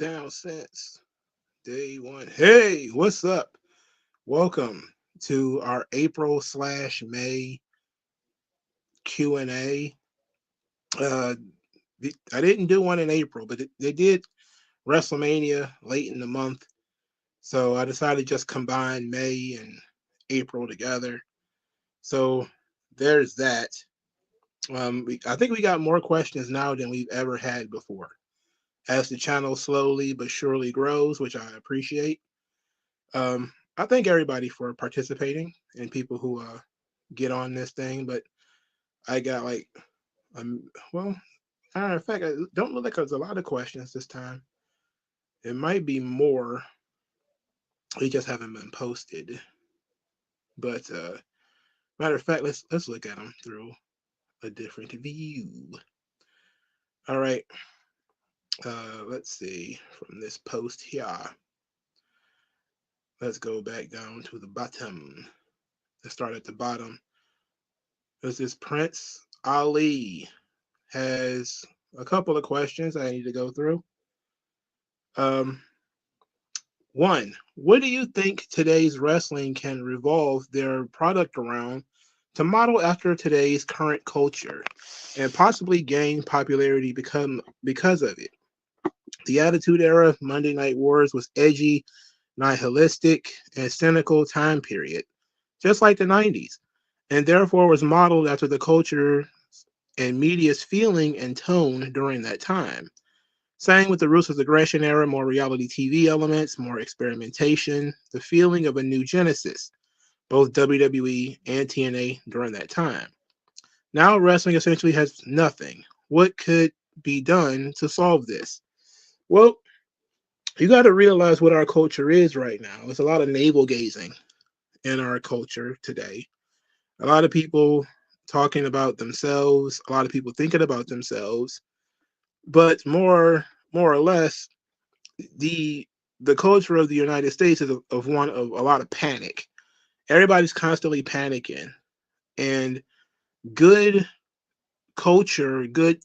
down since day one. Hey, what's up? Welcome to our April/May Q&A. Uh, I didn't do one in April, but they did WrestleMania late in the month, so I decided to just combine May and April together. So there's that. I think we got more questions now than we've ever had before. As the channel slowly but surely grows, which I appreciate. I thank everybody for participating and people who get on this thing. But I got like, well, in fact, I don't look like there's a lot of questions this time. It might be more. They just haven't been posted. But matter of fact, let's look at them through a different view. All right. Let's see from this post here. Let's go back down to the bottom. Let's start at the bottom. This is Prince Ali has a couple of questions I need to go through. Um, One, what do you think today's wrestling can revolve their product around to model after today's current culture and possibly gain popularity because of it? The Attitude Era, Monday Night Wars was edgy, nihilistic, and cynical time period, just like the 90s, and therefore was modeled after the culture and media's feeling and tone during that time. Same with the Ruthless Aggression era, more reality TV elements, more experimentation, the feeling of a new genesis, both WWE and TNA during that time. Now wrestling essentially has nothing. What could be done to solve this? Well, you got to realize what our culture is right now. There's a lot of navel gazing in our culture today. A lot of people talking about themselves, a lot of people thinking about themselves, but more or less the the culture of the United States is of one of a lot of panic. Everybody's constantly panicking, and good culture, good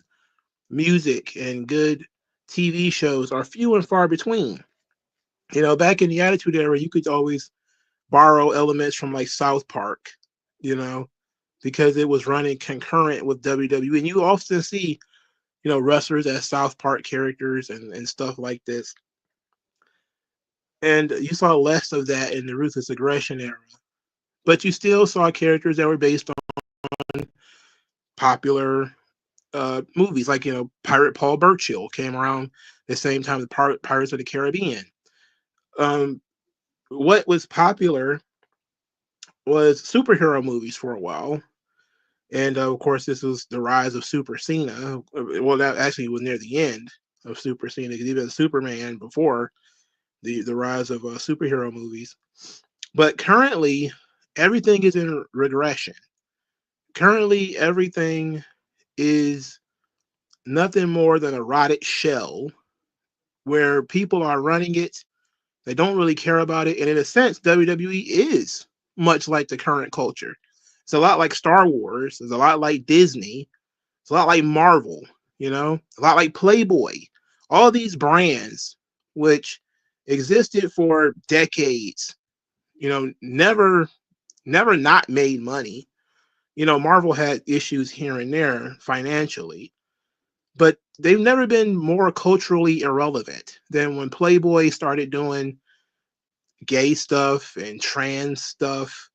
music, and good TV shows are few and far between. You know, back in the Attitude Era, you could always borrow elements from like South Park, you know, because it was running concurrent with WWE. And you often see, wrestlers as South Park characters and stuff like this. And you saw less of that in the Ruthless Aggression era. But you still saw characters that were based on popular movies, like, Pirate Paul Burchill came around the same time as Pirates of the Caribbean. Um, what was popular was superhero movies for a while. And of course, this was the rise of Super Cena. Well, that actually was near the end of Super Cena, because even Superman before the rise of superhero movies. But currently, everything is in regression. Currently, everything is nothing more than a rotted shell where people are running it. They don't really care about it. And in a sense, WWE is much like the current culture. It's a lot like Star Wars. It's a lot like Disney. It's a lot like Marvel, a lot like Playboy. All these brands, which existed for decades, never not made money. Marvel had issues here and there financially, but they've never been more culturally irrelevant than when Playboy started doing gay stuff and trans stuff.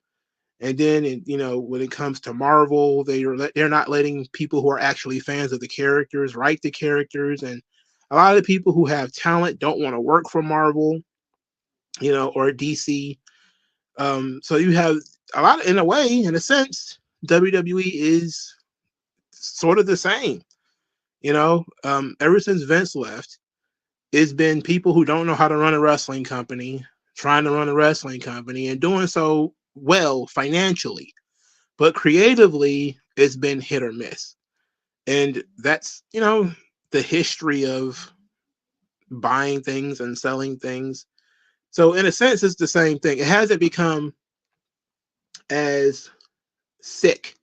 And then, when it comes to Marvel, they're not letting people who are actually fans of the characters write the characters, and a lot of the people who have talent don't want to work for Marvel, or DC. So you have a lot, in a way, in a sense, WWE is sort of the same. Ever since Vince left, it's been people who don't know how to run a wrestling company trying to run a wrestling company and doing so well financially, but creatively it's been hit or miss. And that's, the history of buying things and selling things. So in a sense, it's the same thing. It hasn't become as sick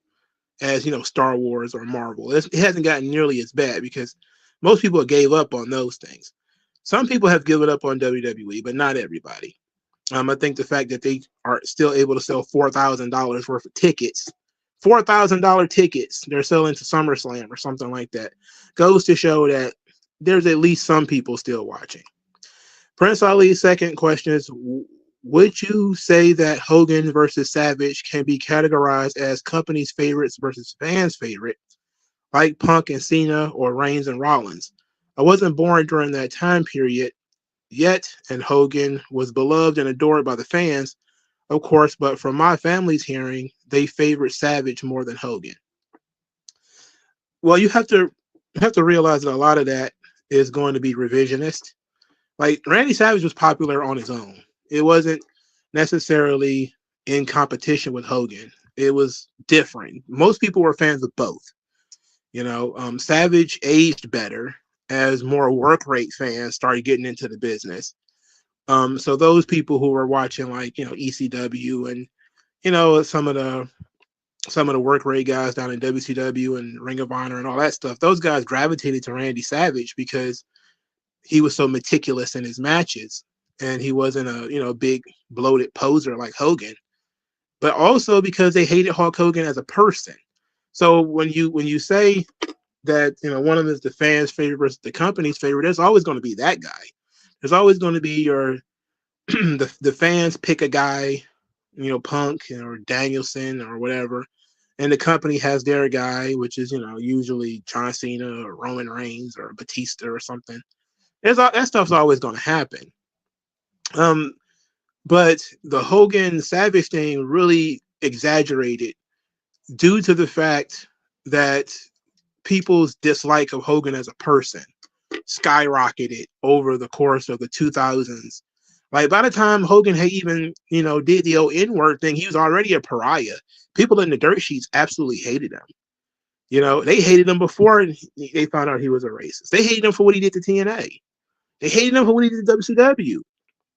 as, Star Wars or Marvel. It hasn't gotten nearly as bad because most people gave up on those things. Some people have given up on WWE, but not everybody. I think the fact that they are still able to sell $4,000 worth of tickets, $4,000 tickets they're selling to SummerSlam or something like that, goes to show that there's at least some people still watching. Prince Ali's second question is, would you say that Hogan versus Savage can be categorized as companies' favorites versus fans' favorite, like Punk and Cena or Reigns and Rollins? I wasn't born during that time period yet, and Hogan was beloved and adored by the fans, of course, but from my family's hearing, they favored Savage more than Hogan. Well, you have to realize that a lot of that is going to be revisionist. Like Randy Savage was popular on his own. It wasn't necessarily in competition with Hogan. It was different. Most people were fans of both. Savage aged better as more work rate fans started getting into the business. So those people who were watching like ECW and some of the work rate guys down in WCW and Ring of Honor and all that stuff, those guys gravitated to Randy Savage because he was so meticulous in his matches, and he wasn't a big bloated poser like Hogan, but also because they hated Hulk Hogan as a person. So when you say that one of them is the fans' favorite versus the company's favorite, there's always going to be that guy. There's always going to be your the fans pick a guy, Punk or Danielson or whatever, and the company has their guy, which is usually John Cena or Roman Reigns or Batista or something. That stuff's always going to happen. But the Hogan Savage thing really exaggerated due to the fact that people's dislike of Hogan as a person skyrocketed over the course of the 2000s. Like by the time Hogan had even, did the old N-word thing, he was already a pariah. People in the dirt sheets absolutely hated him. They hated him before they found out he was a racist. They hated him for what he did to TNA. They hated him for what he did to WCW.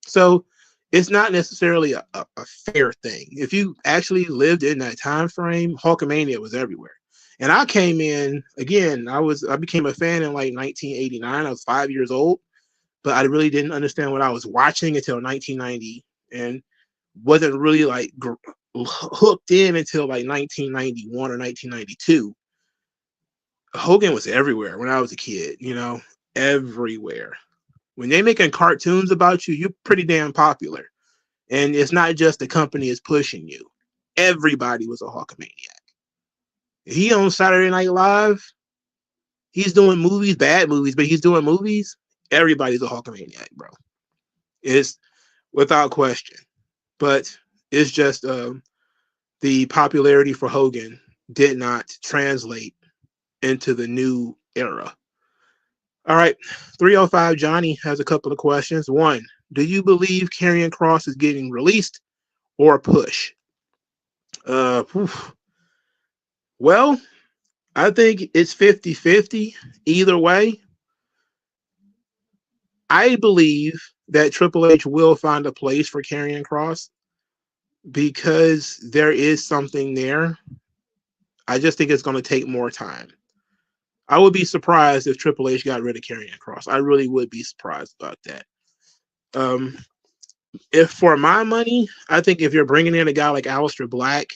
So it's not necessarily a fair thing. If you actually lived in that time frame, Hulkamania was everywhere. And I came in, again, I became a fan in like 1989. I was 5 years old, but I really didn't understand what I was watching until 1990 and wasn't really like hooked in until like 1991 or 1992. Hogan was everywhere when I was a kid, everywhere. When they're making cartoons about you, you're pretty damn popular. And it's not just the company is pushing you. Everybody was a Hulkamaniac. He on Saturday Night Live, he's doing movies, bad movies, but he's doing movies. Everybody's a Hulkamaniac, bro. It's without question. But it's just the popularity for Hogan did not translate into the new era. All right, 305 Johnny has a couple of questions. One, do you believe Karrion Kross is getting released or a push? Well, I think it's 50-50 either way. I believe that Triple H will find a place for Karrion Kross because there is something there. I just think it's going to take more time. I would be surprised if Triple H got rid of Karrion Kross. I really would be surprised about that. If for my money, I think if you're bringing in a guy like Aleister Black,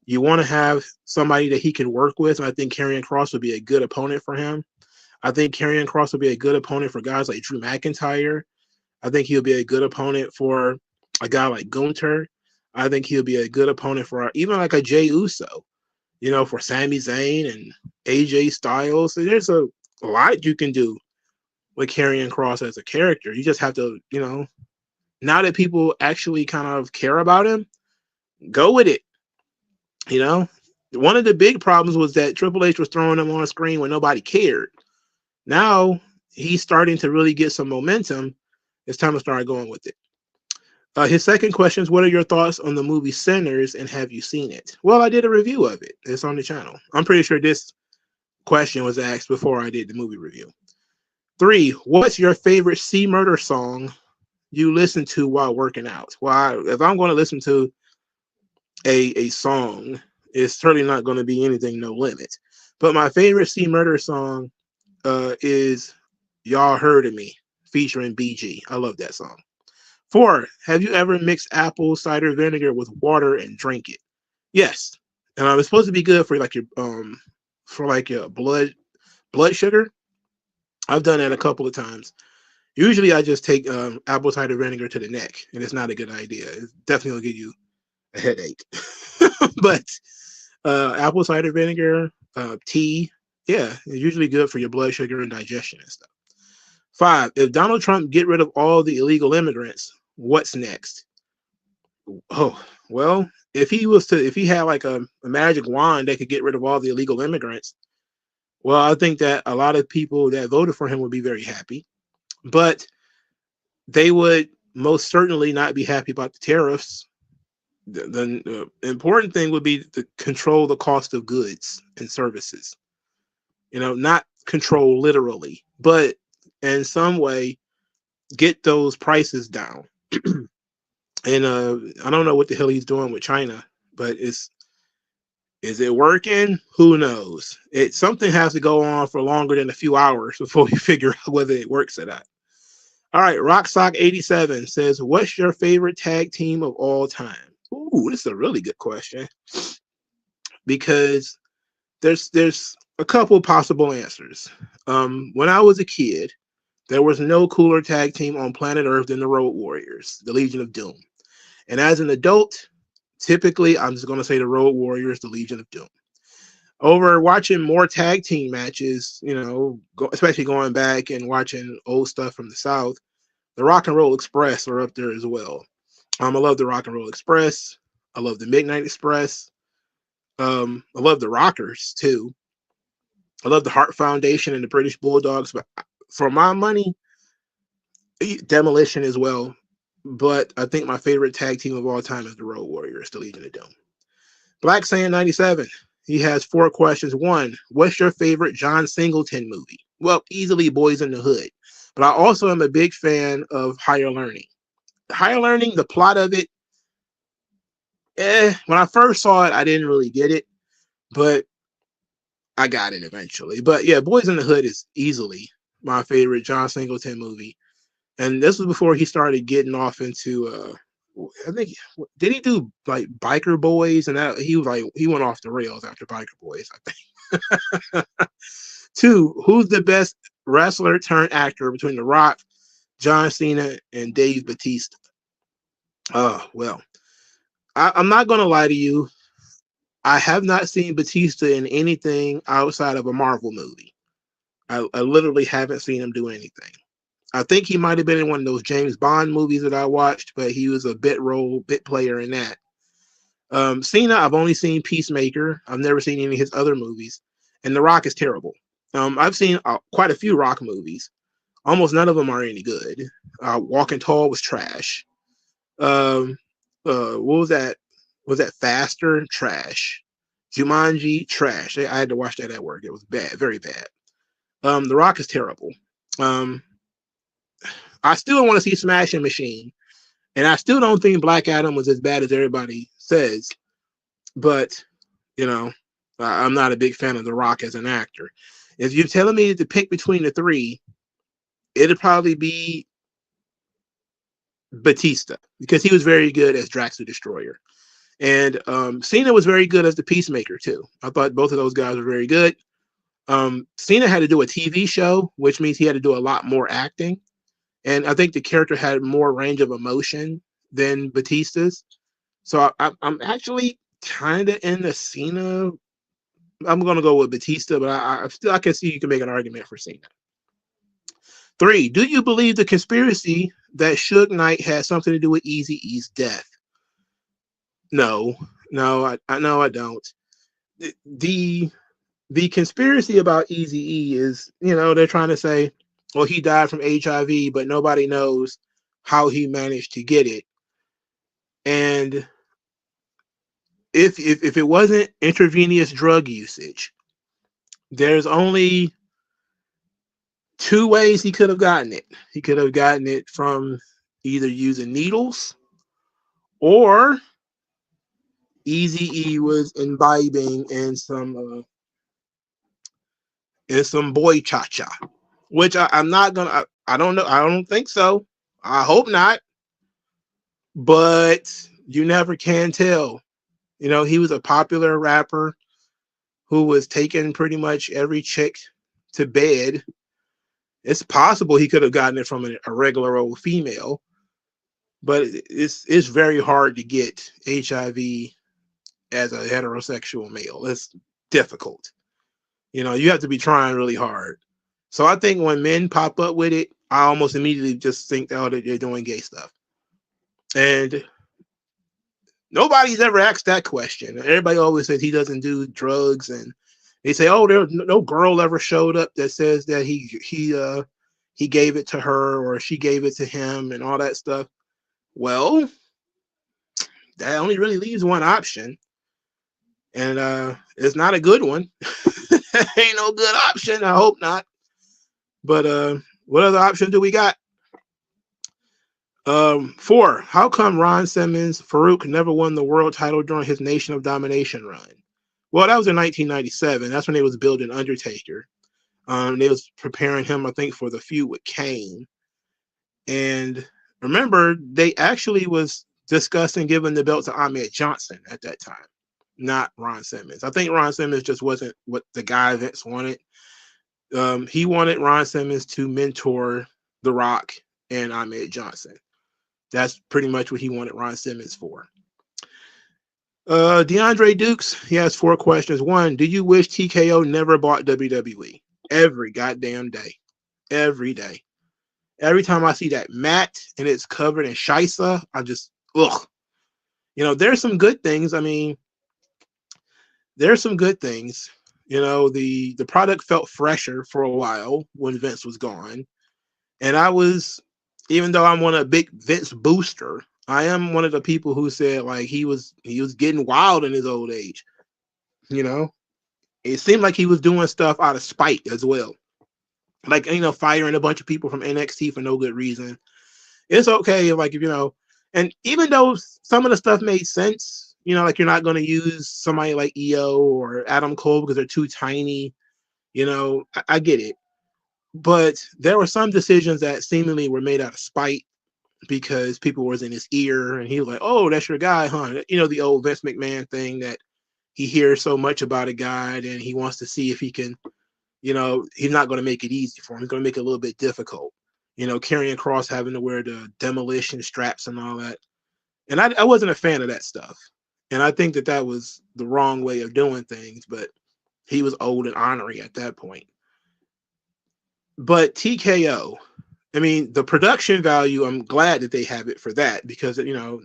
you want to have somebody that he can work with. And I think Karrion Kross would be a good opponent for him. I think Karrion Kross would be a good opponent for guys like Drew McIntyre. I think he'll be a good opponent for a guy like Gunther. I think he'll be a good opponent for even like a Jey Uso, for Sami Zayn and AJ Styles. So there's a lot you can do with Karrion Kross as a character. You just have to, now that people actually kind of care about him, go with it. One of the big problems was that Triple H was throwing him on a screen when nobody cared. Now he's starting to really get some momentum. It's time to start going with it. His second question is, what are your thoughts on the movie Sinners and have you seen it? Well, I did a review of it. It's on the channel. I'm pretty sure this question was asked before I did the movie review. 3, what's your favorite C Murder song you listen to while working out? Well, if I'm going to listen to a song, it's certainly not going to be anything No Limit. But my favorite C Murder song is Y'all Heard of Me featuring BG. I love that song. 4, have you ever mixed apple cider vinegar with water and drink it? Yes. It's supposed to be good for like your blood sugar. I've done that a couple of times. Usually I just take apple cider vinegar to the neck, and it's not a good idea. It definitely will give you a headache. But apple cider vinegar, tea, yeah, it's usually good for your blood sugar and digestion and stuff. 5, if Donald Trump get rid of all the illegal immigrants, what's next? Oh, well, if he had like a magic wand that could get rid of all the illegal immigrants, well, I think that a lot of people that voted for him would be very happy, but they would most certainly not be happy about the tariffs. The important thing would be to control the cost of goods and services. Not control literally, but in some way get those prices down. And I don't know what the hell he's doing with China, but is it working? Who knows? Something has to go on for longer than a few hours before we figure out whether it works or not. All right, Rocksock87 says, "What's your favorite tag team of all time?" Ooh, this is a really good question because there's a couple possible answers. When I was a kid, there was no cooler tag team on planet Earth than the Road Warriors, the Legion of Doom. And as an adult, typically, I'm just going to say the Road Warriors, the Legion of Doom. Over watching more tag team matches, especially going back and watching old stuff from the South, the Rock and Roll Express are up there as well. I love the Rock and Roll Express. I love the Midnight Express. I love the Rockers, too. I love the Hart Foundation and the British Bulldogs. But for my money, Demolition as well. But I think my favorite tag team of all time is the Road Warriors, the Legion of Doom. Black Sand 97. He has 4 questions. 1, what's your favorite John Singleton movie? Well, easily Boys in the Hood. But I also am a big fan of Higher Learning. Higher Learning, the plot of it, when I first saw it, I didn't really get it. But I got it eventually. But yeah, Boys in the Hood is easily my favorite John Singleton movie. And this was before he started getting off into I think, did he do like Biker Boys? And that he went off the rails after Biker Boys, I think. 2, who's the best wrestler turned actor between The Rock, John Cena, and Dave Bautista? Well, I'm not gonna lie to you. I have not seen Bautista in anything outside of a Marvel movie. I literally haven't seen him do anything. I think he might have been in one of those James Bond movies that I watched, but he was a bit player in that. Cena, I've only seen Peacemaker. I've never seen any of his other movies. And The Rock is terrible. I've seen quite a few Rock movies. Almost none of them are any good. Walking Tall was trash. What was that? Was that Faster? Trash. Jumanji? Trash. I had to watch that at work. It was bad, very bad. The Rock is terrible. I still want to see Smashing Machine, and I still don't think Black Adam was as bad as everybody says. But I'm not a big fan of The Rock as an actor. If you're telling me to pick between the 3, it'd probably be Batista because he was very good as Drax the Destroyer, and Cena was very good as the Peacemaker too. I thought both of those guys were very good. Cena had to do a TV show, which means he had to do a lot more acting. And I think the character had more range of emotion than Batista's. So I'm actually kind of in the Cena. I'm going to go with Batista, but I can see you can make an argument for Cena. 3, do you believe the conspiracy that Suge Knight had something to do with Eazy-E's death? No, I don't. The conspiracy about Eazy-E is, they're trying to say, well, he died from HIV, but nobody knows how he managed to get it. And if it wasn't intravenous drug usage, there's only 2 ways he could have gotten it. He could have gotten it from either using needles, or Eazy-E was imbibing in some boy cha-cha. which I'm not gonna. I don't know. I don't think so. I hope not. But you never can tell. You know, he was a popular rapper who was taking pretty much every chick to bed. It's possible he could have gotten it from a regular old female, but it's very hard to get HIV as a heterosexual male. It's difficult. You know, you have to be trying really hard. So I think when men pop up with it, I almost immediately just think, oh, they're doing gay stuff. And nobody's ever asked that question. Everybody always says he doesn't do drugs, and they say, oh, there no girl ever showed up that says that he gave it to her or she gave it to him and all that stuff. Well, that only really leaves one option, and it's not a good one. Ain't no good option. I hope not. But what other option do we got? 4. How come Ron Simmons Farouk never won the world title during his Nation of Domination run? Well, that was in 1997. That's when they was building Undertaker. They was preparing him, I think, for the feud with Kane. And remember, they actually was discussing giving the belt to Ahmed Johnson at that time, not Ron Simmons. I think Ron Simmons just wasn't what the guy Vince wanted. He wanted Ron Simmons to mentor The Rock and Ahmed Johnson. That's pretty much what he wanted Ron Simmons for. DeAndre Dukes, he has 4 questions. 1, do you wish TKO never bought WWE? Every goddamn day. Every day. Every time I see that mat and it's covered in shisa, I just, ugh. You know, there's some good things. I mean, there's some good things. You know, the product felt fresher for a while when Vince was gone. And I was, even though I'm one of a big Vince booster, I am one of the people who said like he was getting wild in his old age. You know, it seemed like he was doing stuff out of spite as well. Like, you know, firing a bunch of people from NXT for no good reason. It's okay, like, if you know, and even though some of the stuff made sense, you know, like you're not going to use somebody like EO or Adam Cole because they're too tiny. You know, I get it. But there were some decisions that seemingly were made out of spite because people was in his ear and he was like, oh, that's your guy, huh? You know, the old Vince McMahon thing that he hears so much about a guy and he wants to see if he can, you know, he's not going to make it easy for him. He's going to make it a little bit difficult. You know, Karrion Kross having to wear the demolition straps and all that. And I wasn't a fan of that stuff. And I think that was the wrong way of doing things, but he was old and ornery at that point. But TKO, I mean, the production value, I'm glad that they have it for that because, you know,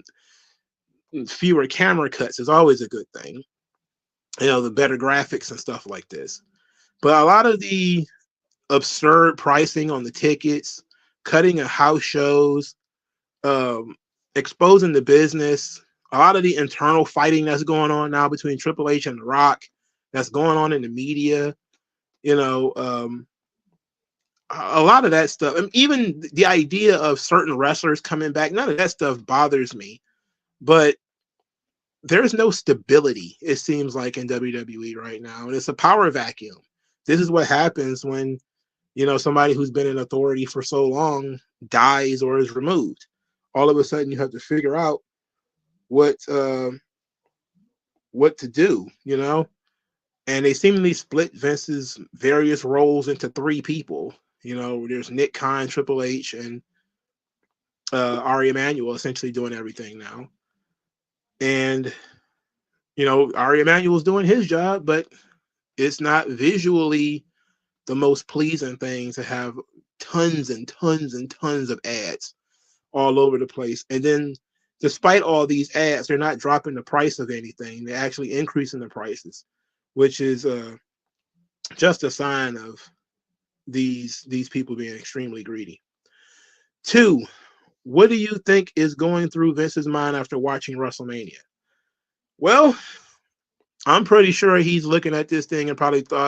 fewer camera cuts is always a good thing. You know, the better graphics and stuff like this. But a lot of the absurd pricing on the tickets, cutting of house shows, exposing the business, a lot of the internal fighting that's going on now between Triple H and The Rock, that's going on in the media, you know, a lot of that stuff. I mean, even the idea of certain wrestlers coming back, none of that stuff bothers me. But there's no stability, it seems like, in WWE right now. And it's a power vacuum. This is what happens when, you know, somebody who's been in authority for so long dies or is removed. All of a sudden you have to figure out what to do, you know? And they seemingly split Vince's various roles into 3 people. You know, there's Nick Khan, Triple H, and Ari Emanuel essentially doing everything now. And, you know, Ari Emanuel's doing his job, but it's not visually the most pleasing thing to have tons and tons and tons of ads all over the place. And then despite all these ads, they're not dropping the price of anything. They're actually increasing the prices, which is just a sign of these people being extremely greedy. 2, what do you think is going through Vince's mind after watching WrestleMania? Well, I'm pretty sure he's looking at this thing and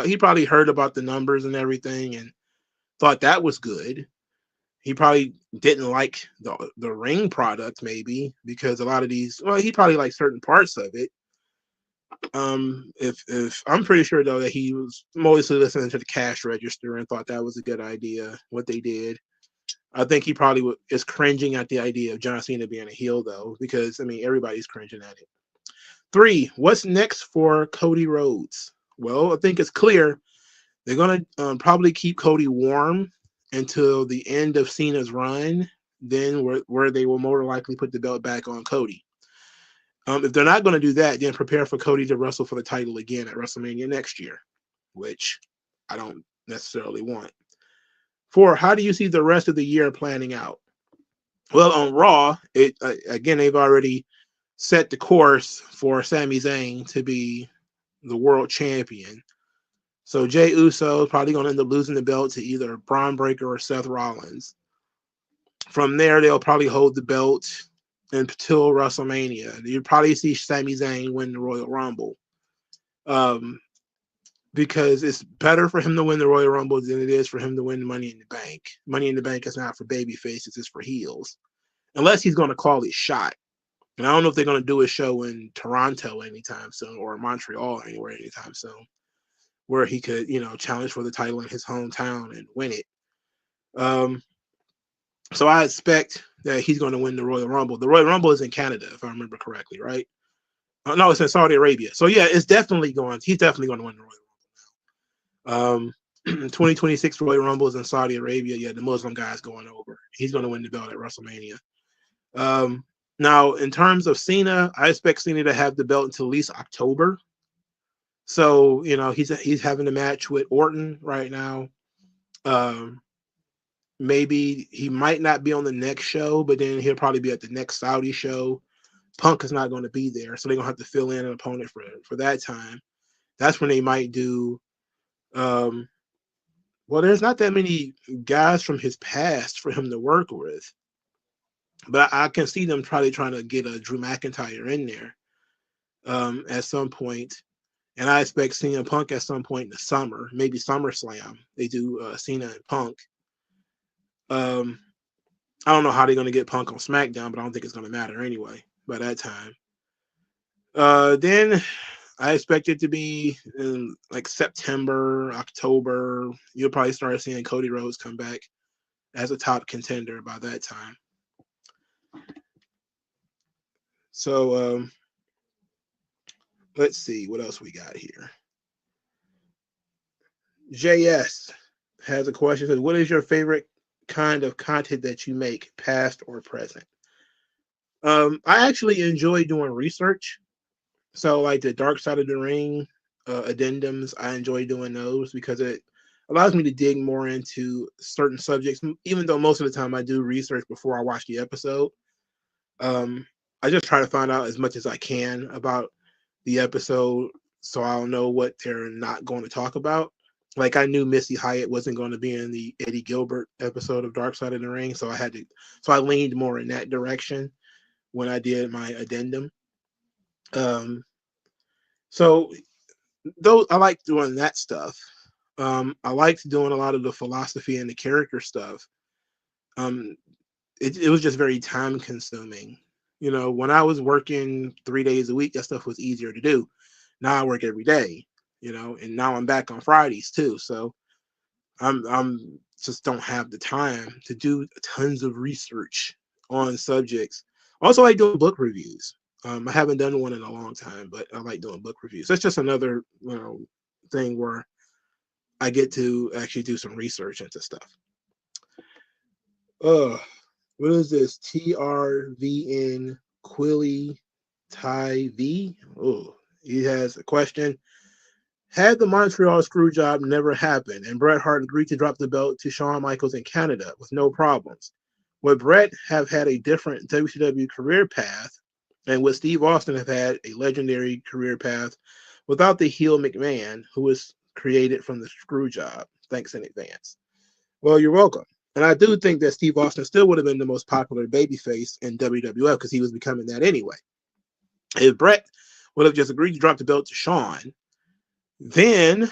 he probably heard about the numbers and everything and thought that was good. He probably didn't like the ring product maybe because a lot of these, well, he probably liked certain parts of it. If I'm pretty sure though that he was mostly listening to the cash register and thought that was a good idea what they did. I think he probably is cringing at the idea of John Cena being a heel though, because I mean everybody's cringing at it. 3, what's next for Cody Rhodes? Well, I think it's clear they're gonna probably keep Cody warm until the end of Cena's run. Then where they will more likely put the belt back on Cody. If they're not going to do that, then prepare for Cody to wrestle for the title again at WrestleMania next year, which I don't necessarily want. 4, how do you see the rest of the year planning out? Well, on Raw, again, they've already set the course for Sami Zayn to be the world champion. So Jey Uso is probably going to end up losing the belt to either Braun Breaker or Seth Rollins. From there, they'll probably hold the belt until WrestleMania. You'd probably see Sami Zayn win the Royal Rumble. Because it's better for him to win the Royal Rumble than it is for him to win Money in the Bank. Money in the Bank is not for baby faces, it's for heels. Unless he's going to call it shot. And I don't know if they're going to do a show in Toronto anytime soon or Montreal anywhere anytime soon where he could, challenge for the title in his hometown and win it. So I expect that he's going to win the Royal Rumble. The Royal Rumble is in Canada, if I remember correctly, right? No, it's in Saudi Arabia. So yeah, he's definitely going to win the Royal Rumble now. 2026 Royal Rumble is in Saudi Arabia. Yeah, the Muslim guy's going over. He's going to win the belt at WrestleMania. Now, in terms of Cena, I expect Cena to have the belt until at least October. So, he's having a match with Orton right now. Maybe he might not be on the next show, but then he'll probably be at the next Saudi show. Punk is not going to be there, so they're going to have to fill in an opponent for that time. That's when they might do. Well, there's not that many guys from his past for him to work with, but I can see them probably trying to get a Drew McIntyre in there at some point. And I expect Cena and Punk at some point in the summer, maybe SummerSlam. They do Cena and Punk. I don't know how they're going to get Punk on SmackDown, but I don't think it's going to matter anyway by that time. Then I expect it to be in like September, October. You'll probably start seeing Cody Rhodes come back as a top contender by that time. So let's see what else we got here. JS has a question. Says, what is your favorite kind of content that you make, past or present? I actually enjoy doing research. So like the Dark Side of the Ring addendums, I enjoy doing those because it allows me to dig more into certain subjects, even though most of the time I do research before I watch the episode. I just try to find out as much as I can about the episode so I'll know what they're not going to talk about. Like I knew Missy Hyatt wasn't going to be in the Eddie Gilbert episode of Dark Side of the Ring, so I leaned more in that direction when I did my addendum. So though I like doing that stuff. I liked doing a lot of the philosophy and the character stuff. It was just very time consuming. When I was working 3 days a week, that stuff was easier to do. Now I work every day, and now I'm back on Fridays too. So I'm just don't have the time to do tons of research on subjects. Also, I like doing book reviews. I haven't done one in a long time, but I like doing book reviews. That's just another thing where I get to actually do some research into stuff. What is this? TRVN Quilly Ty V? Oh, he has a question. Had the Montreal screw job never happened and Bret Hart agreed to drop the belt to Shawn Michaels in Canada with no problems, would Bret have had a different WCW career path, and would Steve Austin have had a legendary career path without the heel McMahon, who was created from the screw job? Thanks in advance. Well, you're welcome. And I do think that Steve Austin still would have been the most popular babyface in WWF because he was becoming that anyway. If Bret would have just agreed to drop the belt to Shawn, then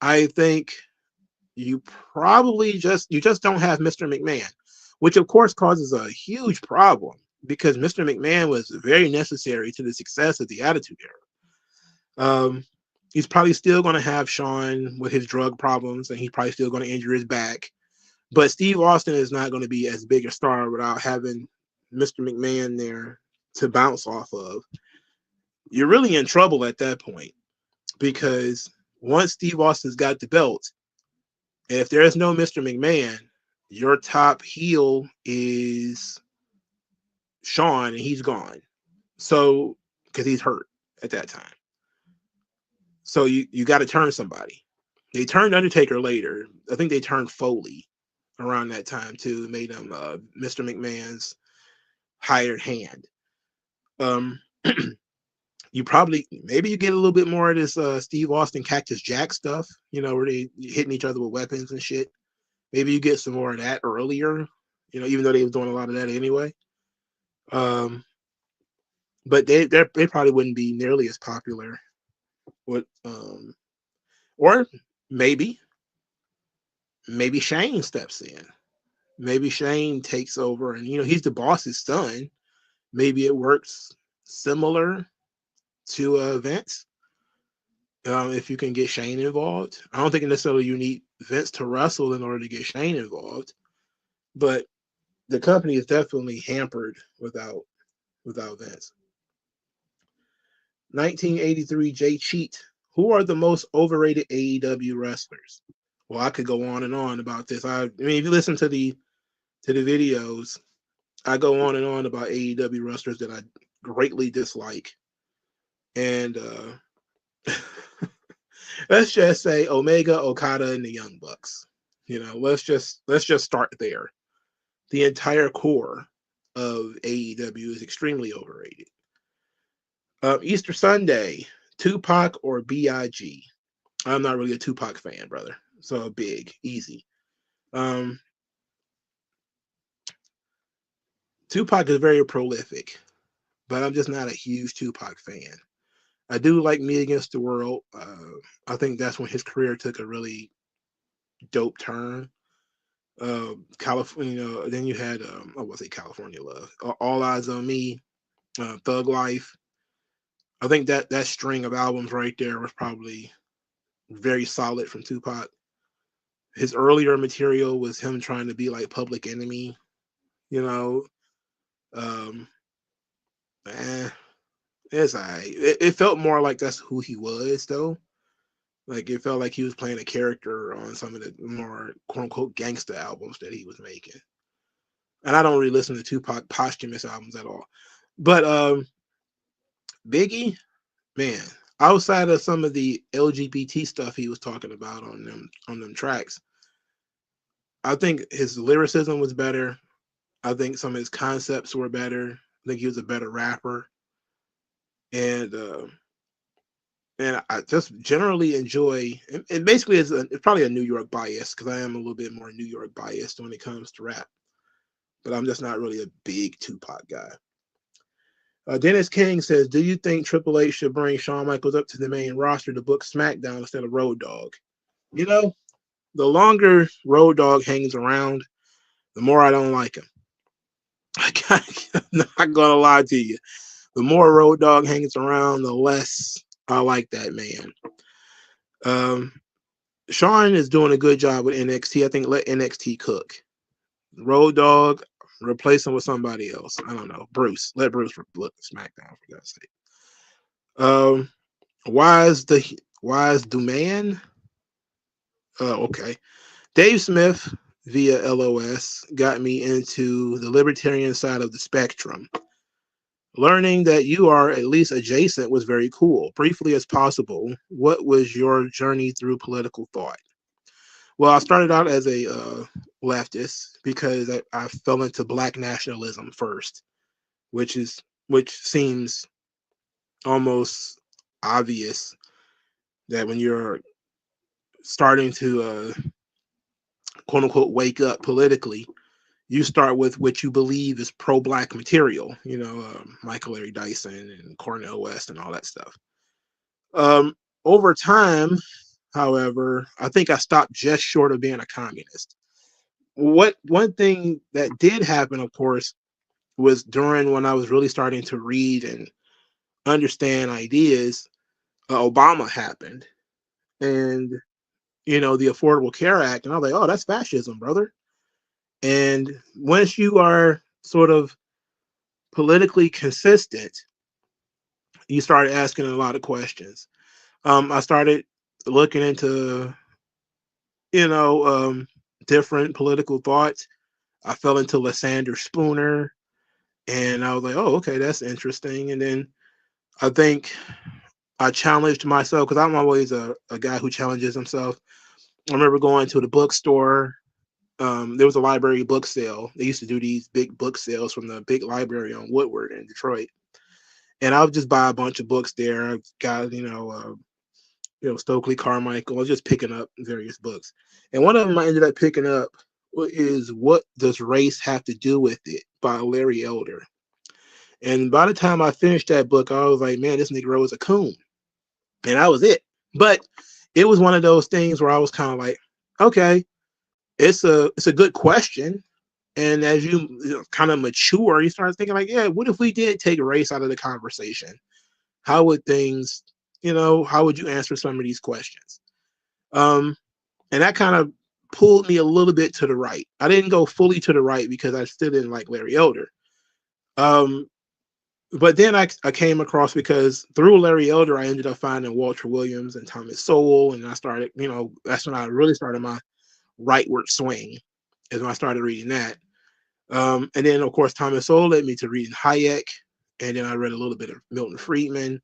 I think you just don't have Mr. McMahon, which of course causes a huge problem because Mr. McMahon was very necessary to the success of the Attitude Era. Um, he's probably still going to have Sean with his drug problems, and he's probably still going to injure his back. But Steve Austin is not going to be as big a star without having Mr. McMahon there to bounce off of. You're really in trouble at that point because once Steve Austin's got the belt, if there's no Mr. McMahon, your top heel is Sean, and he's gone. So, because he's hurt at that time. So you got to turn somebody. They turned Undertaker later. I think they turned Foley around that time too. Made him Mr. McMahon's hired hand. Um, you probably maybe you get a little bit more of this Steve Austin Cactus Jack stuff. You know, where they hitting each other with weapons and shit. Maybe you get some more of that earlier. You know, even though they was doing a lot of that anyway. Um, but they probably wouldn't be nearly as popular. What or maybe Shane steps in. Maybe Shane takes over, and you know he's the boss's son. Maybe it works similar to Vince. If you can get Shane involved, I don't think necessarily you need Vince to wrestle in order to get Shane involved, but the company is definitely hampered without Vince. 1983 Jay Cheat. Who are the most overrated AEW wrestlers? Well, I could go on and on about this. I mean, if you listen to the videos, I go on and on about AEW wrestlers that I greatly dislike. And let's just say Omega, Okada, and the Young Bucks. You know, let's just start there. The entire core of AEW is extremely overrated. Easter Sunday, Tupac or BIG? I'm not really a Tupac fan, brother. So big, easy. Tupac is very prolific, but I'm just not a huge Tupac fan. I do like Me Against the World. I think that's when his career took a really dope turn. California, you know, then you had I will say California Love, All Eyes on Me, Thug Life. I think that string of albums right there was probably very solid from Tupac. His earlier material was him trying to be like Public Enemy, you know. Um, eh, it's alright. It felt more like that's who he was though. Like it felt like he was playing a character on some of the more quote unquote gangster albums that he was making. And I don't really listen to Tupac posthumous albums at all. But Biggie, man, outside of some of the LGBT stuff he was talking about on them tracks, I think his lyricism was better. I think some of his concepts were better. I think he was a better rapper. And I just generally enjoy. And basically, it's probably a New York bias because I am a little bit more New York biased when it comes to rap. But I'm just not really a big Tupac guy. Dennis King says, "Do you think Triple H should bring Shawn Michaels up to the main roster to book SmackDown instead of Road Dogg?" You know, the longer Road Dogg hangs around, the more I don't like him. I'm not gonna lie to you. The more Road Dogg hangs around, the less I like that man. Sean is doing a good job with NXT. I think let NXT cook. Road Dogg, replace him with somebody else. I don't know. Bruce. Let Bruce look SmackDown for God's sake. Wise Duman? Okay. Dave Smith via LOS got me into the libertarian side of the spectrum. Learning that you are at least adjacent was very cool. Briefly as possible, what was your journey through political thought? Well, I started out as a leftist because I fell into black nationalism first, which seems almost obvious that when you're starting to quote unquote wake up politically, you start with what you believe is pro-black material, you know, Michael Larry Dyson and Cornel West and all that stuff. Over time, however, I think I stopped just short of being a communist. One thing that did happen, of course, was during when I was really starting to read and understand ideas. Obama happened, and the Affordable Care Act, and I was like, oh, that's fascism, brother. And once you are sort of politically consistent, you start asking a lot of questions. I started looking into, you know, um, different political thoughts. I fell into Lysander Spooner, and I was like, oh, okay, that's interesting. And then I think I challenged myself because I'm always a guy who challenges himself. I remember going to the bookstore. There was a library book sale. They used to do these big book sales from the big library on Woodward in Detroit. And I would just buy a bunch of books there. I got, Stokely Carmichael. I was just picking up various books. And one of them I ended up picking up is What Does Race Have to Do with It by Larry Elder. And by the time I finished that book, I was like, man, this Negro is a coon. And that was it. But it was one of those things where I was kind of like, okay, it's a good question. And as you kind of mature, you start thinking like, yeah, what if we did take race out of the conversation? How would things, how would you answer some of these questions? And that kind of pulled me a little bit to the right. I didn't go fully to the right because I still didn't like Larry Elder. But then I came across, because through Larry Elder, I ended up finding Walter Williams and Thomas Sowell. And I started, that's when I really started my rightward swing, is when I started reading that. And then, of course, Thomas Sowell led me to reading Hayek. And then I read a little bit of Milton Friedman,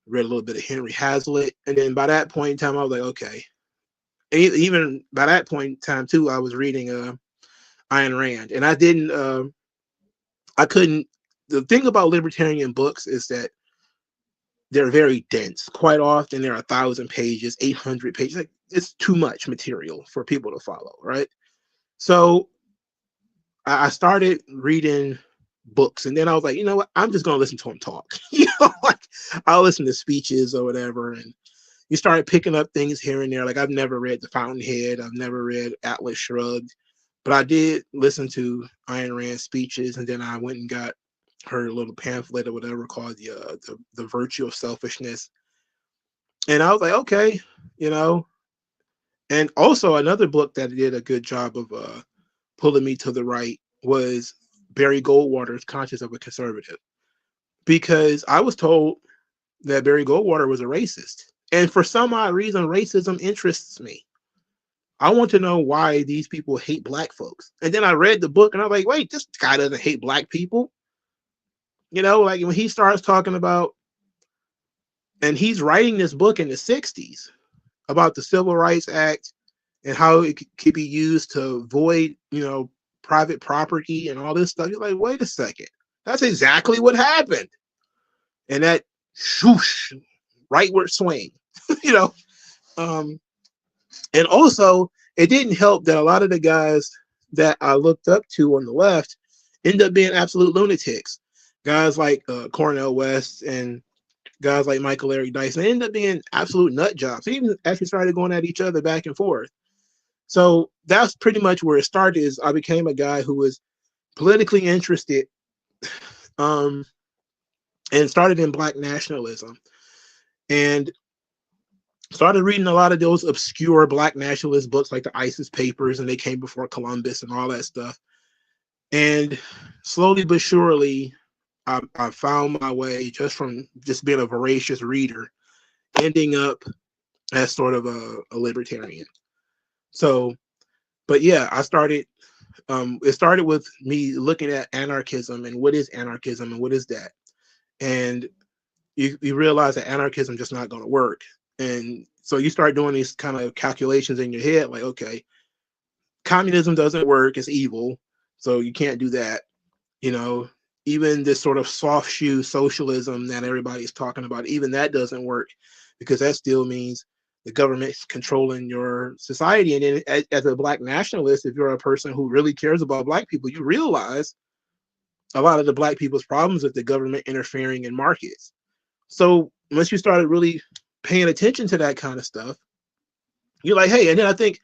read a little bit of Henry Hazlitt. And then by that point in time, I was like, okay. Even by that point in time, too, I was reading Ayn Rand. And I couldn't. The thing about libertarian books is that they're very dense. Quite often, they're 1,000 pages, 800 pages. Like, it's too much material for people to follow, right? So I started reading books, and then I was like, you know what? I'm just gonna listen to him talk. Like, I'll listen to speeches or whatever, and you started picking up things here and there. Like, I've never read The Fountainhead, I've never read Atlas Shrugged, but I did listen to Ayn Rand's speeches, and then I went and got her little pamphlet or whatever called the Virtue of Selfishness, and I was like, okay, you know. And also another book that did a good job of pulling me to the right was Barry Goldwater's Conscience of a Conservative, because I was told that Barry Goldwater was a racist. And for some odd reason, racism interests me. I want to know why these people hate black folks. And then I read the book and I'm like, wait, this guy doesn't hate black people. Like when he starts talking about, and he's writing this book in the 60s about the Civil Rights Act and how it could be used to void, private property and all this stuff. You're like, wait a second. That's exactly what happened. And that swoosh, rightward swing, you know. And also, it didn't help that a lot of the guys that I looked up to on the left end up being absolute lunatics. Guys like Cornel West and guys like Michael Eric Dyson, they end up being absolute nut jobs. They even actually started going at each other back and forth. So that's pretty much where it started. Is I became a guy who was politically interested, and started in black nationalism, and started reading a lot of those obscure black nationalist books like the ISIS Papers, and They Came Before Columbus and all that stuff. And slowly but surely, I found my way just from just being a voracious reader, ending up as sort of a libertarian. So, but yeah, I started, it started with me looking at anarchism and what is anarchism and what is that? And you realize that anarchism is just not going to work. And so you start doing these kind of calculations in your head, like, okay, communism doesn't work, it's evil, so you can't do that. Even this sort of soft shoe socialism that everybody's talking about, even that doesn't work, because that still means the government's controlling your society. And then as a black nationalist, if you're a person who really cares about black people, you realize a lot of the black people's problems with the government interfering in markets. So once you started really paying attention to that kind of stuff, you're like, hey. And then I think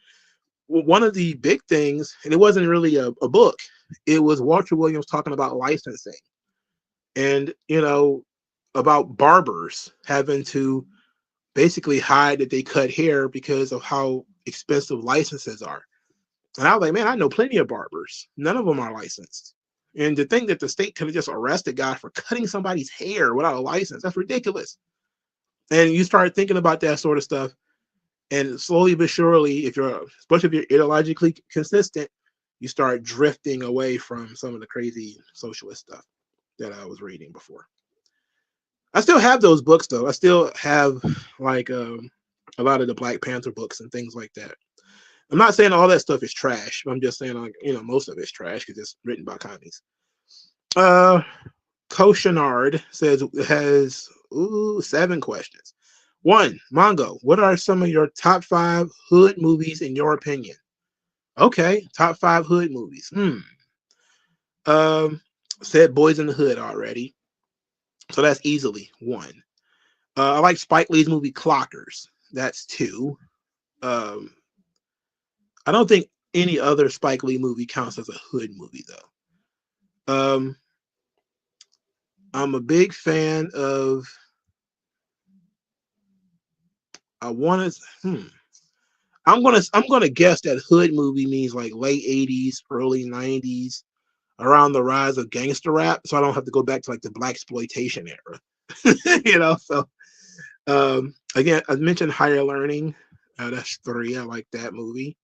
one of the big things, and it wasn't really a book, it was Walter Williams talking about licensing, and about barbers having to basically hide that they cut hair because of how expensive licenses are. And I was like, man, I know plenty of barbers. None of them are licensed. And to think that the state could have just arrested a guy for cutting somebody's hair without a license, that's ridiculous. And you start thinking about that sort of stuff. And slowly but surely, especially if you're ideologically consistent, you start drifting away from some of the crazy socialist stuff that I was reading before. I still have those books, though. I still have like a lot of the Black Panther books and things like that. I'm not saying all that stuff is trash. I'm just saying, like, most of it's trash because it's written by commies. Koshanard says it has 7 questions. 1, Mongo, what are some of your top 5 hood movies in your opinion? Okay, top 5 hood movies. Said Boys in the Hood already. So that's easily 1. I like Spike Lee's movie Clockers. That's 2. I don't think any other Spike Lee movie counts as a hood movie, though. I'm a big fan of. I'm gonna guess that hood movie means like late 80s, early 90s, around the rise of gangster rap. So I don't have to go back to like the blaxploitation era. So again, I mentioned Higher Learning. That's 3. I like that movie.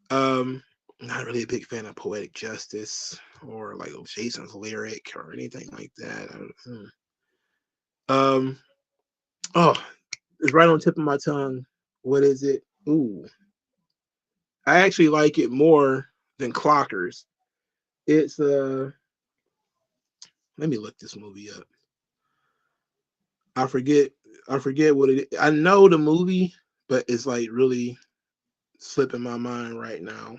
Not really a big fan of Poetic Justice or like Jason's Lyric or anything like that. It's right on the tip of my tongue. What is it? I actually like it more than Clockers. It's let me look this movie up. I forget what it is. I know the movie, but it's like really slipping my mind right now.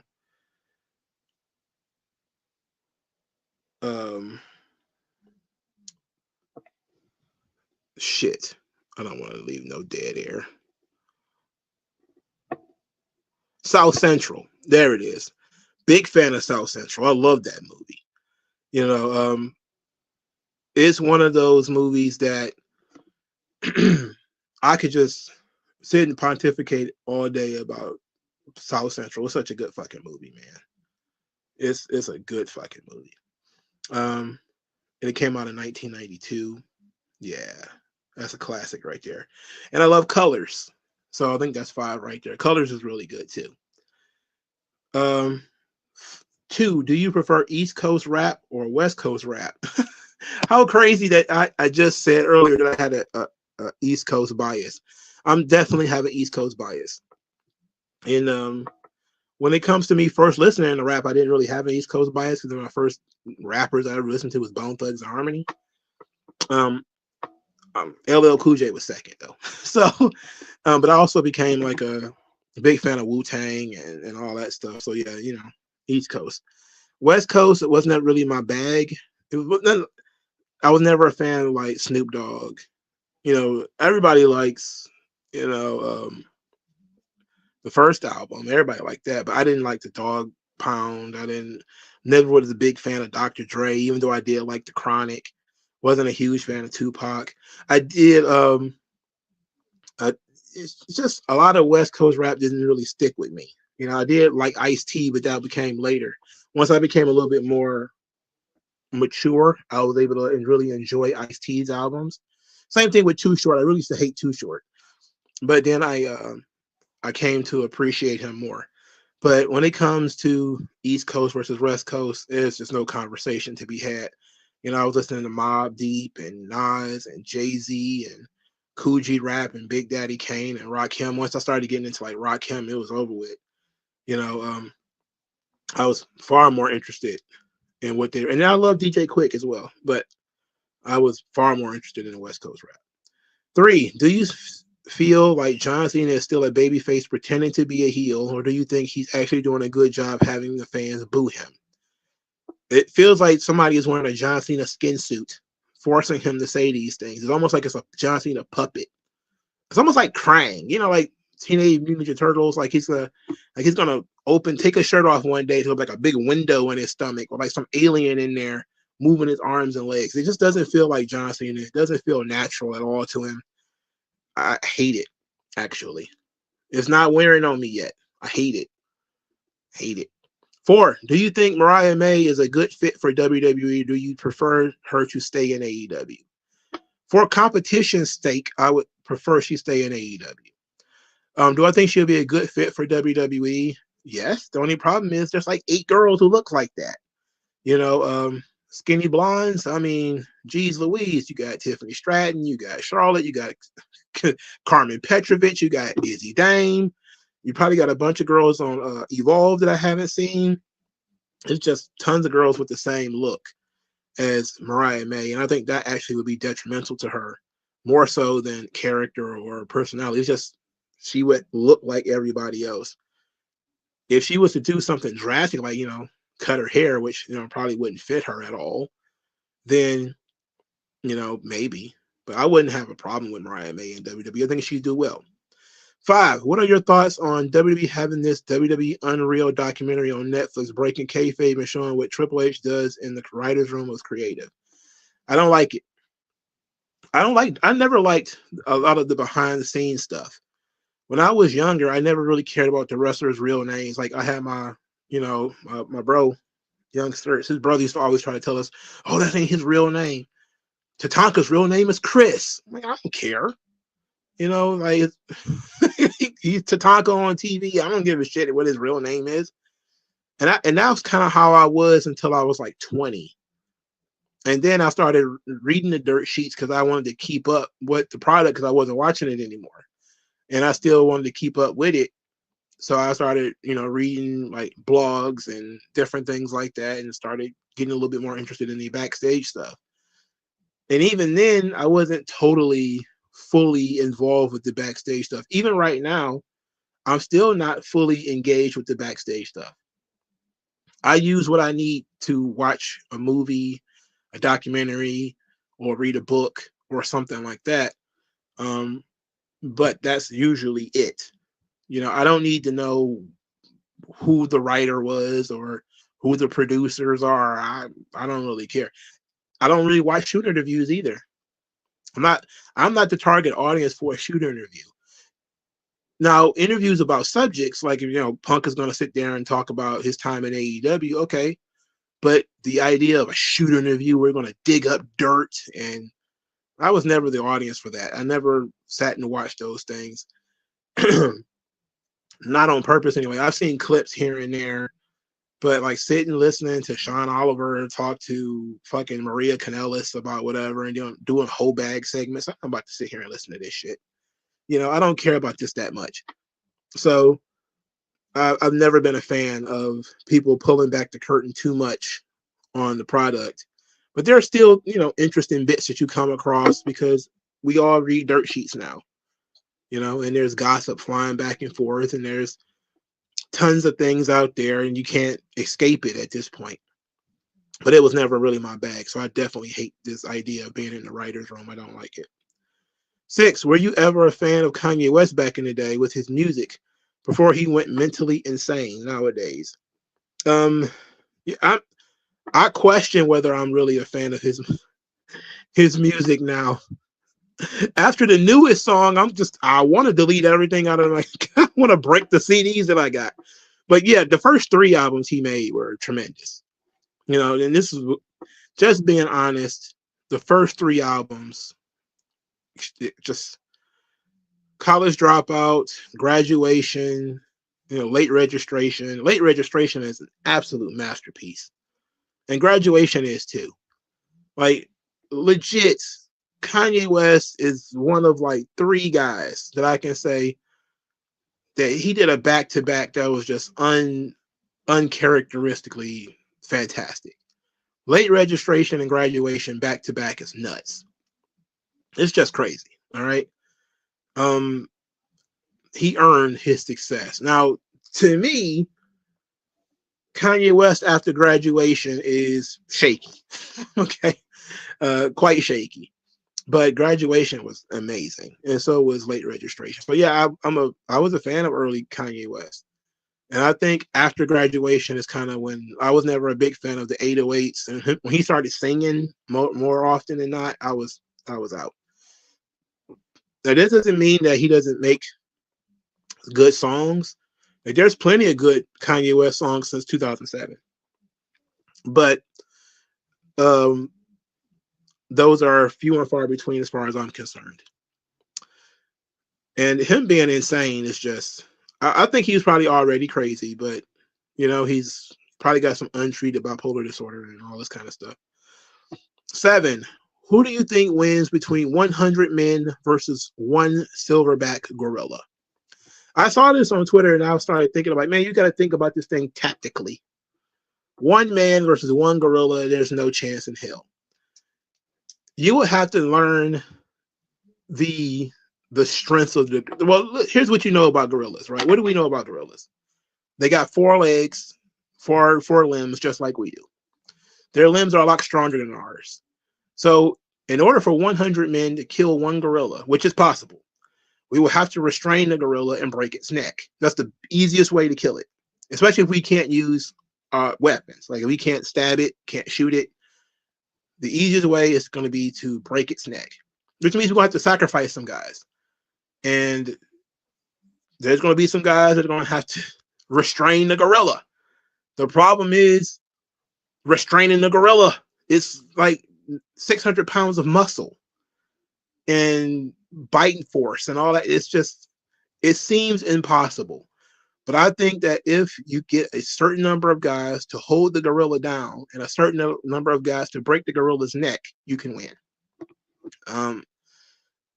Shit. I don't want to leave no dead air. South Central. There it is. Big fan of South Central. I love that movie. It's one of those movies that I could just sit and pontificate all day about South Central. It's such a good fucking movie, man. It's a good fucking movie. And it came out in 1992. Yeah, that's a classic right there. And I love Colors. So I think that's 5 right there. Colors is really good too. 2, do you prefer East Coast rap or West Coast rap? How crazy that I just said earlier that I had a East Coast bias. I'm definitely have an East Coast bias. And when it comes to me first listening to rap, I didn't really have an East Coast bias because my first rappers I ever listened to was Bone Thugs and Harmony. LL Cool J was second though. So, but I also became like a big fan of Wu-Tang and all that stuff. So yeah, East Coast. West Coast, it wasn't really my bag. I was never a fan of like Snoop Dogg. Everybody likes, the first album. Everybody liked that, but I didn't like the Dog Pound. Never was a big fan of Dr. Dre, even though I did like the Chronic. Wasn't a huge fan of Tupac. I did. It's just a lot of West Coast rap didn't really stick with me. I did like Ice-T, but that became later. Once I became a little bit more mature, I was able to really enjoy Ice-T's albums. Same thing with Too Short. I really used to hate Too Short, but then I came to appreciate him more. But when it comes to East Coast versus West Coast, there's just no conversation to be had. I was listening to Mobb Deep and Nas and Jay-Z and Coogee Rap and Big Daddy Kane and Rakim. Once I started getting into like Rakim, it was over with. I was far more interested in what they, and I love DJ Quick as well, but I was far more interested in the West Coast rap. 3, do you feel like John Cena is still a babyface pretending to be a heel, or do you think he's actually doing a good job having the fans boo him? It feels like somebody is wearing a John Cena skin suit, forcing him to say these things. It's almost like it's a John Cena puppet. It's almost like Krang, like Teenage Mutant Ninja Turtles. Like he's gonna take his shirt off one day to look like a big window in his stomach, or like some alien in there moving his arms and legs. It just doesn't feel like John Cena. It doesn't feel natural at all to him. I hate it, actually. It's not wearing on me yet. I hate it. Hate it. 4. Do you think Mariah May is a good fit for WWE? Do you prefer her to stay in AEW? For competition's sake, I would prefer she stay in AEW. Do I think she'll be a good fit for WWE? Yes. The only problem is there's like 8 girls who look like that. You know, skinny blondes. I mean, geez Louise, you got Tiffany Stratton, you got Charlotte, you got Carmen Petrovich, you got Izzy Dame. You probably got a bunch of girls on Evolve that I haven't seen. It's just tons of girls with the same look as Mariah May, and I think that actually would be detrimental to her more so than character or personality. It's just she would look like everybody else. If she was to do something drastic, like cut her hair, which probably wouldn't fit her at all, then maybe. But I wouldn't have a problem with Mariah May in WWE. I think she'd do well. 5. What are your thoughts on WWE having this WWE Unreal documentary on Netflix, breaking kayfabe and showing what Triple H does in the writers' room was creative? I don't like it. I never liked a lot of the behind the scenes stuff. When I was younger, I never really cared about the wrestlers' real names. Like I had my bro, young Sturts, his brother used to always try to tell us, oh, that ain't his real name. Tatanka's real name is Chris. I'm like, I don't care. Like he's Tatanka on TV. I don't give a shit what his real name is. And that was kind of how I was until I was like 20. And then I started reading the dirt sheets because I wanted to keep up with the product because I wasn't watching it anymore. And I still wanted to keep up with it. So I started, reading like blogs and different things like that and started getting a little bit more interested in the backstage stuff. And even then, I wasn't totally fully involved with the backstage stuff. Even right now, I'm still not fully engaged with the backstage stuff. I use what I need to watch a movie, a documentary, or read a book or something like that. But that's usually it. I don't need to know who the writer was or who the producers are. I don't really care. I don't really watch shoot interviews either. I'm not the target audience for a shoot interview. Now, interviews about subjects like Punk is going to sit there and talk about his time in AEW, okay. But the idea of a shoot interview, we're going to dig up dirt, and I was never the audience for that. I never sat and watched those things. Not on purpose anyway. I've seen clips here and there, but like sitting listening to Sean Oliver talk to fucking Maria Kanellis about whatever and doing whole bag segments, I'm about to sit here and listen to this shit. I don't care about this that much. So I've never been a fan of people pulling back the curtain too much on the product. But there are still, interesting bits that you come across because we all read dirt sheets now, and there's gossip flying back and forth, and there's tons of things out there, and you can't escape it at this point. But it was never really my bag, so I definitely hate this idea of being in the writer's room. I don't like it. 6, were you ever a fan of Kanye West back in the day with his music before he went mentally insane nowadays? Yeah, I question whether I'm really a fan of his music now. After the newest song, I want to delete everything out of I want to break the CDs that I got. But yeah, the first 3 albums he made were tremendous. And this is just being honest, the first 3 albums, just College Dropout, Graduation, Late Registration. Late Registration is an absolute masterpiece. And Graduation is too. Like, legit, Kanye West is one of like 3 guys that I can say that he did a back-to-back that was just uncharacteristically fantastic. Late Registration and Graduation back-to-back is nuts. It's just crazy, all right? He earned his success. Now, to me, Kanye West after Graduation is shaky, okay? Quite shaky. But Graduation was amazing, and so was Late Registration. So yeah, I was a fan of early Kanye West, and I think after Graduation is kind of when I was never a big fan of the 808s, and when he started singing more often than not, I was out. Now, this doesn't mean that he doesn't make good songs. Like, there's plenty of good Kanye West songs since 2007, but um, those are few and far between as far as I'm concerned. And him being insane is just, I think he's probably already crazy, but he's probably got some untreated bipolar disorder and all this kind of stuff. 7. Who do you think wins between 100 men versus one silverback gorilla? I saw this on Twitter and I started thinking about, man, you got to think about this thing tactically. One man versus one gorilla, there's no chance in hell. You would have to learn the strengths of the. Well, here's what you know about gorillas, right? What do we know about gorillas? They got 4 legs, four limbs, just like we do. Their limbs are a lot stronger than ours. So, in order for 100 men to kill one gorilla, which is possible, we will have to restrain the gorilla and break its neck. That's the easiest way to kill it, especially if we can't use weapons. Like, if we can't stab it, can't shoot it, the easiest way is going to be to break its neck, which means we're going to have to sacrifice some guys. And there's going to be some guys that are going to have to restrain the gorilla. The problem is restraining the gorilla. It's like 600 pounds of muscle and biting force and all that. It's just, it seems impossible. But I think that if you get a certain number of guys to hold the gorilla down and a certain number of guys to break the gorilla's neck, you can win.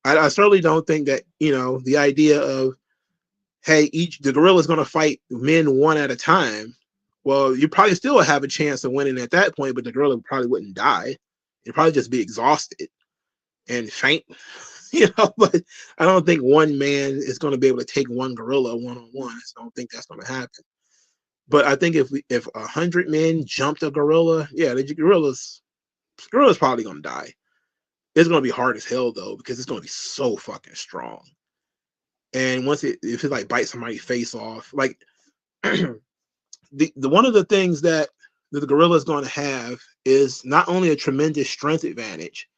I certainly don't think that, the idea of, hey, the gorilla is going to fight men one at a time. Well, you probably still have a chance of winning at that point, but the gorilla probably wouldn't die. You'd probably just be exhausted and faint, but I don't think one man is going to be able to take one gorilla one-on-one. I don't think that's going to happen. But I think if 100 men jumped a gorilla, yeah, the gorilla's probably going to die. It's going to be hard as hell, though, because it's going to be so fucking strong. And if it like bites somebody's face off, like the one of the things that the gorilla is going to have is not only a tremendous strength advantage,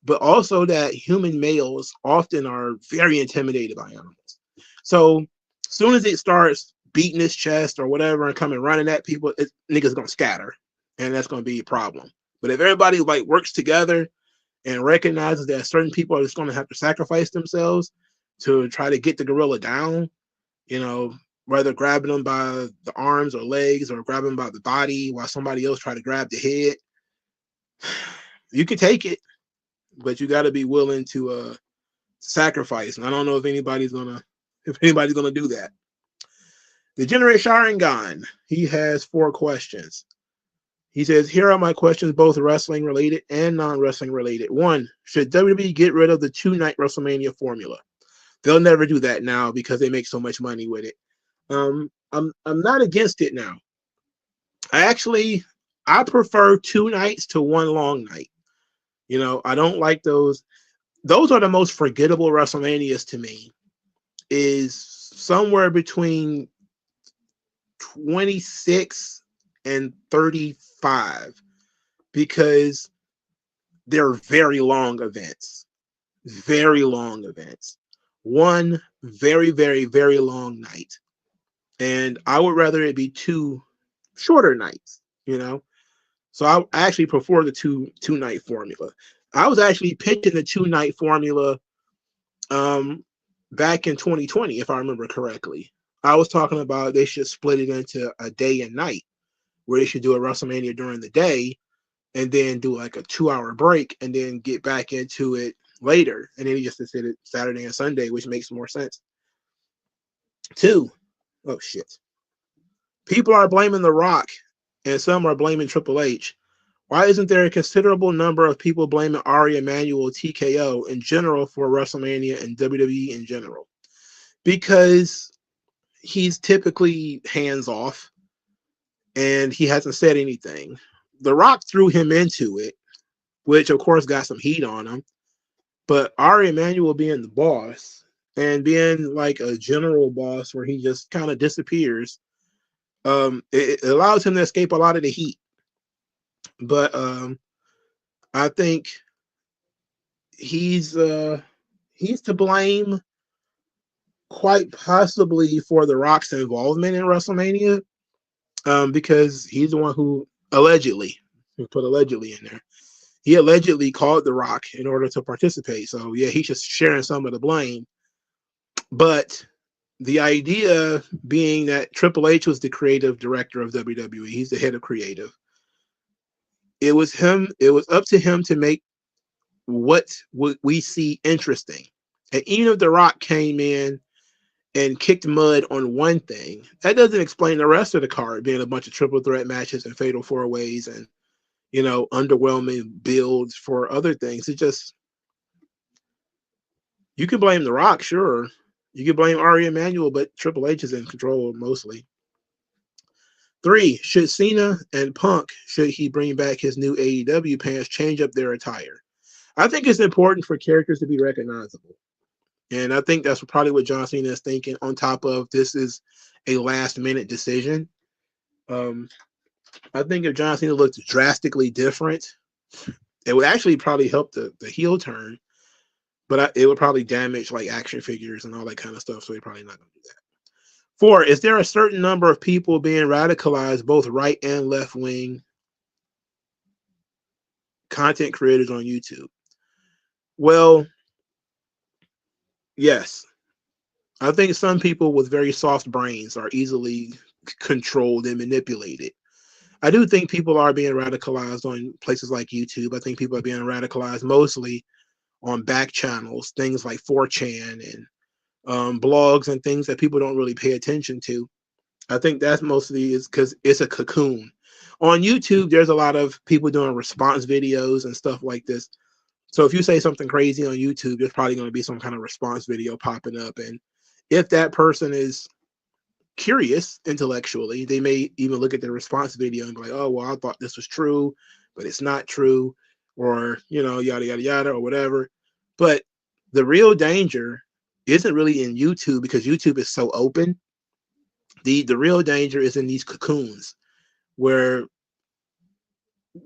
but also that human males often are very intimidated by animals. So as soon as it starts beating its chest or whatever and coming running at people, niggas gonna scatter, and that's gonna be a problem. But if everybody like works together and recognizes that certain people are just gonna have to sacrifice themselves to try to get the gorilla down, whether grabbing them by the arms or legs or grabbing them by the body while somebody else try to grab the head, you can take it, but you got to be willing to sacrifice. And I don't know if anybody's gonna do that. The Generate Sharingan, he has 4 questions. He says, here are my questions, both wrestling related and non-wrestling related. 1, should WWE get rid of the 2-night WrestleMania formula? They'll never do that now because they make so much money with it. I'm not against it now. I prefer 2 nights to 1 long night. I don't like those. Those are the most forgettable WrestleManias to me. Is somewhere between 26 and 35 because they're very long events. Very long events. 1 very, very, very long night. And I would rather it be 2 shorter nights, So I actually prefer the 2-night formula. I was actually pitching the 2-night formula back in 2020, if I remember correctly. I was talking about they should split it into a day and night, where they should do a WrestleMania during the day and then do like a 2-hour break and then get back into it later. And then he just did it Saturday and Sunday, which makes more sense. 2, oh shit. People are blaming The Rock and some are blaming Triple H. Why isn't there a considerable number of people blaming Ari Emanuel TKO in general for WrestleMania and WWE in general? Because he's typically hands off and he hasn't said anything. The Rock threw him into it, which of course got some heat on him. But Ari Emanuel being the boss and being like a general boss where he just kind of disappears, it allows him to escape a lot of the heat. But I think he's he's to blame quite possibly for The Rock's involvement in WrestleMania, because he's the one who allegedly, we put allegedly in there, he allegedly called The Rock in order to participate. So yeah, he's just sharing some of the blame. But the idea being that Triple H was the creative director of WWE, he's the head of creative. It was him. It was up to him to make what we see interesting. And even if The Rock came in and kicked mud on one thing, that doesn't explain the rest of the card being a bunch of triple threat matches and fatal four ways and, you know, underwhelming builds for other things. It just, you can blame The Rock, sure. You can blame Ari Emanuel, but Triple H is in control mostly. 3, should Cena and Punk, should he bring back his new AEW pants, change up their attire? I think it's important for characters to be recognizable. And I think that's probably what John Cena is thinking, on top of this is a last minute decision. I think if John Cena looked drastically different, it would actually probably help the heel turn, but it would probably damage like action figures and all that kind of stuff. So he's probably not going to do that. 4, is there a certain number of people being radicalized, both right and left wing content creators on YouTube? Well, yes. I think some people with very soft brains are easily controlled and manipulated. I do think people are being radicalized on places like YouTube. I think people are being radicalized mostly on back channels, things like 4chan and blogs and things that people don't really pay attention to. I think that's mostly is because it's a cocoon. On YouTube, there's a lot of people doing response videos and stuff like this. So if you say something crazy on YouTube, there's probably going to be some kind of response video popping up. And if that person is curious intellectually, they may even look at the response video and be like, oh, well, I thought this was true, but it's not true, or, you know, yada, yada, yada, or whatever. But the real danger isn't really in YouTube, because YouTube is so open. The real danger is in these cocoons where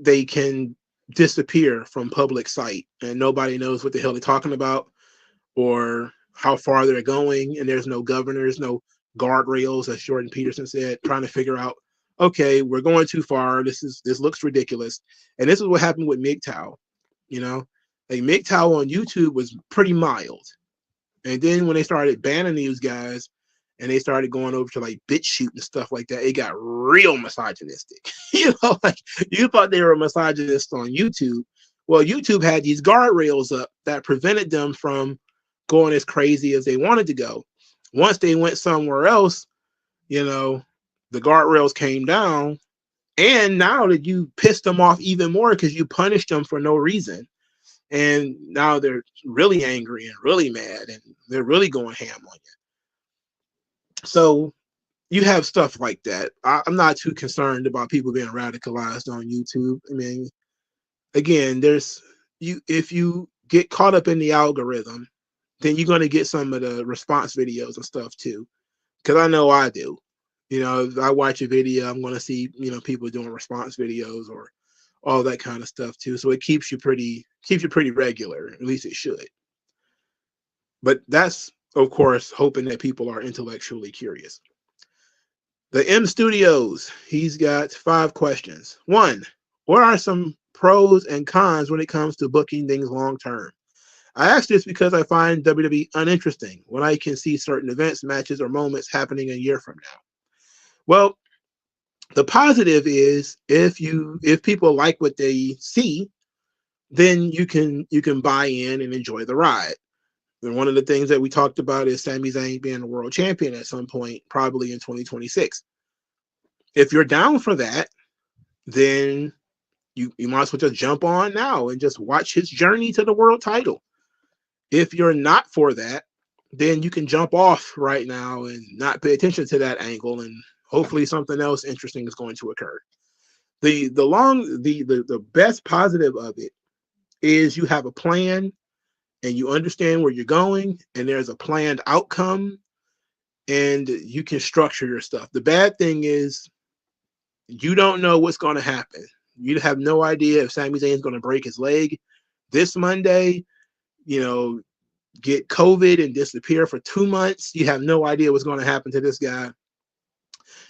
they can disappear from public sight and nobody knows what the hell they're talking about or how far they're going, and there's no governors, no guardrails, as Jordan Peterson said, trying to figure out, okay, we're going too far. This looks ridiculous. And this is what happened with MGTOW. You know, like MGTOW on YouTube was pretty mild. And then when they started banning these guys and they started going over to like BitChute and stuff like that, it got real misogynistic. You know, like you thought they were misogynists on YouTube. Well, YouTube had these guardrails up that prevented them from going as crazy as they wanted to go. Once they went somewhere else, you know, the guardrails came down. And now that you pissed them off even more because you punished them for no reason. And now they're really angry and really mad and they're really going ham on you. So you have stuff like that. I'm not too concerned about people being radicalized on YouTube. I mean, again, if you get caught up in the algorithm, then you're going to get some of the response videos and stuff too. Because I know I do. You know, if I watch a video, I'm going to see, you know, people doing response videos or all that kind of stuff too. So it keeps you pretty regular. At least it should. But that's, of course, hoping that people are intellectually curious. The M Studios, he's got 5 questions. 1, what are some pros and cons when it comes to booking things long term? I ask this because I find WWE uninteresting when I can see certain events, matches, or moments happening a year from now. Well, the positive is if people like what they see, then you can buy in and enjoy the ride. And one of the things that we talked about is Sami Zayn being a world champion at some point, probably in 2026. If you're down for that, then you might as well just jump on now and just watch his journey to the world title. If you're not for that, then you can jump off right now and not pay attention to that angle, and hopefully something else interesting is going to occur. The best positive of it is you have a plan and you understand where you're going and there's a planned outcome and you can structure your stuff. The bad thing is you don't know what's going to happen. You have no idea if Sami Zayn is going to break his leg this Monday. You know, get COVID and disappear for 2 months. You have no idea what's going to happen to this guy.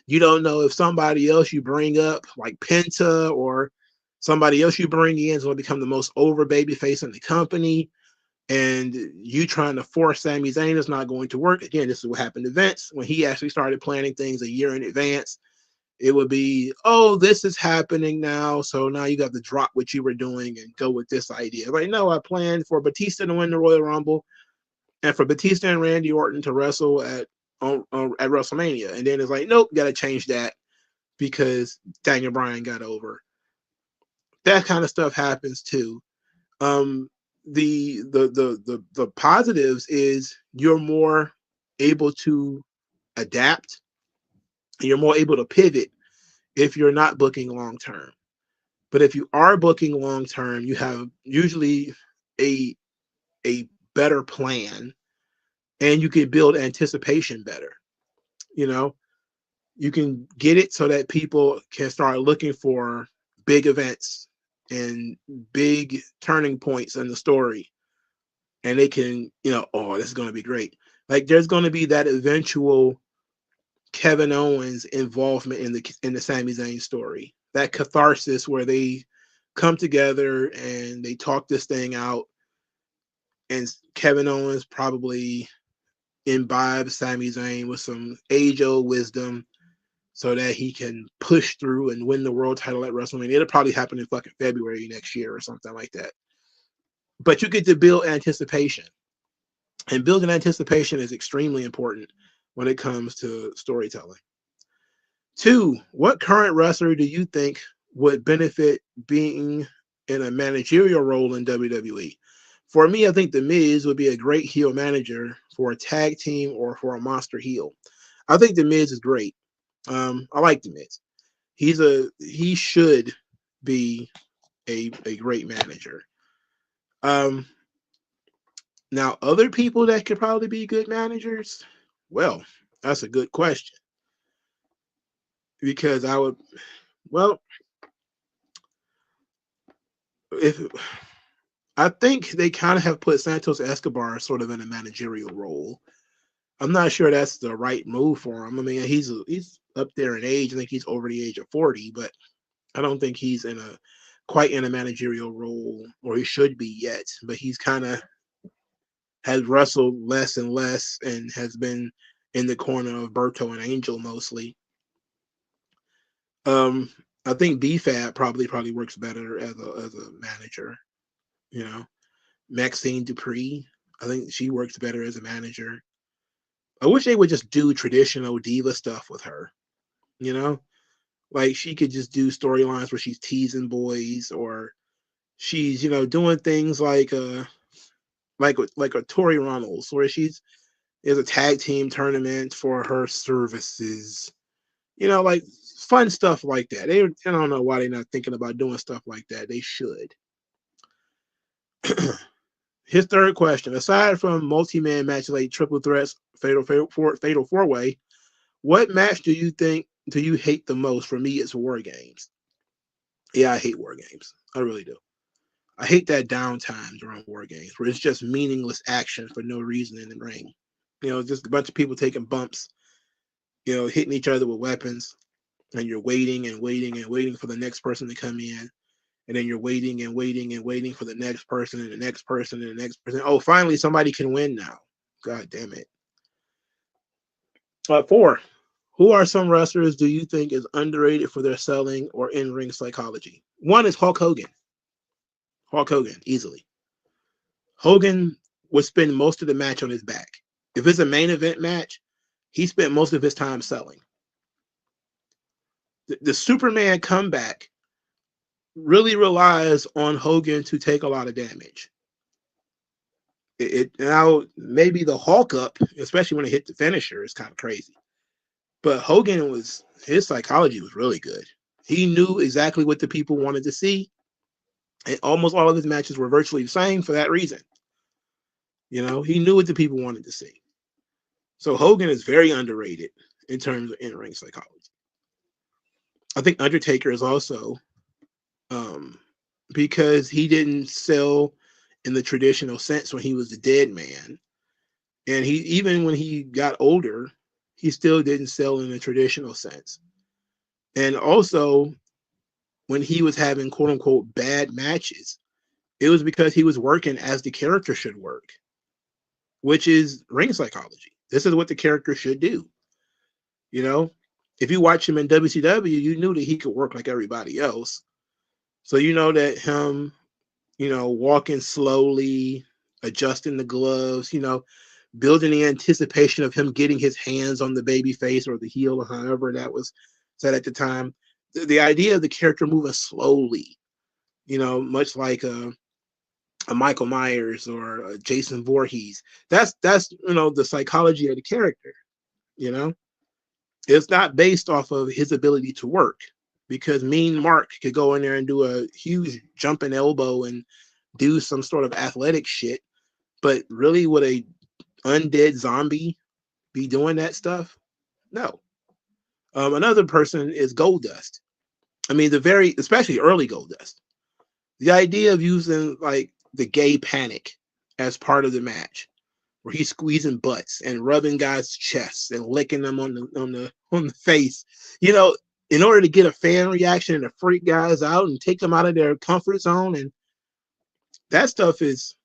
You don't know if somebody else you bring up, like Penta, or somebody else you bring in is going to become the most over baby face in the company. And you trying to force Sami Zayn is not going to work. Again, this is what happened to Vince when he actually started planning things a year in advance. It would be, oh, this is happening now, so now you got to drop what you were doing and go with this idea. Like, no, I planned for Batista to win the Royal Rumble and for Batista and Randy Orton to wrestle at WrestleMania, and then it's like, nope, got to change that because Daniel Bryan got over. That kind of stuff happens too. Um, the positives is you're more able to adapt. You're more able to pivot if you're not booking long term. But if you are booking long term, you have usually a a better plan, and you can build anticipation better. You know, you can get it so that people can start looking for big events and big turning points in the story, and they can, oh, this is going to be great. Like there's going to be that eventual Kevin Owens involvement in the Sami Zayn story, that catharsis where they come together and they talk this thing out, and Kevin Owens probably imbibes Sami Zayn with some age-old wisdom so that he can push through and win the world title at WrestleMania. It'll probably happen in fucking February next year or something like that. But you get to build anticipation. And building anticipation is extremely important when it comes to storytelling. 2, what current wrestler do you think would benefit being in a managerial role in WWE? For me, I think The Miz would be a great heel manager for a tag team or for a monster heel. I think The Miz is great. I like The Miz. He should be a great manager. Now, other people that could probably be good managers, well, that's a good question. Because if I think they kind of have put Santos Escobar sort of in a managerial role. I'm not sure that's the right move for him. I mean, he's up there in age. I think he's over the age of 40, but I don't think he's quite in a managerial role, or he should be yet. But he's kind of has wrestled less and less and has been in the corner of Berto and Angel mostly. I think BFAB probably works better as a manager. You know, Maxine Dupree, I think she works better as a manager. I wish they would just do traditional diva stuff with her. You know, like she could just do storylines where she's teasing boys, or she's doing things like a Tori Runnels, where there's a tag team tournament for her services. Like fun stuff like that. I don't know why they're not thinking about doing stuff like that. They should. His third question: aside from multi-man matches like triple threats, fatal four-way, what match do you hate the most? For me, it's War Games. Yeah, I hate War Games. I really do. I hate that downtime during War Games where it's just meaningless action for no reason in the ring. Just a bunch of people taking bumps, hitting each other with weapons, and you're waiting and waiting and waiting for the next person to come in. And then you're waiting and waiting and waiting for the next person and the next person and the next person. Oh, finally somebody can win now. God damn it. 4, who are some wrestlers do you think is underrated for their selling or in-ring psychology? 1 is Hulk Hogan. Hulk Hogan, easily. Hogan would spend most of the match on his back. If it's a main event match, he spent most of his time selling. The Superman comeback really relies on Hogan to take a lot of damage. Now maybe the Hulk up, especially when it hit the finisher, is kind of crazy. But Hogan his psychology was really good. He knew exactly what the people wanted to see, and almost all of his matches were virtually the same for that reason. He knew what the people wanted to see. So Hogan is very underrated in terms of in-ring psychology. I think Undertaker is also, because he didn't sell in the traditional sense when he was a dead man. And he, even when he got older, he still didn't sell in the traditional sense. And also, when he was having quote unquote bad matches, it was because he was working as the character should work, which is ring psychology. This is what the character should do. You know, if you watch him in WCW, you knew that he could work like everybody else. So you know that him, walking slowly, adjusting the gloves, building the anticipation of him getting his hands on the baby face or the heel or however that was said at the time. The idea of the character moving slowly, much like a Michael Myers or a Jason Voorhees. That's the psychology of the character. You know, it's not based off of his ability to work, because Mean Mark could go in there and do a huge jumping elbow and do some sort of athletic shit. But really, would a undead zombie be doing that stuff? No. Another person is Goldust. I mean, especially early Goldust. The idea of using like the gay panic as part of the match, where he's squeezing butts and rubbing guys' chests and licking them on the face, in order to get a fan reaction and to freak guys out and take them out of their comfort zone. And that stuff is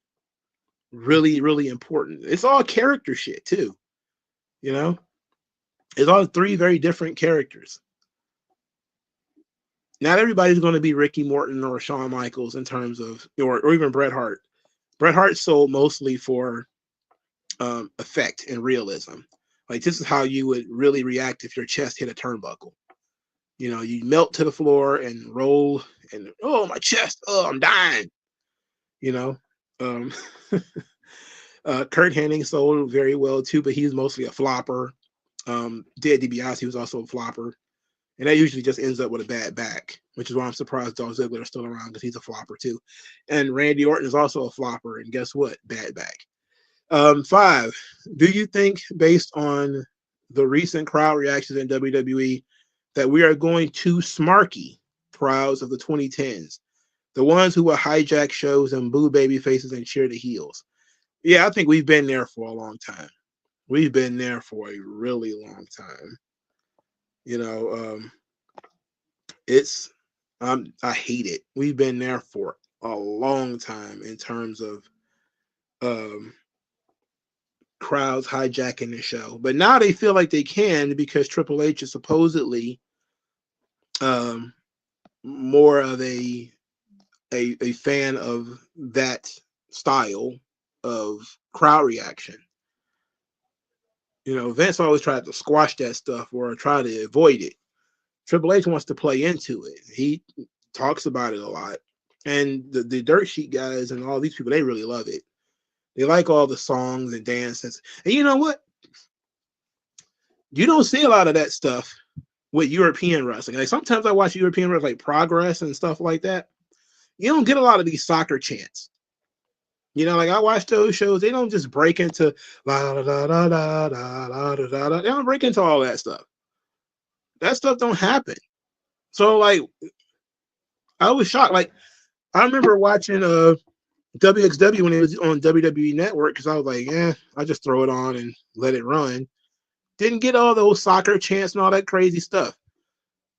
really, really important. It's all character shit too. It's all three very different characters. Not everybody's going to be Ricky Morton or Shawn Michaels in terms of, or even Bret Hart. Bret Hart sold mostly for effect and realism. Like, this is how you would really react if your chest hit a turnbuckle. You melt to the floor and roll, and oh, my chest, oh, I'm dying. Um, Kurt Hennig sold very well too, but he's mostly a flopper. Ted DiBiase was also a flopper, and that usually just ends up with a bad back, which is why I'm surprised Dolph Ziggler is still around, because he's a flopper too. And Randy Orton is also a flopper, and guess what? Bad back. 5. Do you think, based on the recent crowd reactions in WWE, that we are going to smarky crowds of the 2010s, the ones who will hijack shows and boo baby faces and cheer the heels? Yeah, I think we've been there for a long time. We've been there for a really long time. I hate it. We've been there for a long time in terms of crowds hijacking the show. But now they feel like they can, because Triple H is supposedly more of a fan of that style of crowd reaction. Vince always tried to squash that stuff or try to avoid it. Triple H wants to play into it. He talks about it a lot. And the Dirt Sheet guys and all these people, they really love it. They like all the songs and dances. And you know what? You don't see a lot of that stuff with European wrestling. Like, sometimes I watch European wrestling, like Progress and stuff like that. You don't get a lot of these soccer chants. Like, I watch those shows, they don't just break into la da da da da da da da da. They don't break into all that stuff. That stuff don't happen. So, like, I was shocked. Like, I remember watching WXW when it was on WWE Network, because I was like, I just throw it on and let it run. Didn't get all those soccer chants and all that crazy stuff.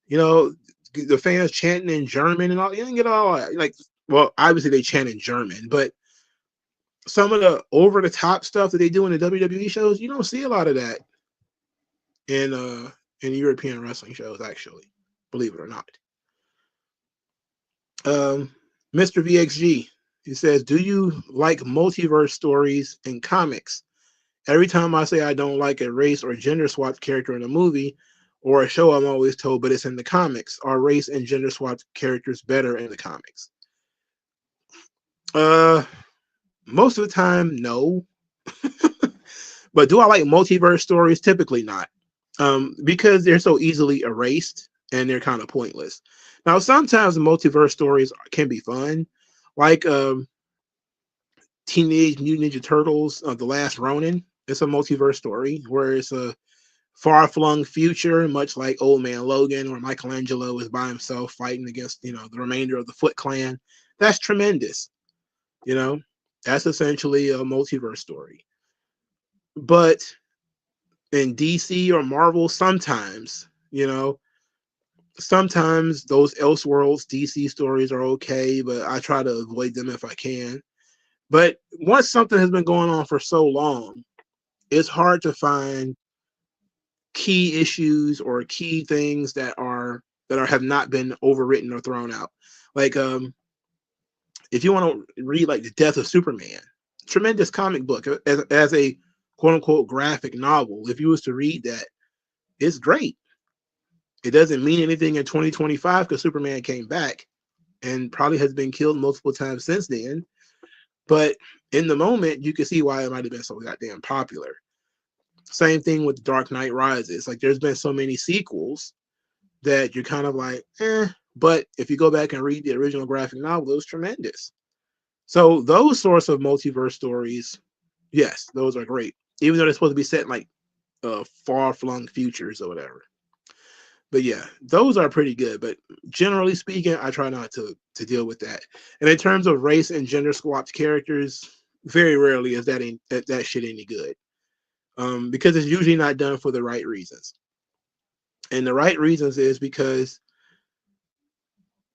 The fans chanting in German and all. You didn't get all that. Like, well, obviously they chant in German, but some of the over-the-top stuff that they do in the WWE shows, you don't see a lot of that in European wrestling shows, actually, believe it or not. Mr. VXG, he says, do you like multiverse stories in comics? Every time I say I don't like a race or gender swapped character in a movie or a show, I'm always told, but it's in the comics. Are race and gender swapped characters better in the comics? Most of the time, no. But do I like multiverse stories? Typically not. Because they're so easily erased and they're kind of pointless. Now, sometimes multiverse stories can be fun, like Teenage Mutant Ninja Turtles, The Last Ronin. It's a multiverse story where it's a far-flung future, much like Old Man Logan, where Michelangelo is by himself fighting against, the remainder of the Foot Clan. That's tremendous, That's essentially a multiverse story. But in DC or Marvel, sometimes those Elseworlds DC stories are okay, but I try to avoid them if I can. But once something has been going on for so long, it's hard to find key issues or key things that are have not been overwritten or thrown out. Like if you want to read like the Death of Superman, tremendous comic book as a quote unquote graphic novel. If you was to read that, it's great. It doesn't mean anything in 2025 because Superman came back and probably has been killed multiple times since then. But in the moment, you can see why it might have been so goddamn popular. Same thing with Dark Knight Rises. Like there's been so many sequels that you're kind of like, eh. But if you go back and read the original graphic novel, it was tremendous. So those sorts of multiverse stories, yes, those are great. Even though they're supposed to be set in like far-flung futures or whatever. But yeah, those are pretty good. But generally speaking, I try not to deal with that. And in terms of race and gender swapped characters, very rarely is that shit any good. Because it's usually not done for the right reasons. And the right reasons is because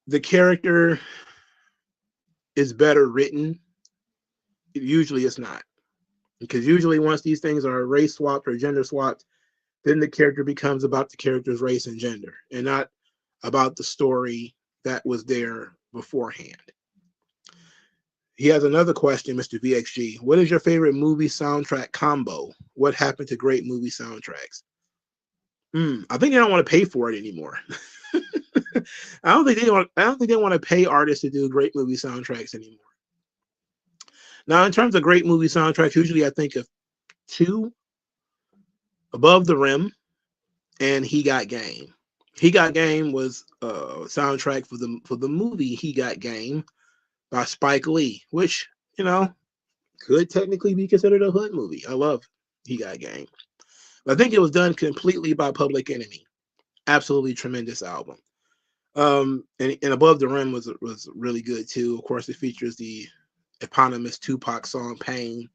the character is better written. Usually it's not. Because usually once these things are race swapped or gender swapped, then the character becomes about the character's race and gender and not about the story that was there beforehand. He has another question, Mr. VXG. What is your favorite movie soundtrack combo? What happened to great movie soundtracks? I think they don't want to pay for it anymore. I don't think they want to pay artists to do great movie soundtracks anymore. Now, in terms of great movie soundtracks, usually I think of two: Above the Rim and He Got Game. He Got Game was a soundtrack for the movie He Got Game by Spike Lee, which could technically be considered a hood movie. I love He Got Game. I think it was done completely by Public Enemy. Absolutely tremendous album. And Above the Rim was really good too. Of course, it features the eponymous Tupac song "Pain,"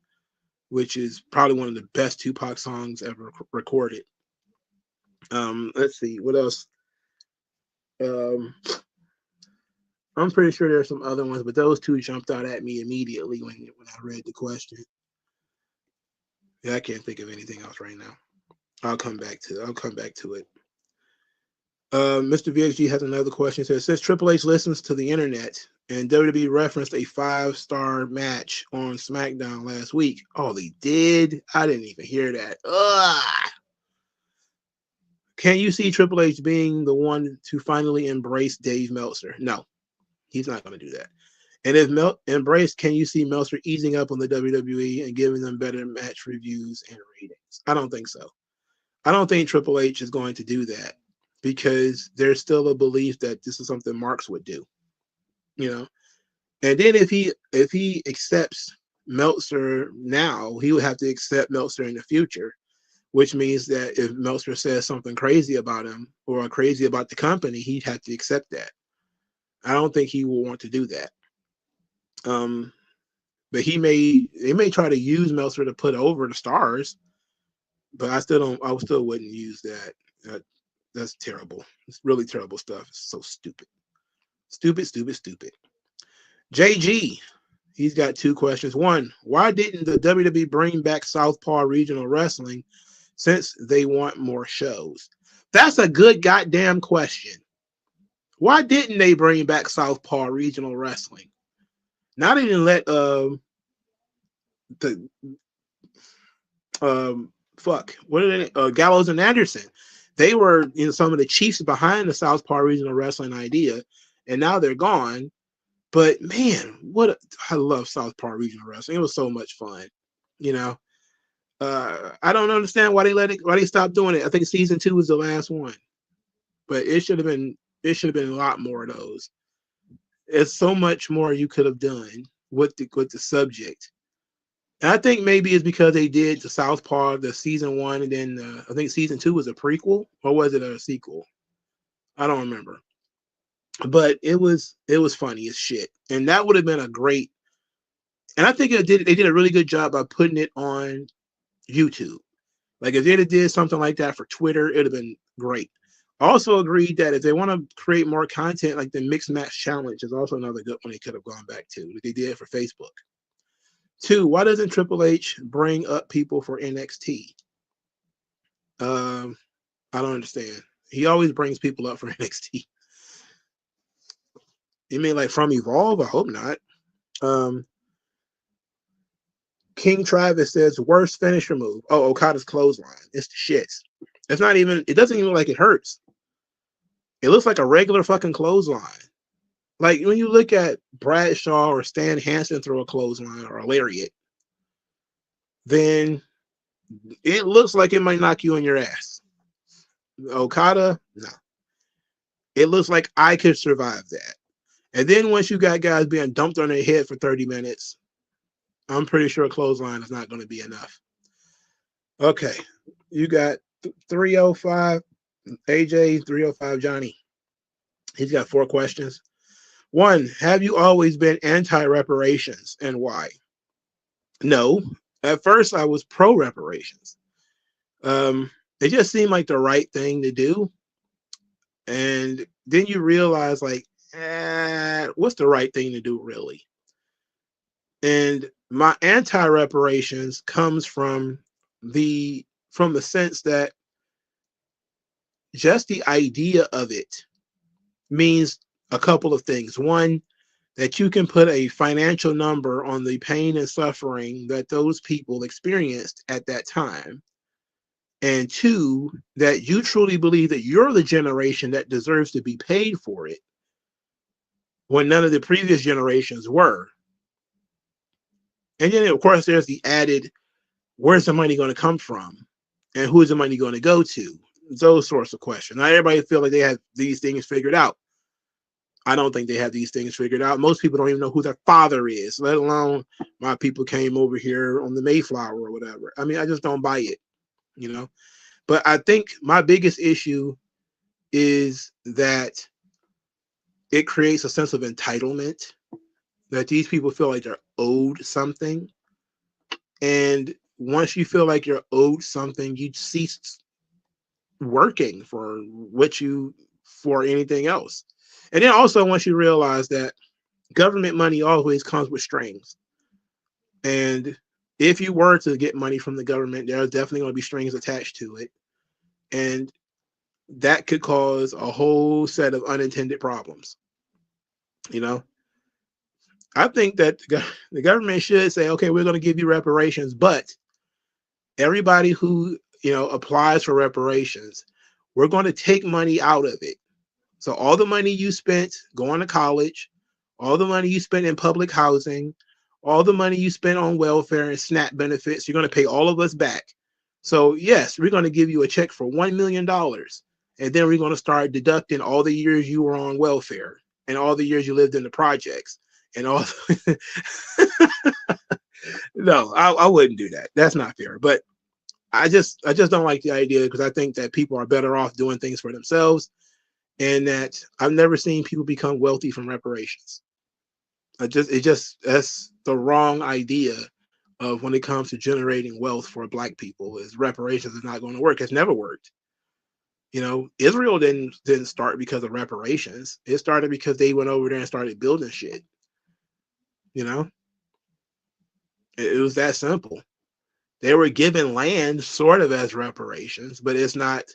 which is probably one of the best Tupac songs ever recorded. Let's see what else. Um, I'm pretty sure there's some other ones, but those two jumped out at me immediately when I read the question. Yeah, I can't think of anything else right now. I'll come back to it. Mr. VXG has another question. It says, since Triple H listens to the internet and WWE referenced a 5-star match on SmackDown last week. Oh, they did? I didn't even hear that. Ugh. Can you see Triple H being the one to finally embrace Dave Meltzer? No, he's not going to do that. And if embraced, can you see Meltzer easing up on the WWE and giving them better match reviews and ratings? I don't think so. I don't think Triple H is going to do that because there's still a belief that this is something Marks would do, And then if he accepts Meltzer now, he would have to accept Meltzer in the future, which means that if Meltzer says something crazy about him or crazy about the company, he'd have to accept that. I don't think he will want to do that. But they may try to use Meltzer to put over the stars, but I still wouldn't use that. That's terrible. It's really terrible stuff. It's so stupid. Stupid. JG, he's got two questions. One, why didn't the WWE bring back Southpaw Regional Wrestling since they want more shows? That's a good goddamn question. Why didn't they bring back Southpaw Regional Wrestling? Now they didn't let what are they? Gallows and Anderson. They were some of the chiefs behind the Southpaw Regional Wrestling idea, and now they're gone. But man, I love Southpaw Regional Wrestling. It was so much fun, I don't understand why they stopped doing it. I think season 2 was the last one, but it should have been a lot more of those. There's so much more you could have done with the subject. And I think maybe it's because they did the Southpaw, the season 1, and then I think season 2 was a prequel, or was it a sequel? I don't remember. But it was funny as shit, and that would have been a great And I think they did a really good job by putting it on YouTube. Like if they'd have did something like that for Twitter, it'd have been great. Also agreed that if they want to create more content, like the mixed match challenge is also another good one they could have gone back to. That they did for Facebook. 2, why doesn't Triple H bring up people for NXT? I don't understand. He always brings people up for NXT. You mean like from Evolve? I hope not. King Travis says worst finisher move. Oh, Okada's clothesline. It's the shits. It's not even. It doesn't even look like it hurts. It looks like a regular fucking clothesline. Like when you look at Bradshaw or Stan Hansen throw a clothesline or a lariat, then it looks like it might knock you on your ass. Okada, no. It looks like I could survive that. And then once you got guys being dumped on their head for 30 minutes, I'm pretty sure a clothesline is not going to be enough. Okay. You got 305 AJ, 305 Johnny. He's got 4 questions. 1, have you always been anti-reparations and why? No. At first, I was pro-reparations. It just seemed like the right thing to do. And then you realize, like, what's the right thing to do, really? And my anti-reparations comes from the sense that just the idea of it means a couple of things. 1, that you can put a financial number on the pain and suffering that those people experienced at that time. And 2, that you truly believe that you're the generation that deserves to be paid for it when none of the previous generations were. And then, of course, there's the added, where's the money going to come from? And who's the money going to go to? Those sorts of questions. Not everybody feel like they have these things figured out. I don't think they have these things figured out. Most people don't even know who their father is, let alone my people came over here on the Mayflower or whatever. I mean, I just don't buy it, you know? But I think my biggest issue is that it creates a sense of entitlement, that these people feel like they're owed something. And once you feel like you're owed something, you cease working for anything else. And then also once you realize that government money always comes with strings. And if you were to get money from the government, there's definitely going to be strings attached to it. And that could cause a whole set of unintended problems. You know, I think that the government should say, okay, we're going to give you reparations, but everybody who, applies for reparations, we're going to take money out of it. So all the money you spent going to college, all the money you spent in public housing, all the money you spent on welfare and SNAP benefits, you're going to pay all of us back. So yes, we're going to give you a check for $1 million. And then we're going to start deducting all the years you were on welfare and all the years you lived in the projects and all. No, I wouldn't do that. That's not fair. But I just don't like the idea, because I think that people are better off doing things for themselves. And that I've never seen people become wealthy from reparations. That's the wrong idea of when it comes to generating wealth for Black people. Is reparations is not going to work. It's never worked. Israel didn't start because of reparations. It started because they went over there and started building shit. It was that simple. They were given land sort of as reparations, but it's not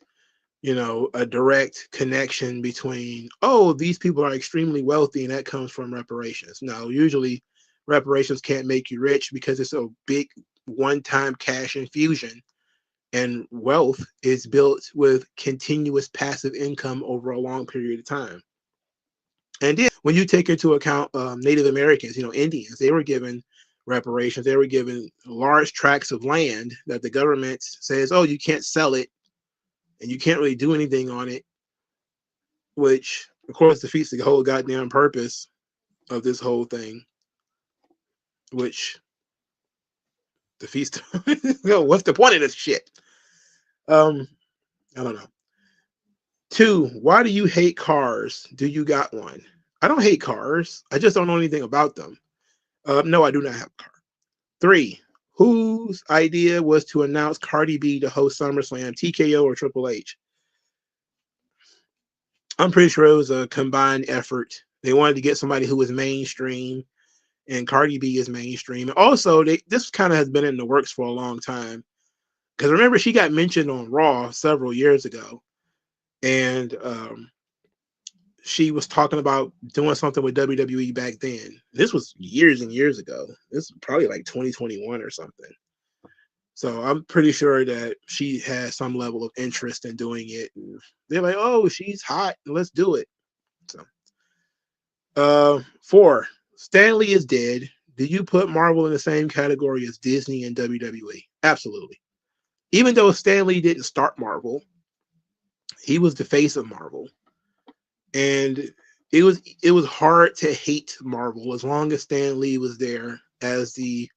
a direct connection between, oh, these people are extremely wealthy and that comes from reparations. No, usually reparations can't make you rich because it's a big one-time cash infusion, and wealth is built with continuous passive income over a long period of time. And then when you take into account Native Americans, Indians, they were given reparations. They were given large tracts of land that the government says, oh, you can't sell it, and you can't really do anything on it, which, of course, defeats the whole goddamn purpose of this whole thing, which defeats what's the point of this shit? I don't know. 2, why do you hate cars? Do you got one? I don't hate cars. I just don't know anything about them. No, I do not have a car. 3. Whose idea was to announce Cardi B to host SummerSlam, TKO or Triple H? I'm pretty sure it was a combined effort. They wanted to get somebody who was mainstream, and Cardi B is mainstream. Also, this kind of has been in the works for a long time. Because remember, she got mentioned on Raw several years ago, and she was talking about doing something with WWE back then. This was years and years ago. This was probably like 2021 or something. So I'm pretty sure that she has some level of interest in doing it. And they're like, oh, she's hot. Let's do it. So, 4. Stan Lee is dead. Do you put Marvel in the same category as Disney and WWE? Absolutely. Even though Stan Lee didn't start Marvel, he was the face of Marvel. And it was hard to hate Marvel as long as Stan Lee was there as the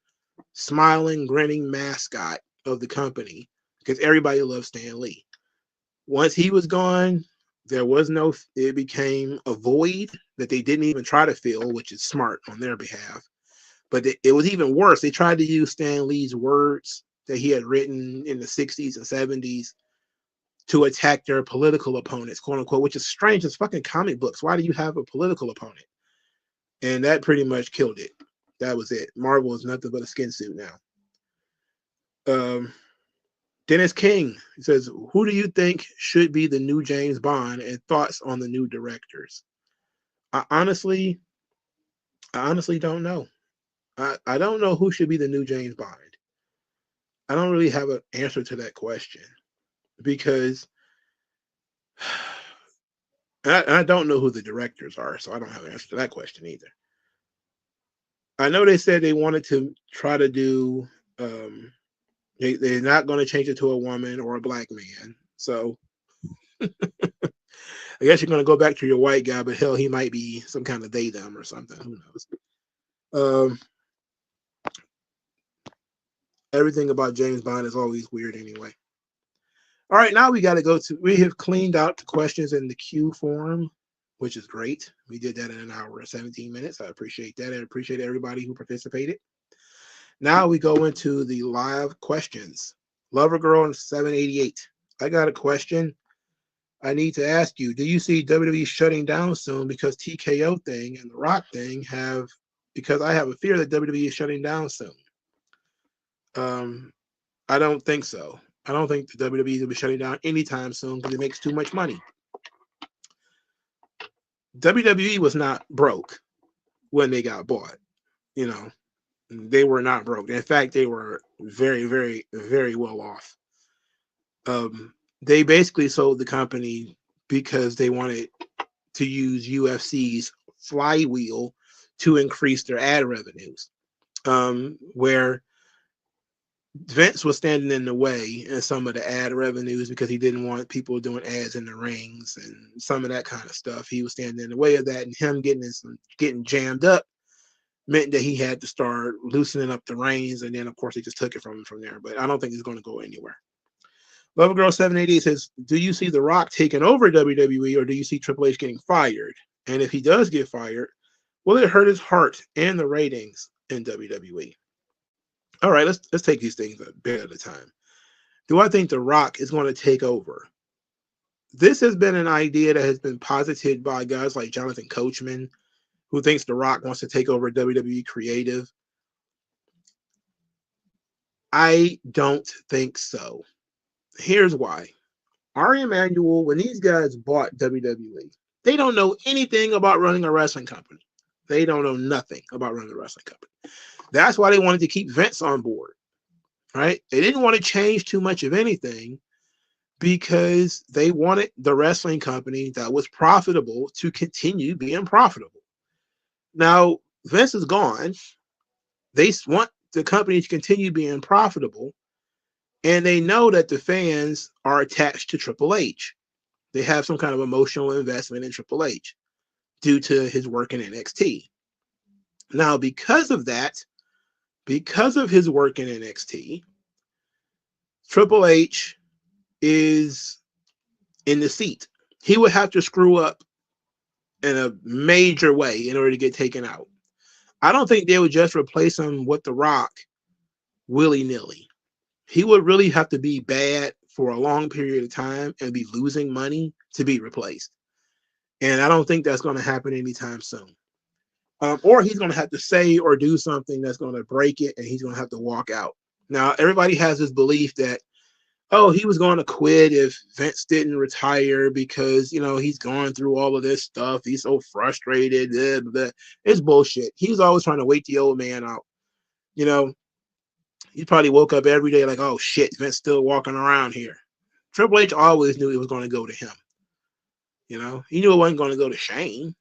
smiling, grinning mascot of the company, because everybody loved Stan Lee. Once he was gone, it became a void that they didn't even try to fill, which is smart on their behalf. But it was even worse. They tried to use Stan Lee's words that he had written in the 60s and 70s to attack their political opponents, quote unquote, which is strange. It's fucking comic books. Why do you have a political opponent? And that pretty much killed it. That was it. Marvel is nothing but a skin suit now. Dennis King says, who do you think should be the new James Bond, and thoughts on the new directors? I honestly don't know. I don't know who should be the new James Bond. I don't really have an answer to that question because I don't know who the directors are, so I don't have an answer to that question either. I know they said they wanted to try to do, they're not going to change it to a woman or a black man. So I guess you're going to go back to your white guy, but hell, he might be some kind of they, them or something. Who knows? Everything about James Bond is always weird anyway. All right, now we have cleaned out the questions in the queue form, which is great. We did that in an hour and 17 minutes. I appreciate that. I appreciate everybody who participated. Now we go into the live questions. Lover Girl in 788. I got a question I need to ask you. Do you see WWE shutting down soon because TKO thing and the Rock thing because I have a fear that WWE is shutting down soon. I don't think so. I don't think the WWE will be shutting down anytime soon because it makes too much money. WWE was not broke when they got bought. You know, they were not broke. In fact, they were very, very, very well off. They basically sold the company because they wanted to use UFC's flywheel to increase their ad revenues, where Vince was standing in the way in some of the ad revenues because he didn't want people doing ads in the rings and some of that kind of stuff. He was standing in the way of that, and him getting jammed up meant that he had to start loosening up the reins, and then of course he just took it from him from there. But I don't think it's going to go anywhere. Lover Girl 788 says, do you see The Rock taking over WWE, or do you see Triple H getting fired? And if he does get fired, will it hurt his heart and the ratings in WWE? All right, let's take these things a bit at a time. Do I think The Rock is going to take over? This has been an idea that has been posited by guys like Jonathan Coachman, who thinks The Rock wants to take over WWE creative. I don't think so. Here's why. Ari Emanuel, when these guys bought WWE, they don't know anything about running a wrestling company. They don't know nothing about running a wrestling company. That's why they wanted to keep Vince on board, right? They didn't want to change too much of anything because they wanted the wrestling company that was profitable to continue being profitable. Now, Vince is gone. They want the company to continue being profitable, and they know that the fans are attached to Triple H. They have some kind of emotional investment in Triple H due to his work in NXT. Now, because of his work in NXT, Triple H is in the seat. He would have to screw up in a major way in order to get taken out. I don't think they would just replace him with The Rock willy nilly. He would really have to be bad for a long period of time and be losing money to be replaced. And I don't think that's going to happen anytime soon. Or he's going to have to say or do something that's going to break it, and he's going to have to walk out. Now, everybody has this belief that, oh, he was going to quit if Vince didn't retire because, he's going through all of this stuff. He's so frustrated. Blah, blah, blah. It's bullshit. He's always trying to wait the old man out. He probably woke up every day like, oh, shit, Vince still walking around here. Triple H always knew it was going to go to him. He knew it wasn't going to go to Shane.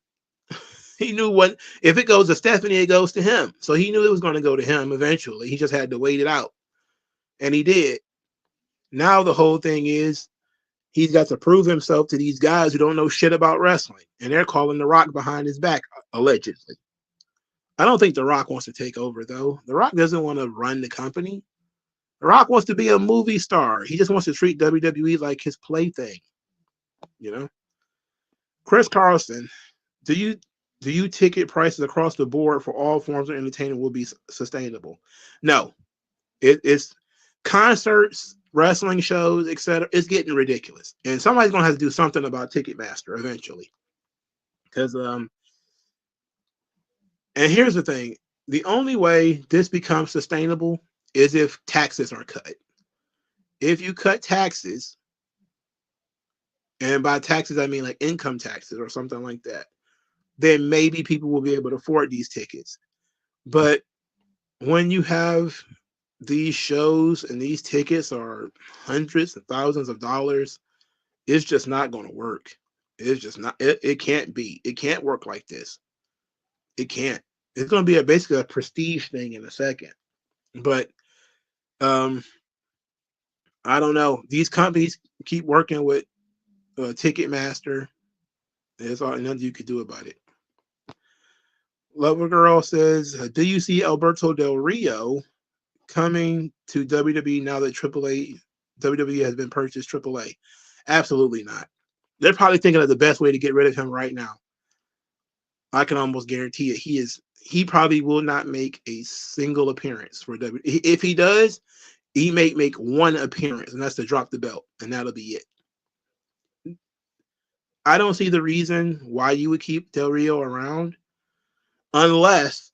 He knew if it goes to Stephanie, it goes to him. So he knew it was going to go to him eventually. He just had to wait it out. And he did. Now the whole thing is he's got to prove himself to these guys who don't know shit about wrestling. And they're calling The Rock behind his back, allegedly. I don't think The Rock wants to take over, though. The Rock doesn't want to run the company. The Rock wants to be a movie star. He just wants to treat WWE like his plaything. Chris Carlson, do you ticket prices across the board for all forms of entertainment will be sustainable? No. It's concerts, wrestling shows, etc. It's getting ridiculous. And somebody's going to have to do something about Ticketmaster eventually. Because, and here's the thing. The only way this becomes sustainable is if taxes are cut. If you cut taxes, and by taxes I mean like income taxes or something like that, then maybe people will be able to afford these tickets. But when you have these shows and these tickets are hundreds and thousands of dollars, it's just not going to work. It's just not. It can't be. It can't work like this. It can't. It's going to be basically a prestige thing in a second. But I don't know. These companies keep working with Ticketmaster. There's nothing you could do about it. Lover Girl says, do you see Alberto Del Rio coming to WWE now that WWE has been purchased AAA? Absolutely not. They're probably thinking of the best way to get rid of him right now. I can almost guarantee it. He probably will not make a single appearance for WWE. If he does, he may make one appearance, and that's to drop the belt, and that'll be it. I don't see the reason why you would keep Del Rio around unless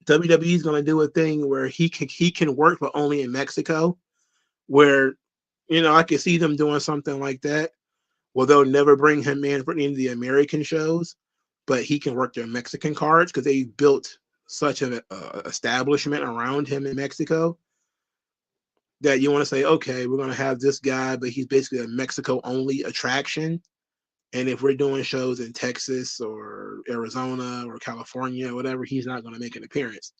WWE is going to do a thing where he can work, but only in Mexico, where, I can see them doing something like that. Well, they'll never bring him in for any of the American shows, but he can work their Mexican cards because they built such an establishment around him in Mexico that you want to say, okay, we're going to have this guy, but he's basically a Mexico-only attraction. And if we're doing shows in Texas or Arizona or California or whatever, he's not going to make an appearance.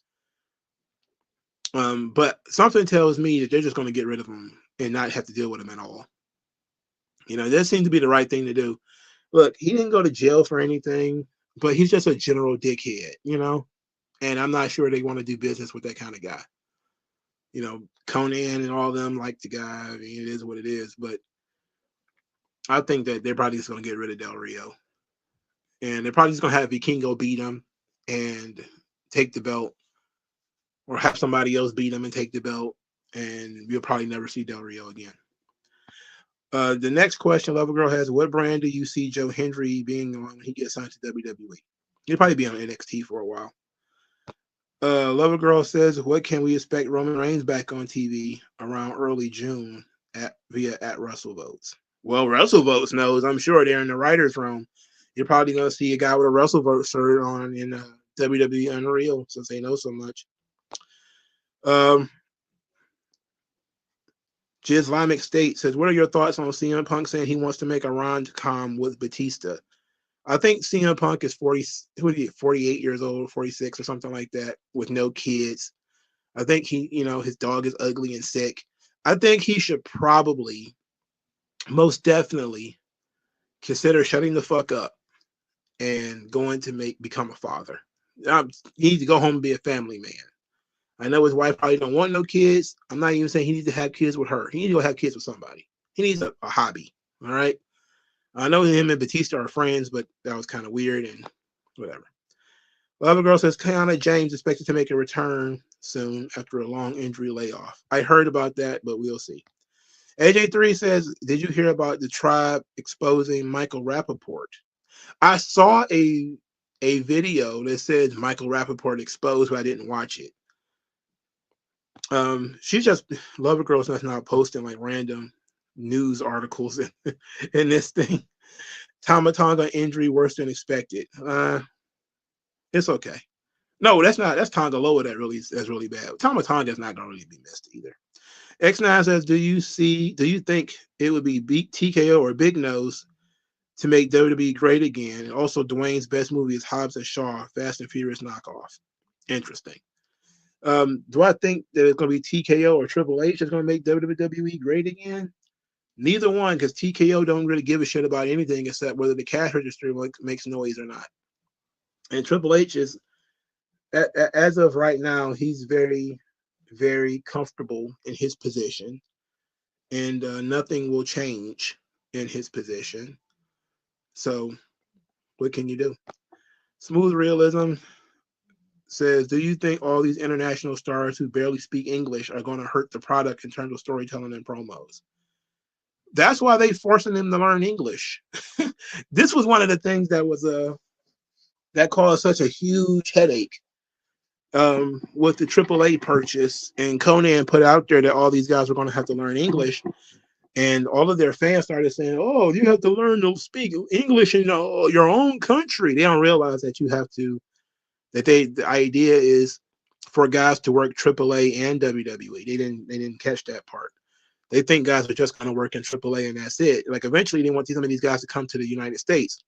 But something tells me that they're just going to get rid of him and not have to deal with him at all. That seems to be the right thing to do. Look, he didn't go to jail for anything, but he's just a general dickhead, and I'm not sure they want to do business with that kind of guy. Conan and all of them like the guy. I mean, it is what it is, but I think that they're probably just going to get rid of Del Rio. And they're probably just going to have Vikingo beat him and take the belt, or have somebody else beat him and take the belt, and we'll probably never see Del Rio again. The next question Lover Girl has, what brand do you see Joe Hendry being on when he gets signed to WWE? He'll probably be on NXT for a while. Lover Girl says, what can we expect Roman Reigns back on TV around early June via WrestleVotes? Well, WrestleVotes knows. I'm sure they're in the writer's room. You're probably going to see a guy with a WrestleVote shirt on in WWE Unreal since they know so much. Islamic State says, what are your thoughts on CM Punk saying he wants to make a rom-com with Batista? I think CM Punk is 48 years old, 46 or something like that, with no kids. I think his dog is ugly and sick. I think he should probably, most definitely, consider shutting the fuck up and going to become a father. He needs to go home and be a family man. I know his wife probably don't want no kids. I'm not even saying he needs to have kids with her. He needs to go have kids with somebody. He needs a hobby. All right. I know him and Batista are friends, but that was kind of weird and whatever. Lover Girl says Kiana James expected to make a return soon after a long injury layoff. I heard about that, but we'll see. AJ3 says, did you hear about the tribe exposing Michael Rappaport? I saw a video that says Michael Rappaport exposed, but I didn't watch it. She's just Lover Girl's not posting like random news articles in this thing. Tama Tonga injury worse than expected. It's okay. No, that's Tonga Loa that's really bad. Tama Tonga is not gonna really be missed either. X9 says, do you think it would be TKO or Big Nose to make WWE great again? And also Dwayne's best movie is Hobbs and Shaw, Fast and Furious knockoff. Interesting. Do I think that it's going to be TKO or Triple H that's going to make WWE great again? Neither one, because TKO don't really give a shit about anything except whether the cash register makes noise or not. And Triple H is, as of right now, he's very, very comfortable in his position, and nothing will change in his position. So, what can you do? Smooth Realism says, do you think all these international stars who barely speak English are going to hurt the product in terms of storytelling and promos? That's why they forcing them to learn English. This was one of the things that was that caused such a huge headache with the AAA purchase, and Conan put out there that all these guys were going to have to learn English, and all of their fans started saying, "Oh, you have to learn to speak English in your own country." They don't realize that you have to. The idea is for guys to work AAA and WWE. They didn't catch that part. They think guys are just going to work in AAA and that's it. Like eventually they want some of these guys to come to the United States.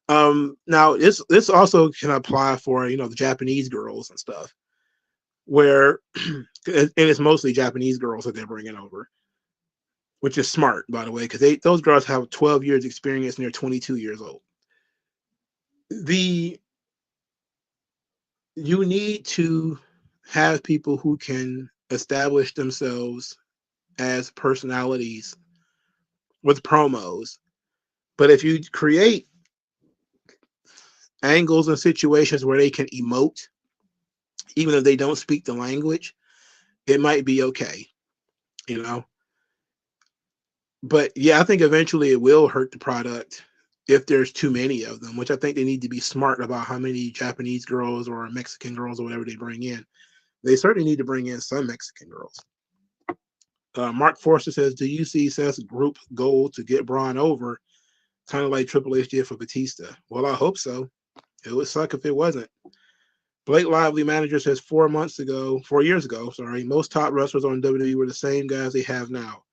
Now this also can apply for the Japanese girls and stuff, where and it's mostly Japanese girls that they're bringing over, which is smart, by the way, because those girls have 12 years experience and they're 22 years old. You need to have people who can establish themselves as personalities with promos. But if you create angles and situations where they can emote, even if they don't speak the language, it might be okay, you know. But yeah, I think eventually it will hurt the product if there's too many of them, which I think they need to be smart about how many Japanese girls or Mexican girls or whatever they bring in. They certainly need to bring in some Mexican girls. Mark Forster says, do you see Seth's group goal to get Braun over, kind of like Triple H did for Batista? Well, I hope so. It would suck if it wasn't. Blake Lively manager says 4 years ago, most top wrestlers on WWE were the same guys they have now.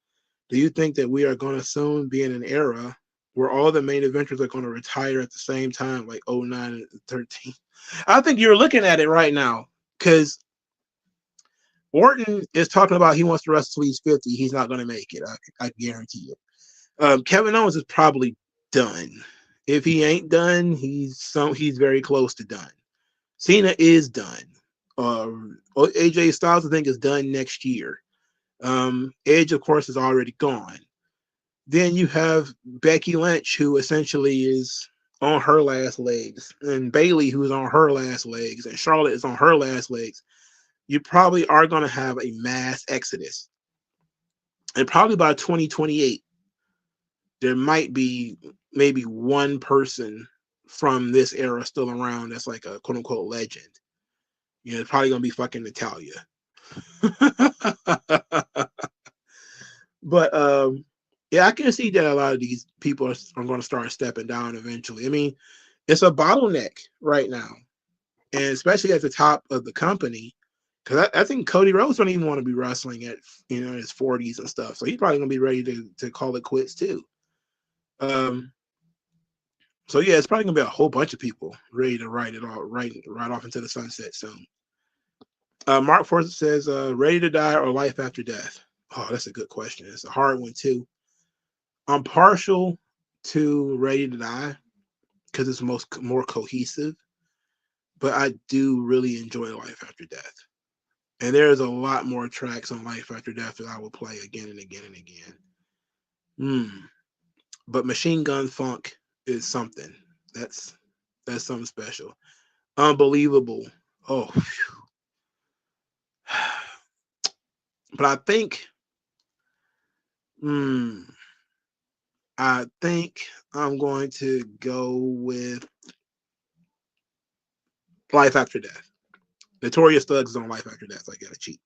Do you think that we are going to soon be in an era where all the main eventers are going to retire at the same time, like 09 and 13? I think you're looking at it right now, because Orton is talking about he wants to wrestle till he's 50. He's not going to make it. I guarantee you. Kevin Owens is probably done. If he ain't done, he's very close to done. Cena is done. AJ Styles, I think, is done next year. Edge, of course, is already gone. Then you have Becky Lynch, who essentially is on her last legs, and Bayley, who's on her last legs, and Charlotte is on her last legs. You probably are going to have a mass exodus. And probably by 2028, there might be maybe one person from this era still around that's like a quote unquote legend. It's probably going to be fucking Natalia. But yeah, I can see that a lot of these people are going to start stepping down eventually. I mean, it's a bottleneck right now, and especially at the top of the company, because I think Cody Rhodes don't even want to be wrestling at his 40s and stuff. So he's probably going to be ready to call it quits too. So yeah, it's probably going to be a whole bunch of people ready to ride off into the sunset soon. Mark Forster says, ready to die or life after death? Oh, that's a good question. It's a hard one too. I'm partial to Ready to Die because it's more cohesive, but I do really enjoy Life After Death. And there's a lot more tracks on Life After Death that I will play again and again and again. But Machine Gun Funk is something. That's something special. unbelievable. Oh, but hmm, I think I'm going to go with Life After Death. Notorious Thugs is on Life After Death, so I gotta cheat.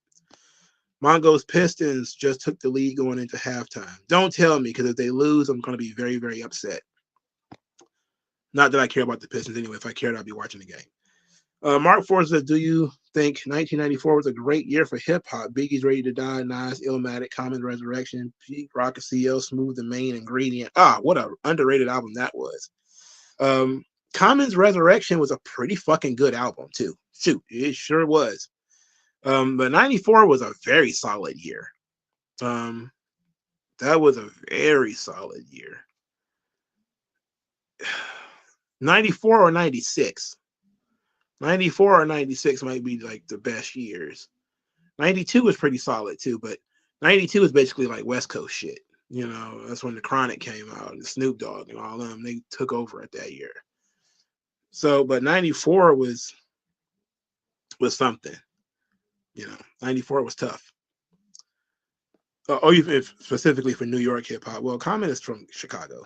Mongo's Pistons just took the lead going into halftime. Don't tell me, because if they lose, I'm going to be very, very upset. Not that I care about the Pistons anyway. If I cared, I'd be watching the game. Mark Ford says, do you think 1994 was a great year for hip hop? Biggie's Ready to Die, Nas, Illmatic, Common's Resurrection, Pete Rock, CL, Smooth, the main ingredient. What a underrated album that was. Common's Resurrection was a pretty fucking good album too. Shoot, it sure was. But 94 was a very solid year. That was a very solid year. 94 or 96. 94 or 96 might be like the best years. 92 was pretty solid too, but 92 is basically like West Coast shit. You know, that's when the Chronic came out and Snoop Dogg and all them. They took over at that year. So, but 94 was something. You know, 94 was tough. You specifically for New York hip hop. Well, Common is from Chicago.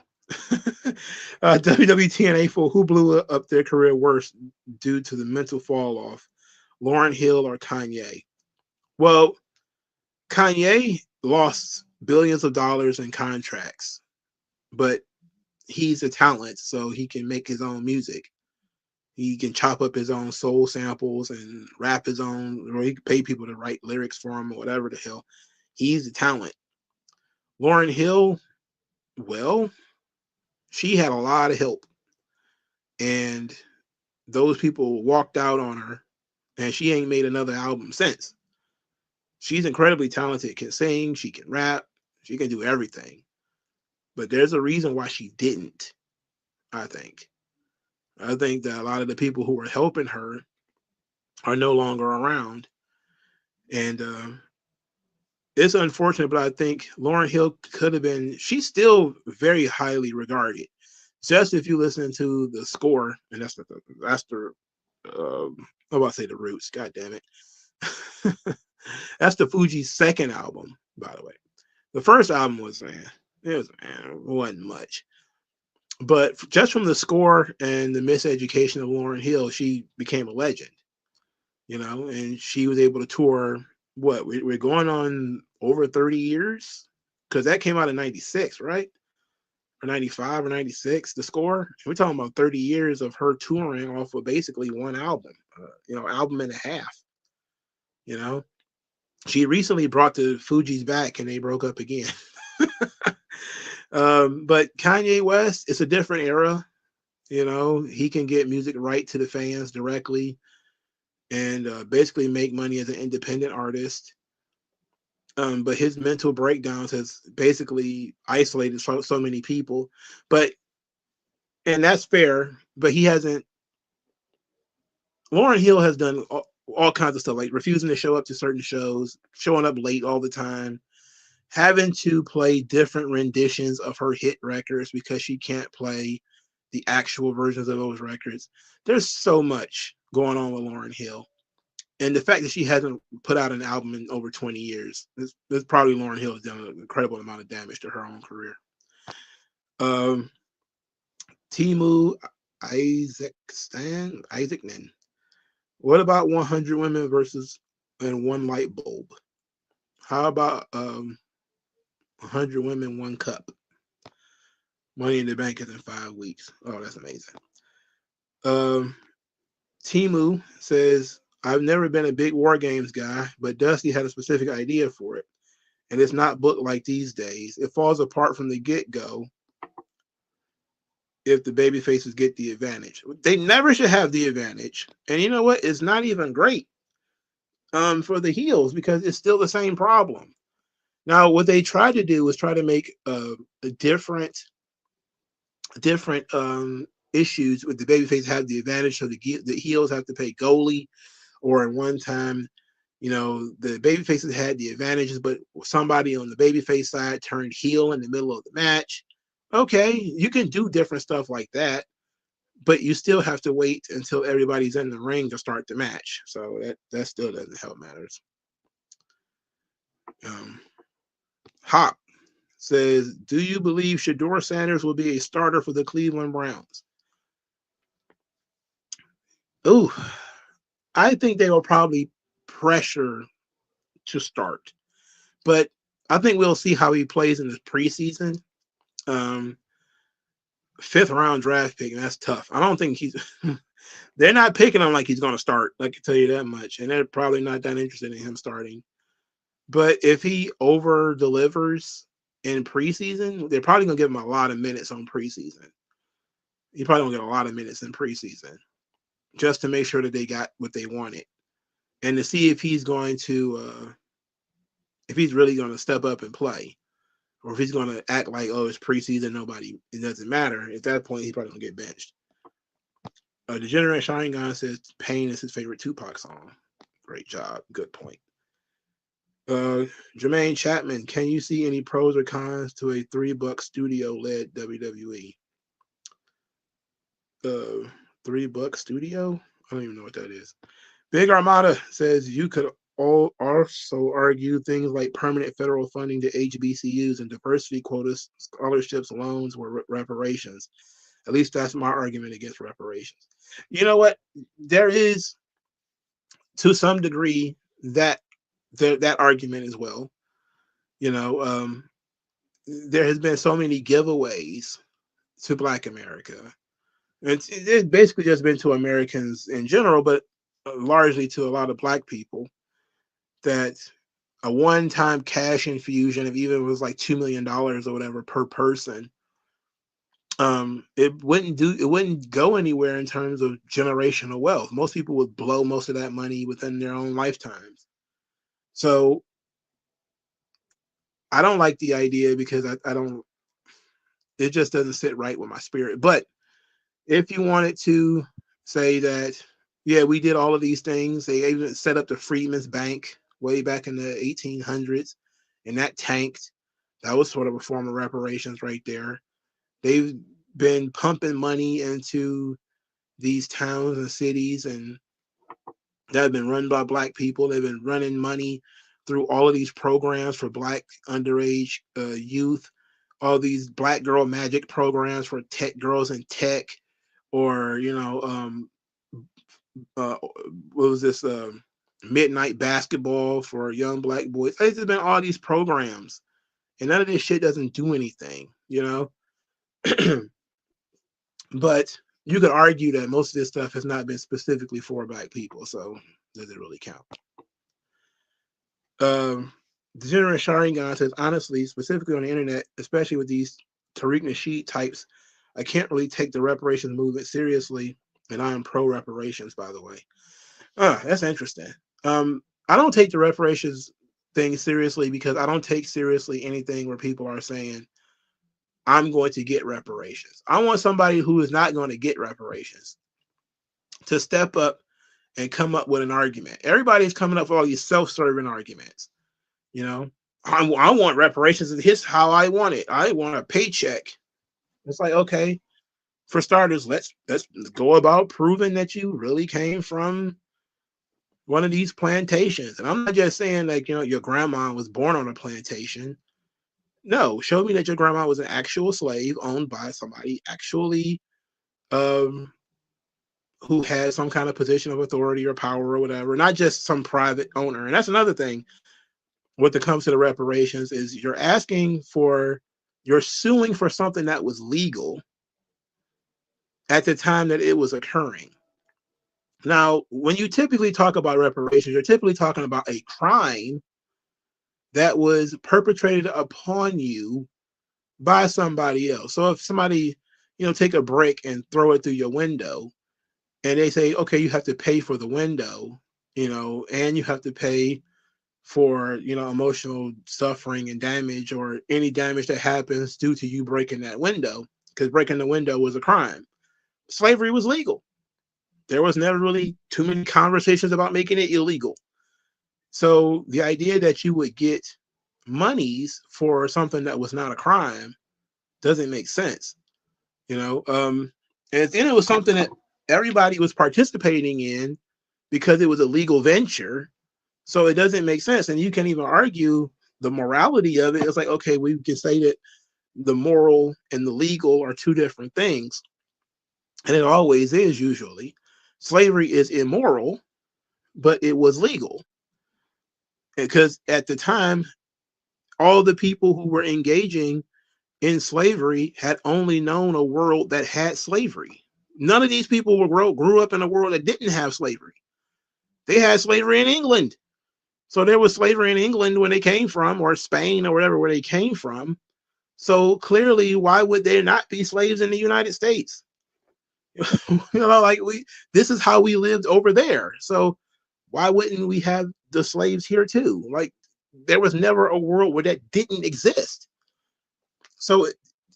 WWTNA for who blew up their career worse due to the mental fall off, Lauryn Hill or Kanye? Well, Kanye lost billions of dollars in contracts, but he's a talent, so he can make his own music. He can chop up his own soul samples and rap his own, or he can pay people to write lyrics for him or whatever the hell. He's a talent. Lauryn Hill, well, she had a lot of help, and those people walked out on her, and she ain't made another album since. She's incredibly talented, can sing, she can rap, she can do everything. But there's a reason why she didn't, I think. I think that a lot of the people who were helping her are no longer around. And it's unfortunate, but I think Lauryn Hill could have been, she's still very highly regarded. Just if you listen to the score, and that's the I'm about to say the Roots, god damn it. That's the Fuji's second album, by the way. The first album was, it wasn't much. But just from the score and the miseducation of Lauryn Hill, she became a legend, you know, and she was able to tour. What, we're going on over 30 years? Because that came out in 96, right? Or 95 or 96, the score. We're talking about 30 years of her touring off of basically one album, album and a half. You know, she recently brought the Fugees back and they broke up again. But Kanye West, it's a different era. You know, he can get music right to the fans directly and basically make money as an independent artist. But his mental breakdowns has basically isolated so many people. And that's fair, but he hasn't. Lauryn Hill has done all kinds of stuff, like refusing to show up to certain shows, showing up late all the time, having to play different renditions of her hit records because she can't play the actual versions of those records. There's so much going on with Lauryn Hill. And the fact that she hasn't put out an album in over 20 years, this probably Lauryn Hill has done an incredible amount of damage to her own career. Timu Isaacman. What about 100 women versus and one light bulb? How about 100 women, one cup? Money in the Bank is in 5 weeks. Oh, that's amazing. Timu says, I've never been a big War Games guy, but Dusty had a specific idea for it. And it's not booked like these days. It falls apart from the get-go if the baby faces get the advantage. They never should have the advantage. And you know what? It's not even great for the heels because it's still the same problem. Now, what they tried to do was try to make a different issues with the babyface have the advantage, so the heels have to pay goalie, or in one time, the babyfaces had the advantages, but somebody on the babyface side turned heel in the middle of the match. Okay, you can do different stuff like that, but you still have to wait until everybody's in the ring to start the match. So that still doesn't help matters. Um, Hop says, do you believe Shedeur Sanders will be a starter for the Cleveland Browns? Ooh, I think they will probably pressure to start, but I think we'll see how he plays in the preseason. Um, fifth round draft pick, and that's tough. I don't think he's. They're not picking him like he's going to start. I can tell you that much, and they're probably not that interested in him starting. But if he over delivers in preseason, they're probably going to give him a lot of minutes on preseason. He probably going to get a lot of minutes in preseason just to make sure that they got what they wanted, and to see if he's going to, if he's really going to step up and play, or if he's going to act like, oh, it's preseason, it doesn't matter. At that point, he's probably going to get benched. Degenerate Sharingan says Pain is his favorite Tupac song. Great job. Good point. Jermaine Chapman, can you see any pros or cons to a $3 studio-led WWE? $3 studio? I don't even know what that is. Big Armada says you could also argue things like permanent federal funding to HBCUs and diversity quotas, scholarships, loans, or reparations. At least that's my argument against reparations. You know what? There is, to some degree, that argument as well. You know, there has been so many giveaways to Black America. It's basically just been to Americans in general, but largely to a lot of Black people, that a one-time cash infusion of even if it was like $2 million or whatever per person, it wouldn't go anywhere in terms of generational wealth. Most people would blow most of that money within their own lifetimes. So I don't like the idea because I don't, it just doesn't sit right with my spirit. But if you wanted to say that, yeah, we did all of these things, they even set up the Freedmen's Bank way back in the 1800s, and that tanked. That was sort of a form of reparations right there. They've been pumping money into these towns and cities, and that have been run by Black people. They've been running money through all of these programs for Black underage youth, all these Black Girl Magic programs for tech girls in tech, or what was this, midnight basketball for young Black boys. There's been all these programs, and none of this shit doesn't do anything, But you could argue that most of this stuff has not been specifically for Black people, so does it really count? Degenerate Sharingan says, honestly, specifically on the internet, especially with these Tariq Nasheed types, I can't really take the reparations movement seriously, and I am pro reparations, by the way. That's interesting. I don't take the reparations thing seriously because I don't take seriously anything where people are saying, I'm going to get reparations. I want somebody who is not going to get reparations to step up and come up with an argument. Everybody's coming up with all these self-serving arguments. I want reparations, and here's how I want it. I want a paycheck. It's like, okay, for starters, let's go about proving that you really came from one of these plantations. And I'm not just saying like, your grandma was born on a plantation. No, show me that your grandma was an actual slave owned by somebody actually who had some kind of position of authority or power or whatever, not just some private owner. And that's another thing when it comes to the reparations is you're suing for something that was legal at the time that it was occurring. Now, when you typically talk about reparations, you're typically talking about a crime that was perpetrated upon you by somebody else. So if somebody, take a brick and throw it through your window, and they say, okay, you have to pay for the window, and you have to pay for, emotional suffering and damage or any damage that happens due to you breaking that window, because breaking the window was a crime. Slavery was legal. There was never really too many conversations about making it illegal. So the idea that you would get monies for something that was not a crime doesn't make sense. And then it was something that everybody was participating in because it was a legal venture. So it doesn't make sense. And you can't even argue the morality of it. It's like, okay, we can say that the moral and the legal are two different things. And it always is usually. Slavery is immoral, but it was legal. Because at the time, all the people who were engaging in slavery had only known a world that had slavery. None of these people grew up in a world that didn't have slavery. They had slavery in England. So there was slavery in England when they came from, or Spain or whatever, where they came from. So clearly, why would there not be slaves in the United States? Like this is how we lived over there. So why wouldn't we have the slaves here too? Like there was never a world where that didn't exist. So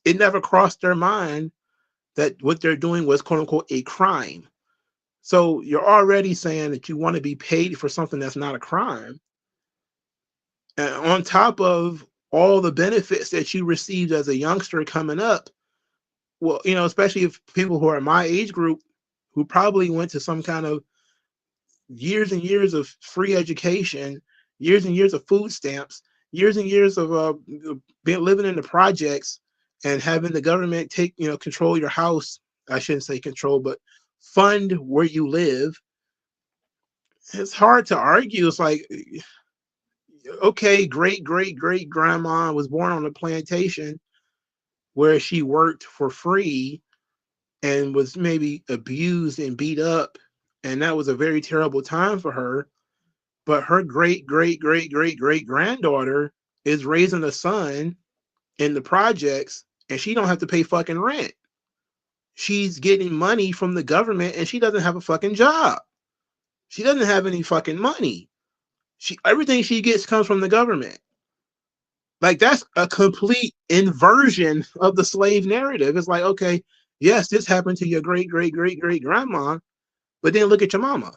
it never crossed their mind that what they're doing was quote unquote a crime. So you're already saying that you want to be paid for something that's not a crime. And on top of all the benefits that you received as a youngster coming up, well, especially if people who are my age group who probably went to some kind of years and years of free education, years and years of food stamps, years and years of living in the projects and having the government take, control your house. I shouldn't say control, but fund where you live. It's hard to argue. It's like, okay, great grandma was born on a plantation where she worked for free and was maybe abused and beat up. And that was a very terrible time for her. But her great granddaughter is raising a son in the projects and she don't have to pay fucking rent. She's getting money from the government and she doesn't have a fucking job. She doesn't have any fucking money. Everything she gets comes from the government. Like that's a complete inversion of the slave narrative. It's like, okay, yes, this happened to your great grandma, but then look at your mama.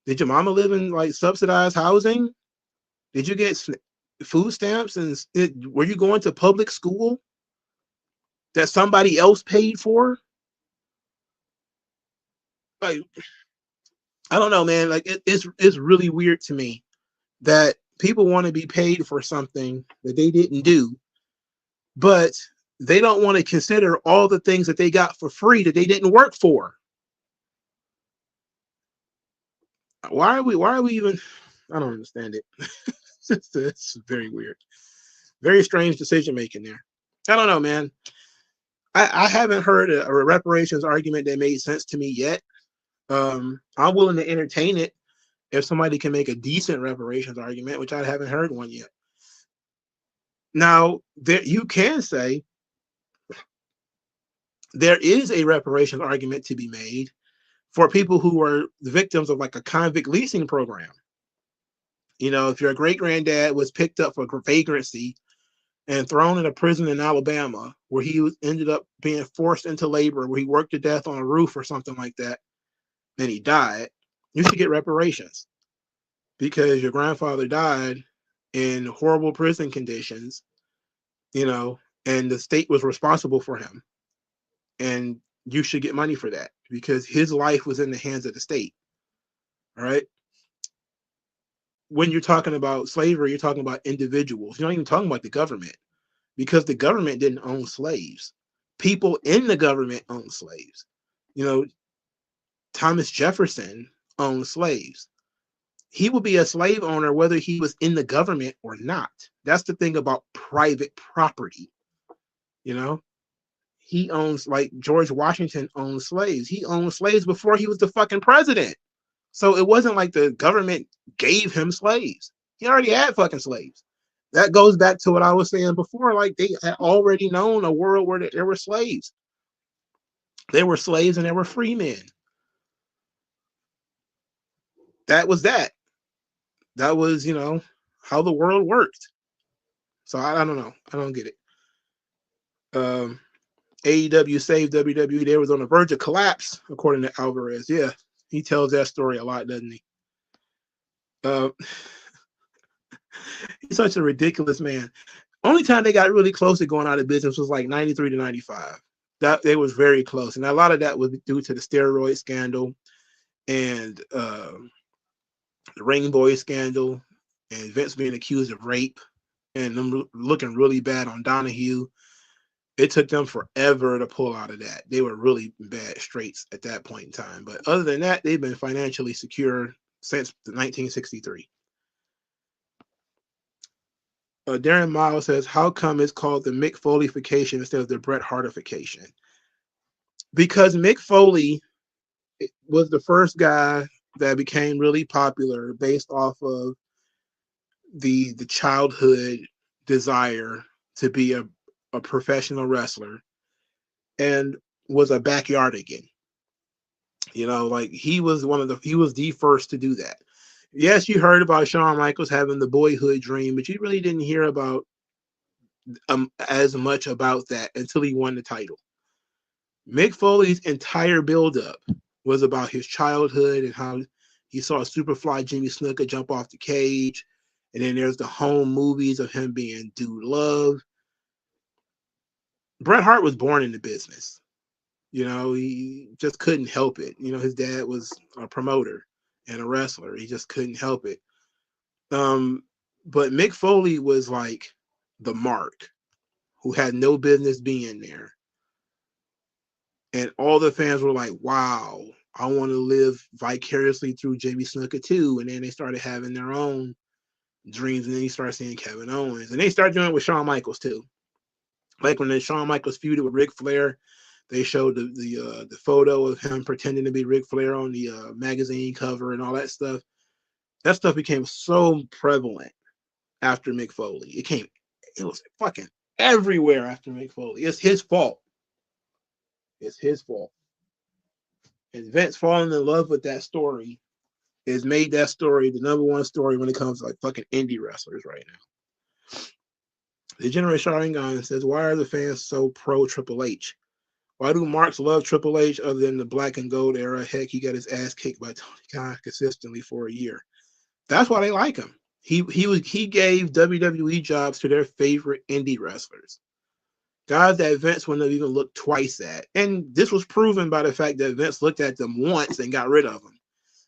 Did your mama live in like subsidized housing? Did you get food stamps? And were you going to public school that somebody else paid for? Like, I don't know, man. Like it's really weird to me that people want to be paid for something that they didn't do, but they don't want to consider all the things that they got for free that they didn't work for. Why are we even? I don't understand it. It's very weird. Very strange decision making there. I don't know, man. I haven't heard a reparations argument that made sense to me yet. I'm willing to entertain it if somebody can make a decent reparations argument, which I haven't heard one yet. Now, you can say there is a reparations argument to be made for people who were the victims of like a convict leasing program. If your great granddad was picked up for vagrancy and thrown in a prison in Alabama, where he ended up being forced into labor, where he worked to death on a roof or something like that, and he died, you should get reparations because your grandfather died in horrible prison conditions, and the state was responsible for him. And you should get money for that because his life was in the hands of the state. All right. When you're talking about slavery, you're talking about individuals. You're not even talking about the government because the government didn't own slaves. People in the government owned slaves. Thomas Jefferson owned slaves. He would be a slave owner whether he was in the government or not. That's the thing about private property. He owns, like George Washington owned slaves. He owned slaves before he was the fucking president. So it wasn't like the government gave him slaves. He already had fucking slaves. That goes back to what I was saying before. Like they had already known a world where there were slaves. There were slaves and there were free men. That was that. That was, how the world worked. So I don't know. I don't get it. AEW saved WWE. They was on the verge of collapse, according to Alvarez. Yeah, he tells that story a lot, doesn't he? He's such a ridiculous man. Only time they got really close to going out of business was like 93 to 95. That it was very close, and a lot of that was due to the steroid scandal and the Ring Boy scandal, and Vince being accused of rape, and them looking really bad on Donahue. It took them forever to pull out of that. They were really bad straits at that point in time. But other than that, they've been financially secure since 1963. Darren Miles says, how come it's called the Mick Foleyfication instead of the Bret Hartification? Because Mick Foley was the first guy that became really popular based off of the childhood desire to be a professional wrestler, and was a backyardigan. You know, like he was the first to do that. Yes, you heard about Shawn Michaels having the boyhood dream, but you really didn't hear about as much about that until he won the title. Mick Foley's entire buildup was about his childhood and how he saw Superfly Jimmy Snuka jump off the cage. And then there's the home movies of him being Dude Love. Bret Hart was born in the business. You know, he just couldn't help it. You know, his dad was a promoter and a wrestler. He just couldn't help it. But Mick Foley was like the mark who had no business being there. And all the fans were like, wow, I want to live vicariously through Jimmy Snuka too. And then they started having their own dreams. And then you start seeing Kevin Owens. And they started doing it with Shawn Michaels too. Like when the Shawn Michaels feuded with Ric Flair, they showed the photo of him pretending to be Ric Flair on the magazine cover and all that stuff. That stuff became so prevalent after Mick Foley. It was fucking everywhere after Mick Foley. It's his fault. It's his fault. And Vince falling in love with that story has made that story the number one story when it comes to like fucking indie wrestlers right now. The Generation Sharingan says, why are the fans so pro Triple H? Why do marks love Triple H other than the black and gold era? Heck, he got his ass kicked by Tony Khan consistently for a year. That's why they like him. He gave WWE jobs to their favorite indie wrestlers. Guys that Vince wouldn't have even looked twice at. And this was proven by the fact that Vince looked at them once and got rid of them.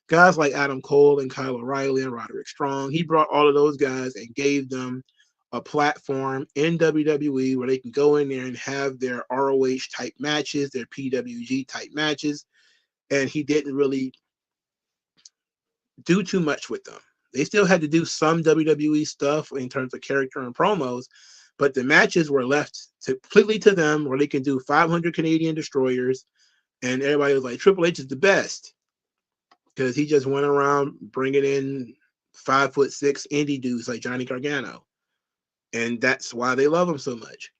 Guys like Adam Cole and Kyle O'Reilly and Roderick Strong, he brought all of those guys and gave them a platform in WWE where they can go in there and have their ROH type matches, their PWG type matches. And he didn't really do too much with them. They still had to do some WWE stuff in terms of character and promos, but the matches were left completely to them where they can do 500 Canadian destroyers. And everybody was like, Triple H is the best because he just went around bringing in 5'6" indie dudes like Johnny Gargano. And that's why they love him so much.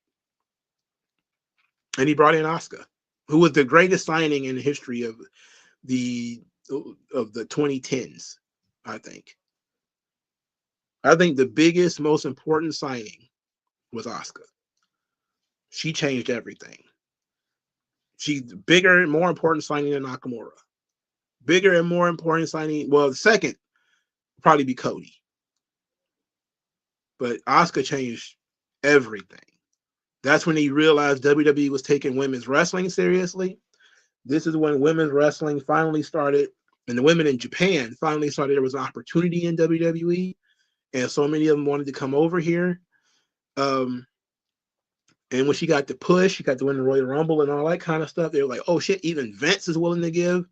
And he brought in Asuka, who was the greatest signing in the history of the 2010s, I think. I think the biggest, most important signing was Asuka. She changed everything. She's bigger and more important signing than Nakamura. Bigger and more important signing. Well, the second would probably be Cody. But Asuka changed everything. That's when he realized WWE was taking women's wrestling seriously. This is when women's wrestling finally started, and the women in Japan finally started. There was an opportunity in WWE, and so many of them wanted to come over here. And when she got the push, she got to win the Royal Rumble and all that kind of stuff. They were like, oh shit, even Vince is willing to give,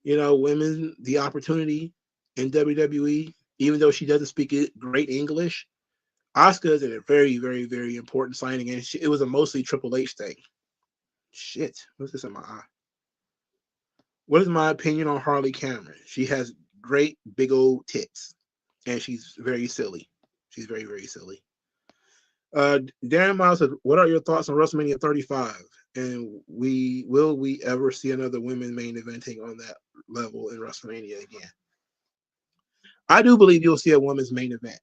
women the opportunity in WWE, even though she doesn't speak great English. Asuka is a very, very, very important signing, and it was a mostly Triple H thing. Shit, what's this in my eye? What is my opinion on Harley Cameron? She has great big old tits, and she's very silly. She's very, very silly. Darren Miles said, what are your thoughts on WrestleMania 35? And will we ever see another women main eventing on that level in WrestleMania again? I do believe you'll see a women's main event.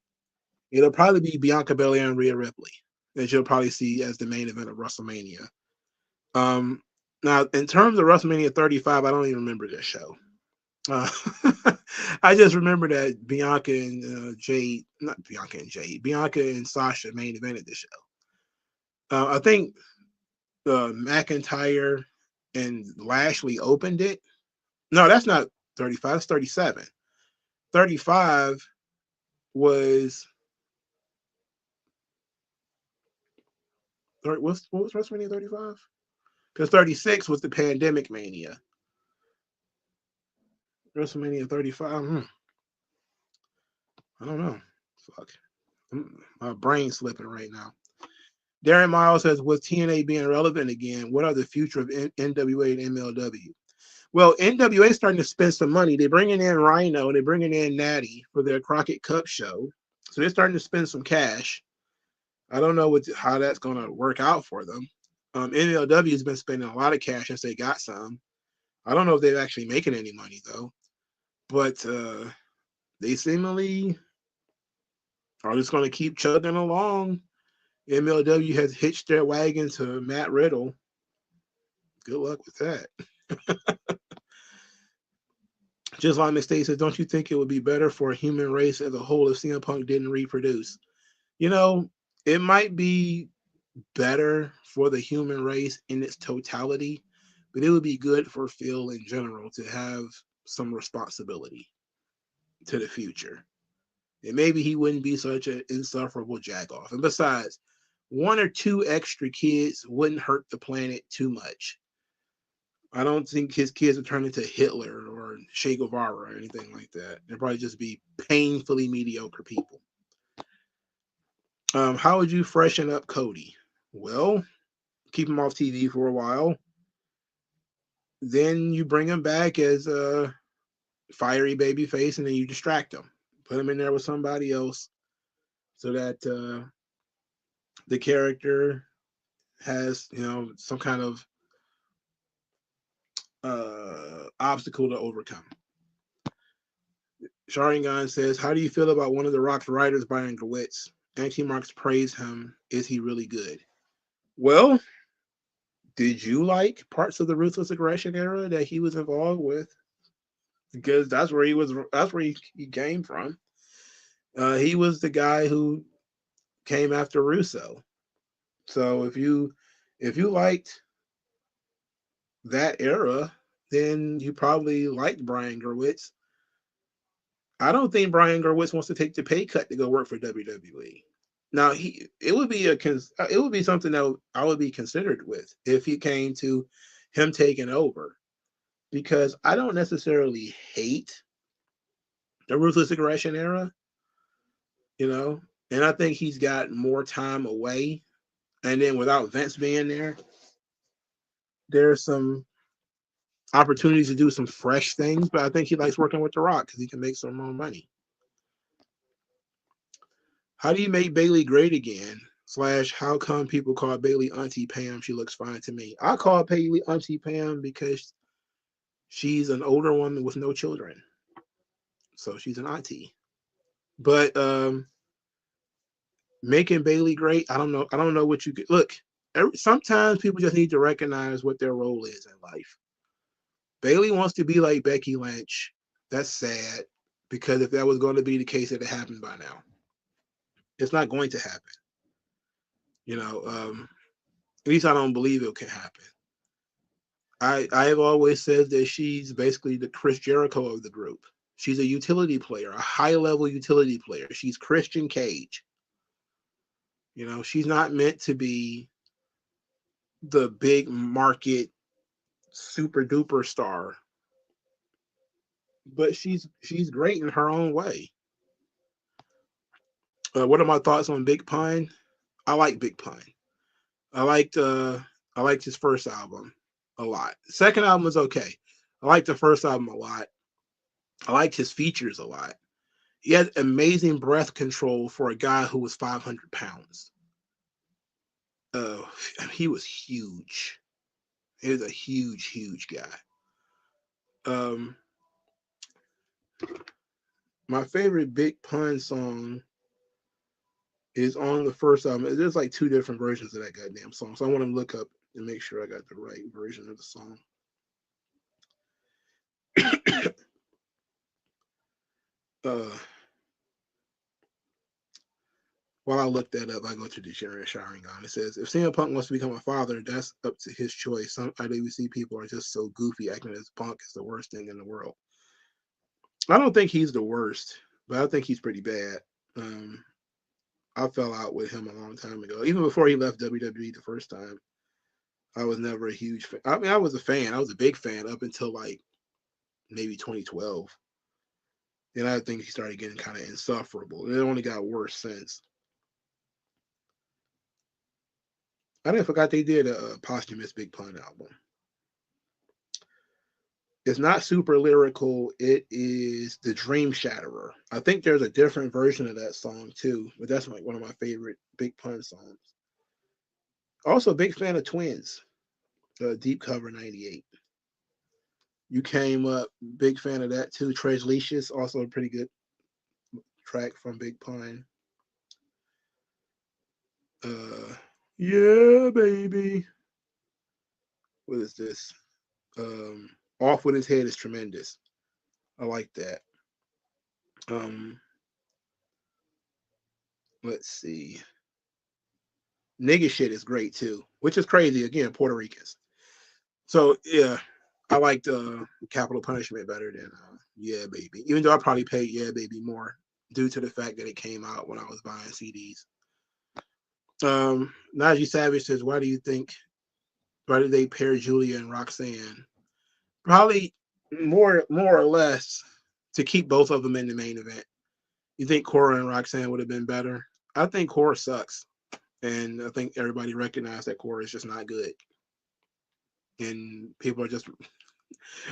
It'll probably be Bianca Belair and Rhea Ripley that you'll probably see as the main event of WrestleMania. Now, in terms of WrestleMania 35, I don't even remember this show. I just remember that Bianca and Bianca and Sasha main evented this show. I think McIntyre and Lashley opened it. No, that's not 35. That's 37. 35 was what was WrestleMania 35? Because 36 was the Pandemic Mania. WrestleMania 35. I don't know. Fuck. My brain's slipping right now. Darren Miles says, with TNA being relevant again, what are the future of NWA and MLW? Well, NWA is starting to spend some money. They're bringing in Rhino, they're bringing in Natty for their Crockett Cup show. So they're starting to spend some cash. I don't know how that's going to work out for them. MLW has been spending a lot of cash since they got some. I don't know if they're actually making any money, though. But they seemingly are just going to keep chugging along. MLW has hitched their wagon to Matt Riddle. Good luck with that. Just like Mistake says, don't you think it would be better for a human race as a whole if CM Punk didn't reproduce? You know, it might be better for the human race in its totality, but it would be good for Phil in general to have some responsibility to the future. And maybe he wouldn't be such an insufferable jagoff. And besides, one or two extra kids wouldn't hurt the planet too much. I don't think his kids would turn into Hitler or Che Guevara or anything like that. They'd probably just be painfully mediocre people. How would you freshen up Cody? Well, keep him off TV for a while. Then you bring him back as a fiery baby face, and then you distract him. Put him in there with somebody else so that the character has, some kind of obstacle to overcome. Sharingan says, how do you feel about one of the Rock's writers, Brian Gewitz? Anti-Marks praise him. Is he really good? Well, did you like parts of the Ruthless Aggression era that he was involved with? Because that's where he came from. He was the guy who came after Russo. So if you liked that era, then you probably liked Brian Gewitz. I don't think Brian Gewitz wants to take the pay cut to go work for WWE. Now it would be something that I would be considered with if he came to him taking over, because I don't necessarily hate the Ruthless Aggression era, and I think he's got more time away, and then without Vince being there's some opportunities to do some fresh things, but I think he likes working with The Rock because he can make some more money. How do you make Bayley great again? / how come people call Bayley Auntie Pam? She looks fine to me. I call Bayley Auntie Pam because she's an older woman with no children. So she's an auntie. But making Bayley great, I don't know. I don't know what you could look. Sometimes people just need to recognize what their role is in life. Bayley wants to be like Becky Lynch. That's sad, because if that was going to be the case, it had happened by now. It's not going to happen. At least I don't believe it can happen. I have always said that she's basically the Chris Jericho of the group. She's a utility player, a high-level utility player. She's Christian Cage. She's not meant to be the big market super duper star, but she's great in her own way. What are my thoughts on Big Pun? I like Big Pun. I liked his first album a lot. Second album was okay. I liked the first album a lot. I liked his features a lot. He had amazing breath control for a guy who was 500 pounds. He was huge. He was a huge, huge guy. My favorite Big Pun song is on the first album. There's like two different versions of that goddamn song, so I want to look up and make sure I got the right version of the song. while I look that up, I go to Degenerate Sharingan. It says, if CM Punk wants to become a father, that's up to his choice. Some IWC people are just so goofy, acting as Punk is the worst thing in the world. I don't think he's the worst, but I think he's pretty bad. Um, I fell out with him a long time ago. Even before he left WWE the first time, I was never a huge fan. I mean, I was a fan. I was a big fan up until like maybe 2012. Then I think he started getting kind of insufferable. It only got worse since. I didn't forgot they did a posthumous Big Pun album. It's not super lyrical. It is The Dream Shatterer. I think there's a different version of that song too, but that's like one of my favorite Big Pun songs. Also, a big fan of Twins, Deep Cover 98. You came up, big fan of that too. Treasure Leashes, also a pretty good track from Big Pun. Uh, yeah, baby. What is this? Um, Off with His Head is tremendous. I like that. Um, let's see. Nigga shit is great too, which is crazy. Again, Puerto Ricans. So yeah, I liked Capital Punishment better than Yeah Baby. Even though I probably paid Yeah Baby more due to the fact that it came out when I was buying CDs. Najee Savage says, why do you think? Why did they pair Julia and Roxanne? Probably more or less to keep both of them in the main event. You think Cora and Roxanne would have been better? I think Cora sucks. And I think everybody recognized that Cora is just not good. And people are just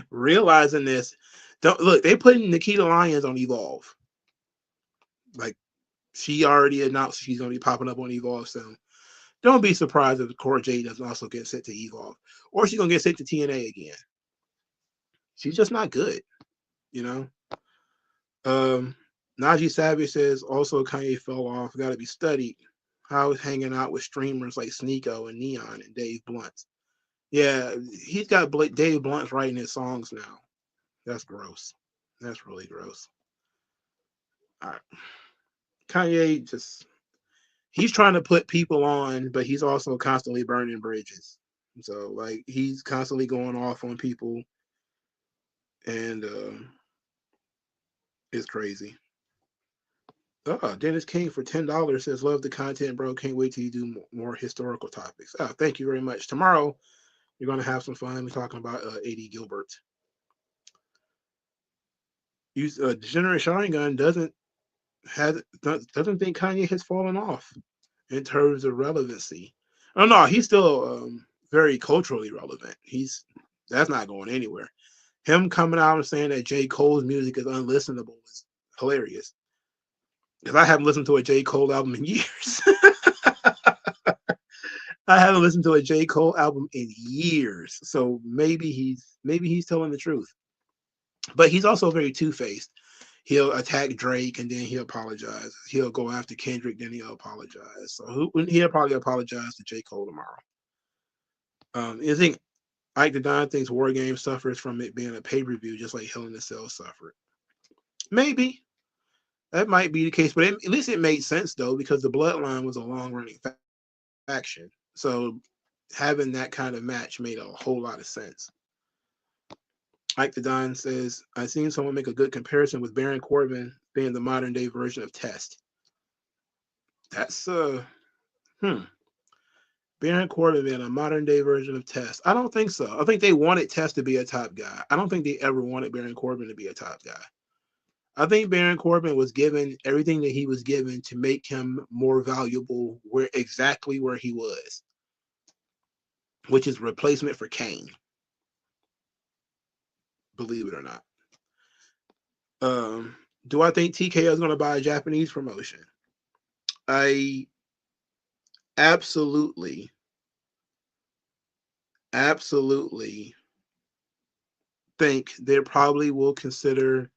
realizing this. Don't look, they putting Nikita Lyons on Evolve. Like she already announced she's gonna be popping up on Evolve soon. Don't be surprised if Cora Jade doesn't also get sent to Evolve. Or she's gonna get sent to TNA again. She's just not good, you know. Najee Savage says also Kanye fell off, gotta be studied. How is hanging out with streamers like Sneeko and Neon and Dave Blunt. Yeah, he's got Dave Blunt writing his songs now. That's gross. That's really gross. Kanye just he's trying to put people on, but he's also constantly burning bridges. So like he's constantly going off on people, and it's crazy. Dennis King for $10 says, "Love the content, bro. Can't wait till you do more historical topics." Thank you very much. Tomorrow you're gonna have some fun. We're talking about A.D. Gilbert. Degenerate Sharingan doesn't think Kanye has fallen off in terms of relevancy. Oh no, he's still very culturally relevant. That's not going anywhere. Him coming out and saying that J. Cole's music is unlistenable is hilarious. Because I haven't listened to a J. Cole album in years. I haven't listened to a J. Cole album in years. So maybe he's telling the truth. But he's also very two-faced. He'll attack Drake and then he'll apologize. He'll go after Kendrick, then he'll apologize. So he'll probably apologize to J. Cole tomorrow. I think Ike the Don thinks War Games suffers from it being a pay-per-view, just like Hell in a Cell suffered. Maybe. That might be the case, but at least it made sense, though, because the Bloodline was a long-running faction. So having that kind of match made a whole lot of sense. Ike the Don says, I've seen someone make a good comparison with Baron Corbin being the modern-day version of Test. That's, Baron Corbin being a modern-day version of Test. I don't think so. I think they wanted Test to be a top guy. I don't think they ever wanted Baron Corbin to be a top guy. I think Baron Corbin was given everything that he was given to make him more valuable exactly where he was, which is replacement for Kane. Believe it or not. Do I think TKO is going to buy a Japanese promotion? I absolutely think they probably will consider,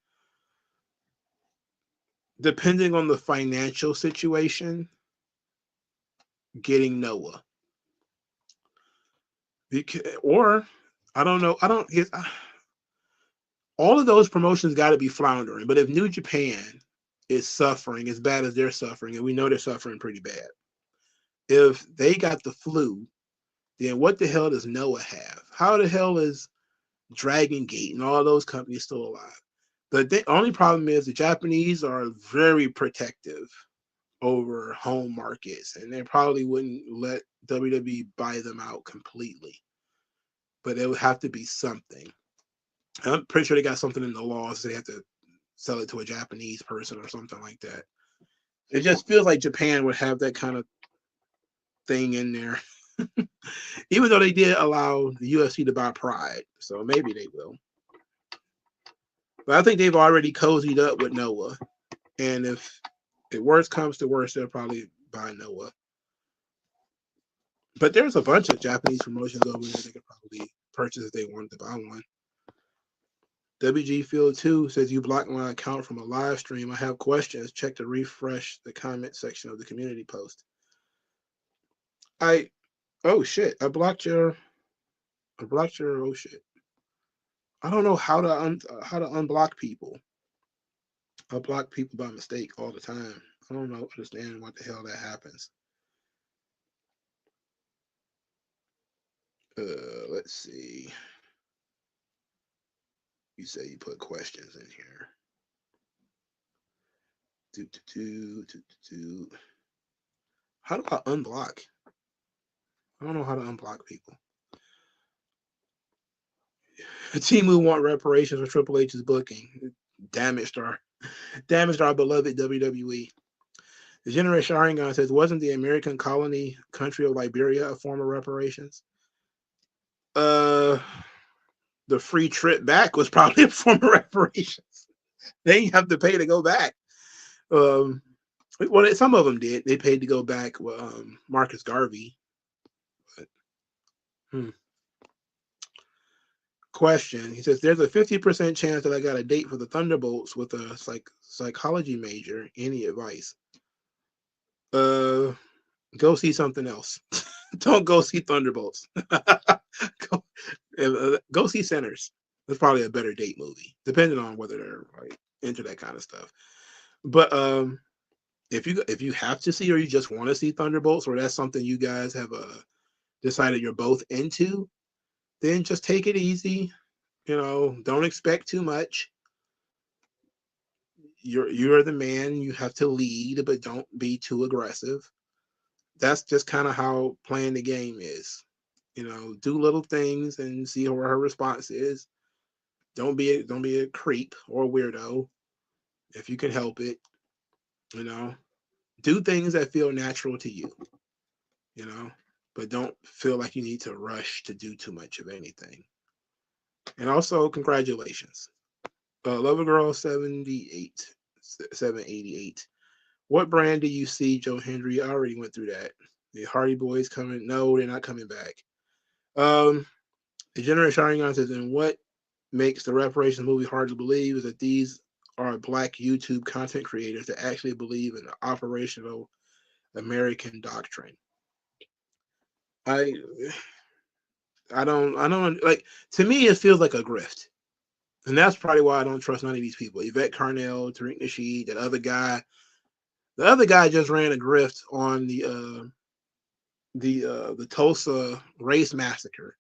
depending on the financial situation, getting Noah. Or I don't know. All of those promotions got to be floundering. But if New Japan is suffering as bad as they're suffering, and we know they're suffering pretty bad. If they got the flu, then what the hell does Noah have? How the hell is Dragon Gate and all those companies still alive? The only problem is the Japanese are very protective over home markets, and they probably wouldn't let WWE buy them out completely. But it would have to be something. I'm pretty sure they got something in the laws. They have to sell it to a Japanese person or something like that. It just feels like Japan would have that kind of thing in there. Even though they did allow the UFC to buy Pride, so maybe they will. But I think they've already cozied up with Noah, and if the worst comes to worst, they'll probably buy Noah. But there's a bunch of Japanese promotions over there they could probably purchase if they wanted to buy one. WG Field 2 says you blocked my account from a live stream. I have questions. Check to refresh the comment section of the community post. Oh shit! I blocked your oh shit. I don't know how to unblock people. I block people by mistake all the time. I don't understand what the hell that happens. Let's see. You say you put questions in here. How do I unblock? I don't know how to unblock people. Timu want reparations for Triple H's booking. Damaged our beloved WWE. The Generation Sharingan says, wasn't the American colony country of Liberia a form of reparations? The free trip back was probably a form of reparations. They didn't have to pay to go back. Well, some of them did. They paid to go back with Marcus Garvey. But, Question. He says, there's a 50% chance that I got a date for the Thunderbolts with a psychology major. Any advice? Go see something else. Don't go see Thunderbolts. Go see Sinners. That's probably a better date movie, depending on whether they're like into that kind of stuff. But if you have to see, or you just want to see Thunderbolts, or that's something you guys have decided you're both into, then just take it easy. Don't expect too much. You're the man. You have to lead, but don't be too aggressive. That's just kind of how playing the game is. Do little things and see what her response is. Don't be a creep or a weirdo if you can help it. Do things that feel natural to you. But don't feel like you need to rush to do too much of anything. And also, congratulations. Lover Girl 788. What brand do you see, Joe Hendry? I already went through that. The Hardy Boys coming? No, they're not coming back. The Generation Sharingan says, and what makes the reparations movie hard to believe is that these are Black YouTube content creators that actually believe in the operational American doctrine. I don't like. To me, it feels like a grift, and that's probably why I don't trust none of these people. Yvette Carnell, Tariq Nasheed, that other guy. The other guy just ran a grift on the Tulsa race massacre.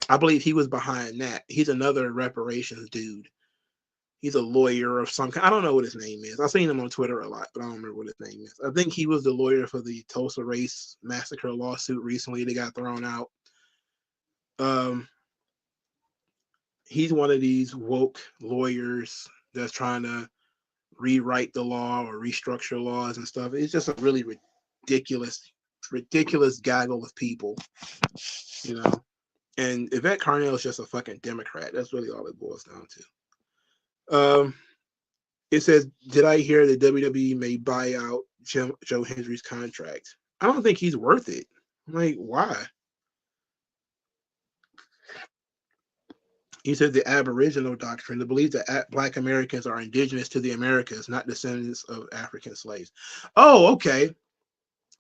I believe he was behind that. He's another reparations dude. He's a lawyer of some kind. I don't know what his name is. I've seen him on Twitter a lot, but I don't remember what his name is. I think he was the lawyer for the Tulsa race massacre lawsuit recently that got thrown out. He's one of these woke lawyers that's trying to rewrite the law or restructure laws and stuff. It's just a really ridiculous gaggle of people, And Yvette Carnell is just a fucking Democrat. That's really all it boils down to. It says, did I hear that WWE may buy out Joe Hendry's contract? I don't think he's worth it. Like, why? He said the Aboriginal doctrine, the belief that Black Americans are indigenous to the Americas, not descendants of African slaves. Oh, okay.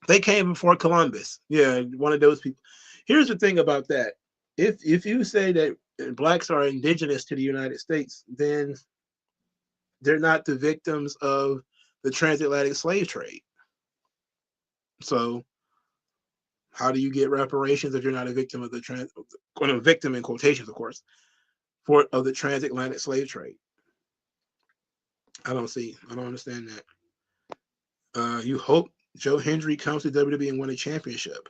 They came before Columbus. Yeah, one of those people. Here's the thing about that. If you say that Blacks are indigenous to the United States, then they're not the victims of the transatlantic slave trade. So how do you get reparations if you're not a victim of a victim in quotations, of course, of the transatlantic slave trade? I don't understand that. You hope Joe Hendry comes to WWE and win a championship.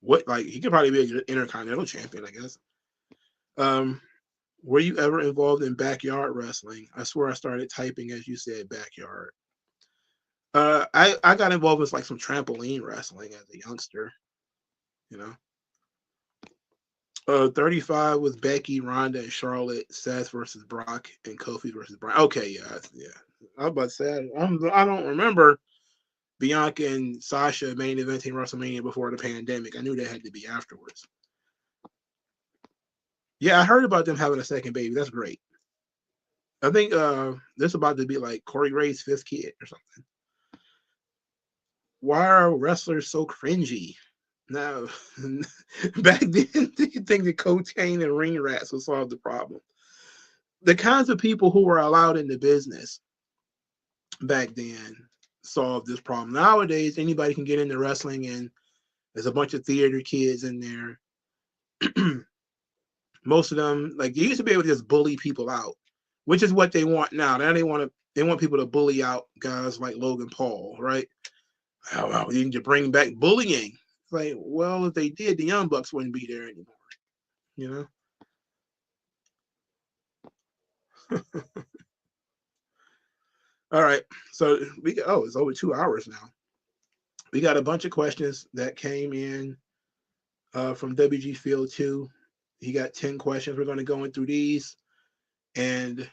What, like, he could probably be an intercontinental champion, I guess. Were you ever involved in backyard wrestling? I swear I started typing as you said backyard. I got involved with like some trampoline wrestling as a youngster, you know. 35 was Becky, Ronda, and Charlotte, Seth versus Brock, and Kofi versus Brian. Okay, yeah. I was about to say I don't remember Bianca and Sasha main eventing WrestleMania before the pandemic. I knew that had to be afterwards. Yeah, I heard about them having a second baby. That's great. I think this is about to be like Corey Graves' 5th kid or something. Why are wrestlers so cringy? Now, back then, you think that cocaine and ring rats would solve the problem. The kinds of people who were allowed in the business back then solved this problem. Nowadays, anybody can get into wrestling, and there's a bunch of theater kids in there. Most of them, like, you used to be able to just bully people out, which is what they want now. Now they want people to bully out guys like Logan Paul, right? Oh, you need to bring back bullying. Like, well, if they did, the Young Bucks wouldn't be there anymore, you know? All right. So it's over 2 hours now. We got a bunch of questions that came in from WG Field 2. He got 10 questions. We're going to go in through these, and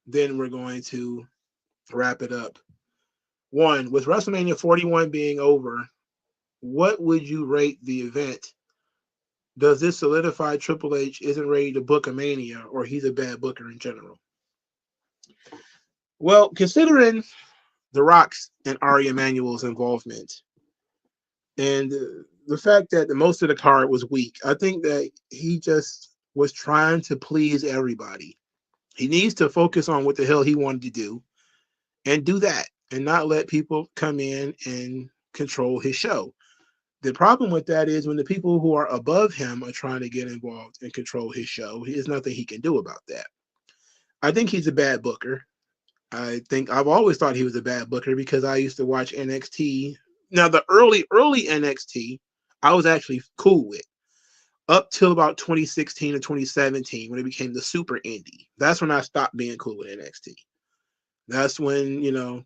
then we're going to wrap it up. 1, with WrestleMania 41 being over, what would you rate the event? Does this solidify Triple H isn't ready to book a Mania, or he's a bad booker in general? Well, considering The Rock's and Ari Emanuel's involvement, and the fact that most of the card was weak, I think that he just was trying to please everybody. He needs to focus on what the hell he wanted to do and do that, and not let people come in and control his show. The problem with that is when the people who are above him are trying to get involved and control his show, there's nothing he can do about that. I think he's a bad booker. I think I've always thought he was a bad booker because I used to watch NXT. Now, the early NXT, I was actually cool with up till about 2016 or 2017 when it became the Super Indie. That's when I stopped being cool with NXT. That's when,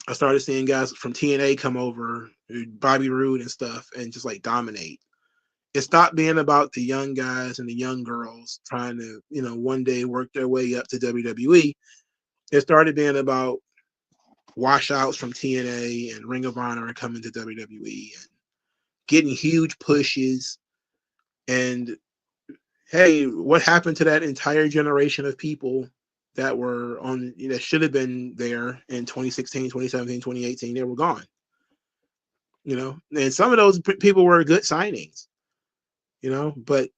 I started seeing guys from TNA come over, Bobby Roode and stuff, and just like dominate. It stopped being about the young guys and the young girls trying to, one day work their way up to WWE. It started being about washouts from TNA and Ring of Honor coming to WWE and getting huge pushes. And hey, what happened to that entire generation of people that were on, that should have been there in 2016, 2017, 2018? They were gone. And some of those people were good signings, but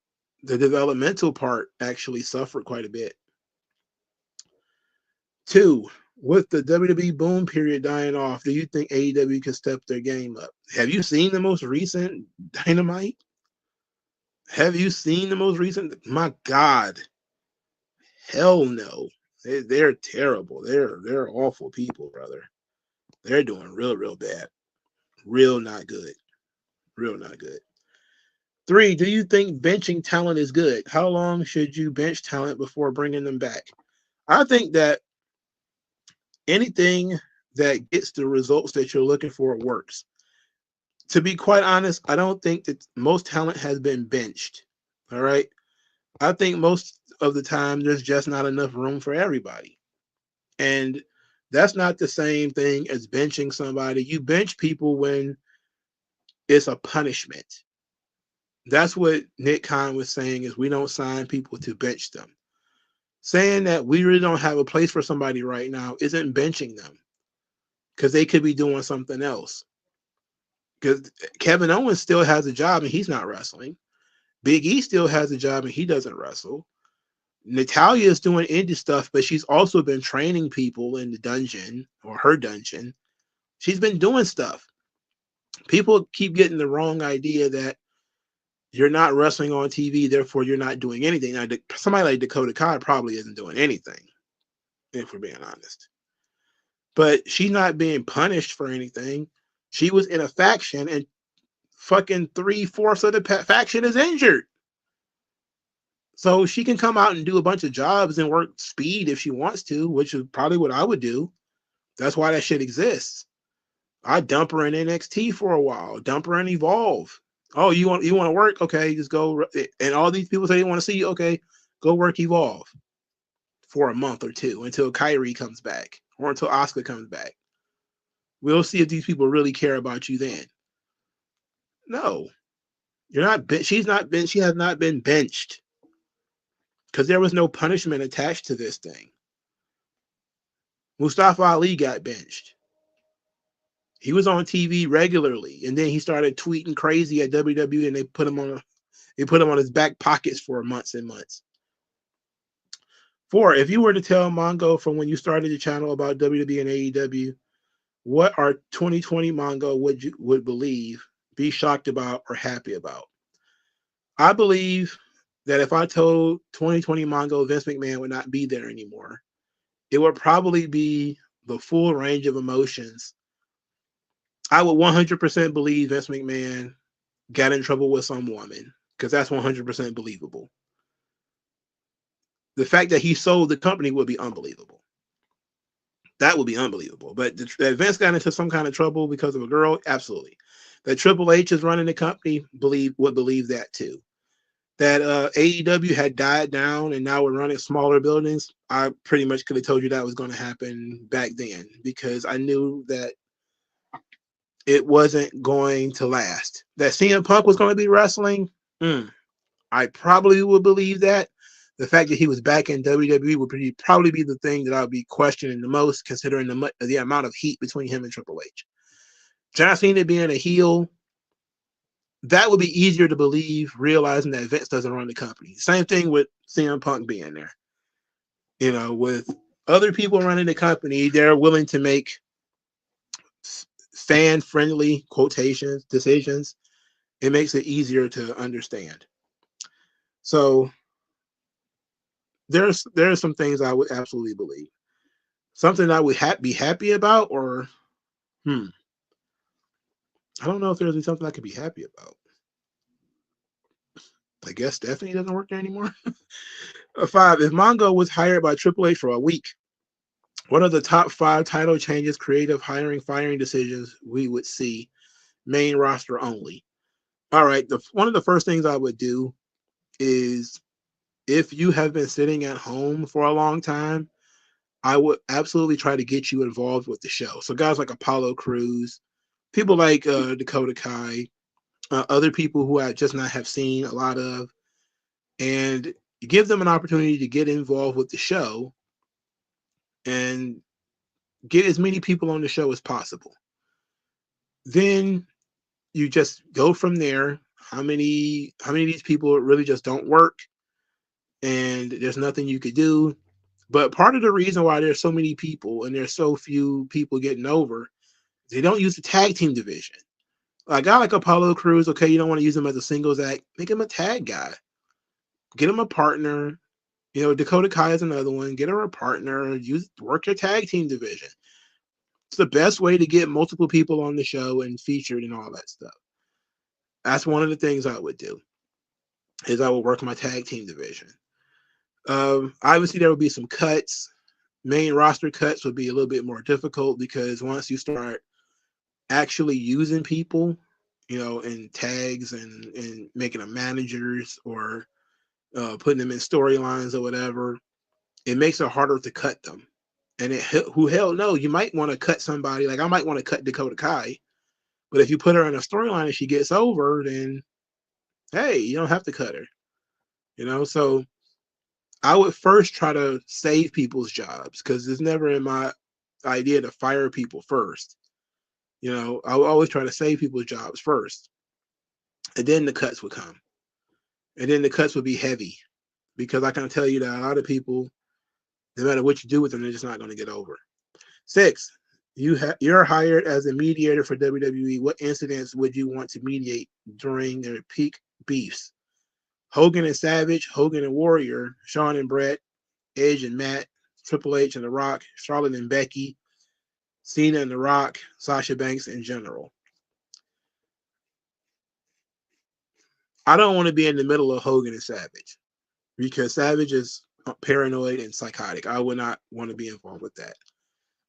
the developmental part actually suffered quite a bit. 2, with the WWE boom period dying off, do you think AEW can step their game up? Have you seen the most recent Dynamite? Have you seen the most recent? My God. Hell no. They're terrible. They're awful people, brother. They're doing real bad. Real not good. Real not good. 3, do you think benching talent is good? How long should you bench talent before bringing them back? I think that anything that gets the results that you're looking for works. To be quite honest, I don't think that most talent has been benched. All right. I think most of the time there's just not enough room for everybody. And that's not the same thing as benching somebody. You bench people when it's a punishment. That's what Nick Khan was saying, is we don't sign people to bench them. Saying that we really don't have a place for somebody right now isn't benching them, because they could be doing something else. Because Kevin Owens still has a job and he's not wrestling. Big E still has a job and he doesn't wrestle. Natalia is doing indie stuff, but she's also been training people in the dungeon or her dungeon. She's been doing stuff. People keep getting the wrong idea that you're not wrestling on TV, therefore you're not doing anything. Now, somebody like Dakota Kai probably isn't doing anything, if we're being honest. But she's not being punished for anything. She was in a faction, and fucking 3/4 of the faction is injured. So she can come out and do a bunch of jobs and work speed if she wants to, which is probably what I would do. That's why that shit exists. I dump her in NXT for a while, dump her in Evolve. Oh, you want to work? Okay, just go. And all these people say they want to see you. Okay, go work Evolve for a month or two until Kyrie comes back or until Asuka comes back. We'll see if these people really care about you then. No, you're not. She's not been. She has not been benched because there was no punishment attached to this thing. Mustafa Ali got benched. He was on TV regularly, and then he started tweeting crazy at WWE, and they put him on his back pockets for months and months. 4, if you were to tell Mongo from when you started the channel about WWE and AEW, what our 2020 Mongo would believe, be shocked about, or happy about? I believe that if I told 2020 Mongo Vince McMahon would not be there anymore, it would probably be the full range of emotions. I would 100% believe Vince McMahon got in trouble with some woman, because that's 100% believable. The fact that he sold the company would be unbelievable. That would be unbelievable. But that Vince got into some kind of trouble because of a girl, absolutely. That Triple H is running the company, would believe that too. That AEW had died down and now we're running smaller buildings, I pretty much could have told you that was going to happen back then, because I knew that it wasn't going to last. That CM Punk was going to be wrestling, I probably would believe that. The fact that he was back in WWE would probably be the thing that I would be questioning the most, considering the amount of heat between him and Triple H. John Cena being a heel, that would be easier to believe, realizing that Vince doesn't run the company. Same thing with CM Punk being there. You know, with other people running the company, they're willing to make fan-friendly decisions. It makes it easier to understand. So there's some things I would absolutely believe. Something I would be happy about, or I don't know if there's something I could be happy about. I guess Stephanie doesn't work there anymore. 5, if Mongo was hired by Triple H for a week, what are the top 5 title changes, creative, hiring, firing decisions we would see? Main roster only. All right. One of the first things I would do is, if you have been sitting at home for a long time, I would absolutely try to get you involved with the show. So guys like Apollo Crews, people like Dakota Kai, other people who I just not have seen a lot of, and give them an opportunity to get involved with the show and get as many people on the show as possible. Then you just go from there. How many of these people really just don't work, and there's nothing you could do? But part of the reason why there's so many people and there's so few people getting over, they don't use the tag team division. A guy like Apollo Crews, okay, you don't want to use him as a singles act, make him a tag guy. Get him a partner. You know, Dakota Kai is another one. Get her a partner. Work your tag team division. It's the best way to get multiple people on the show and featured and all that stuff. That's one of the things I would do, is I would work my tag team division. Obviously, there would be some cuts. Main roster cuts would be a little bit more difficult, because once you start actually using people, you know, in tags and making them managers, or putting them in storylines or whatever, it makes it harder to cut them. And hell no, you might want to cut somebody. Like I might want to cut Dakota Kai, but if you put her in a storyline and she gets over, then hey, you don't have to cut her. You know, so I would first try to save people's jobs, because it's never in my idea to fire people first. You know, I would always try to save people's jobs first, and then the cuts would come, and then the cuts would be heavy, because I can tell you that a lot of people, no matter what you do with them, they're just not going to get over. 6, you're hired as a mediator for WWE. What incidents would you want to mediate during their peak beefs? Hogan and Savage, Hogan and Warrior, Shawn and Brett, Edge and Matt, Triple H and The Rock, Charlotte and Becky, Cena and The Rock, Sasha Banks in general. I don't want to be in the middle of Hogan and Savage because Savage is paranoid and psychotic. I would not want to be involved with that.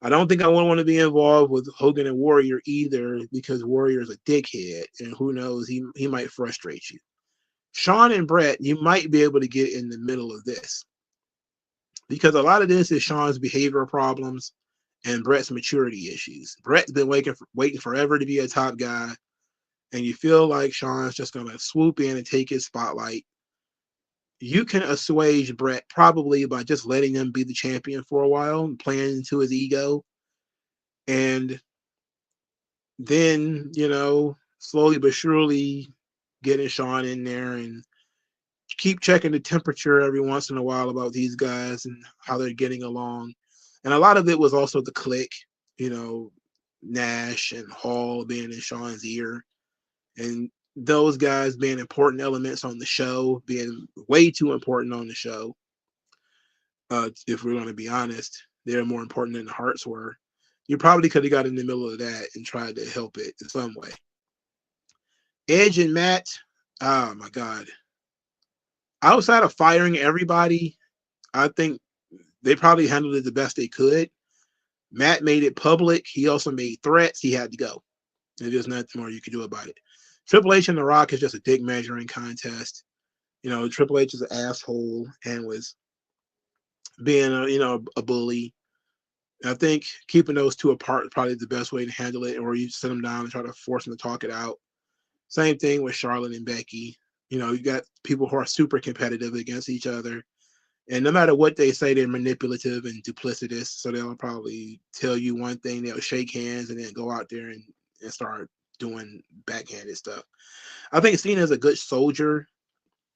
I don't think I would want to be involved with Hogan and Warrior either because Warrior is a dickhead and who knows, he might frustrate you. Shawn and Brett, you might be able to get in the middle of this because a lot of this is Shawn's behavioral problems and Brett's maturity issues. Brett's been waiting forever to be a top guy, and you feel like Shawn's just going to swoop in and take his spotlight. You can assuage Brett probably by just letting him be the champion for a while and playing into his ego. And then, slowly but surely getting Shawn in there and keep checking the temperature every once in a while about these guys and how they're getting along. And a lot of it was also the click, Nash and Hall being in Shawn's ear. And those guys being important elements on the show, being way too important on the show. If we're going to be honest, they're more important than the Hearts were. You probably could have got in the middle of that and tried to help it in some way. Edge and Matt, oh my God. Outside of firing everybody, I think they probably handled it the best they could. Matt made it public. He also made threats. He had to go. There's nothing more you can do about it. Triple H and The Rock is just a dick measuring contest. Triple H is an asshole and was being a bully. I think keeping those two apart is probably the best way to handle it, or you sit them down and try to force them to talk it out. Same thing with Charlotte and Becky. You got people who are super competitive against each other. And no matter what they say, they're manipulative and duplicitous. So they'll probably tell you one thing, they'll shake hands and then go out there and start doing backhanded stuff. I think Cena's a good soldier.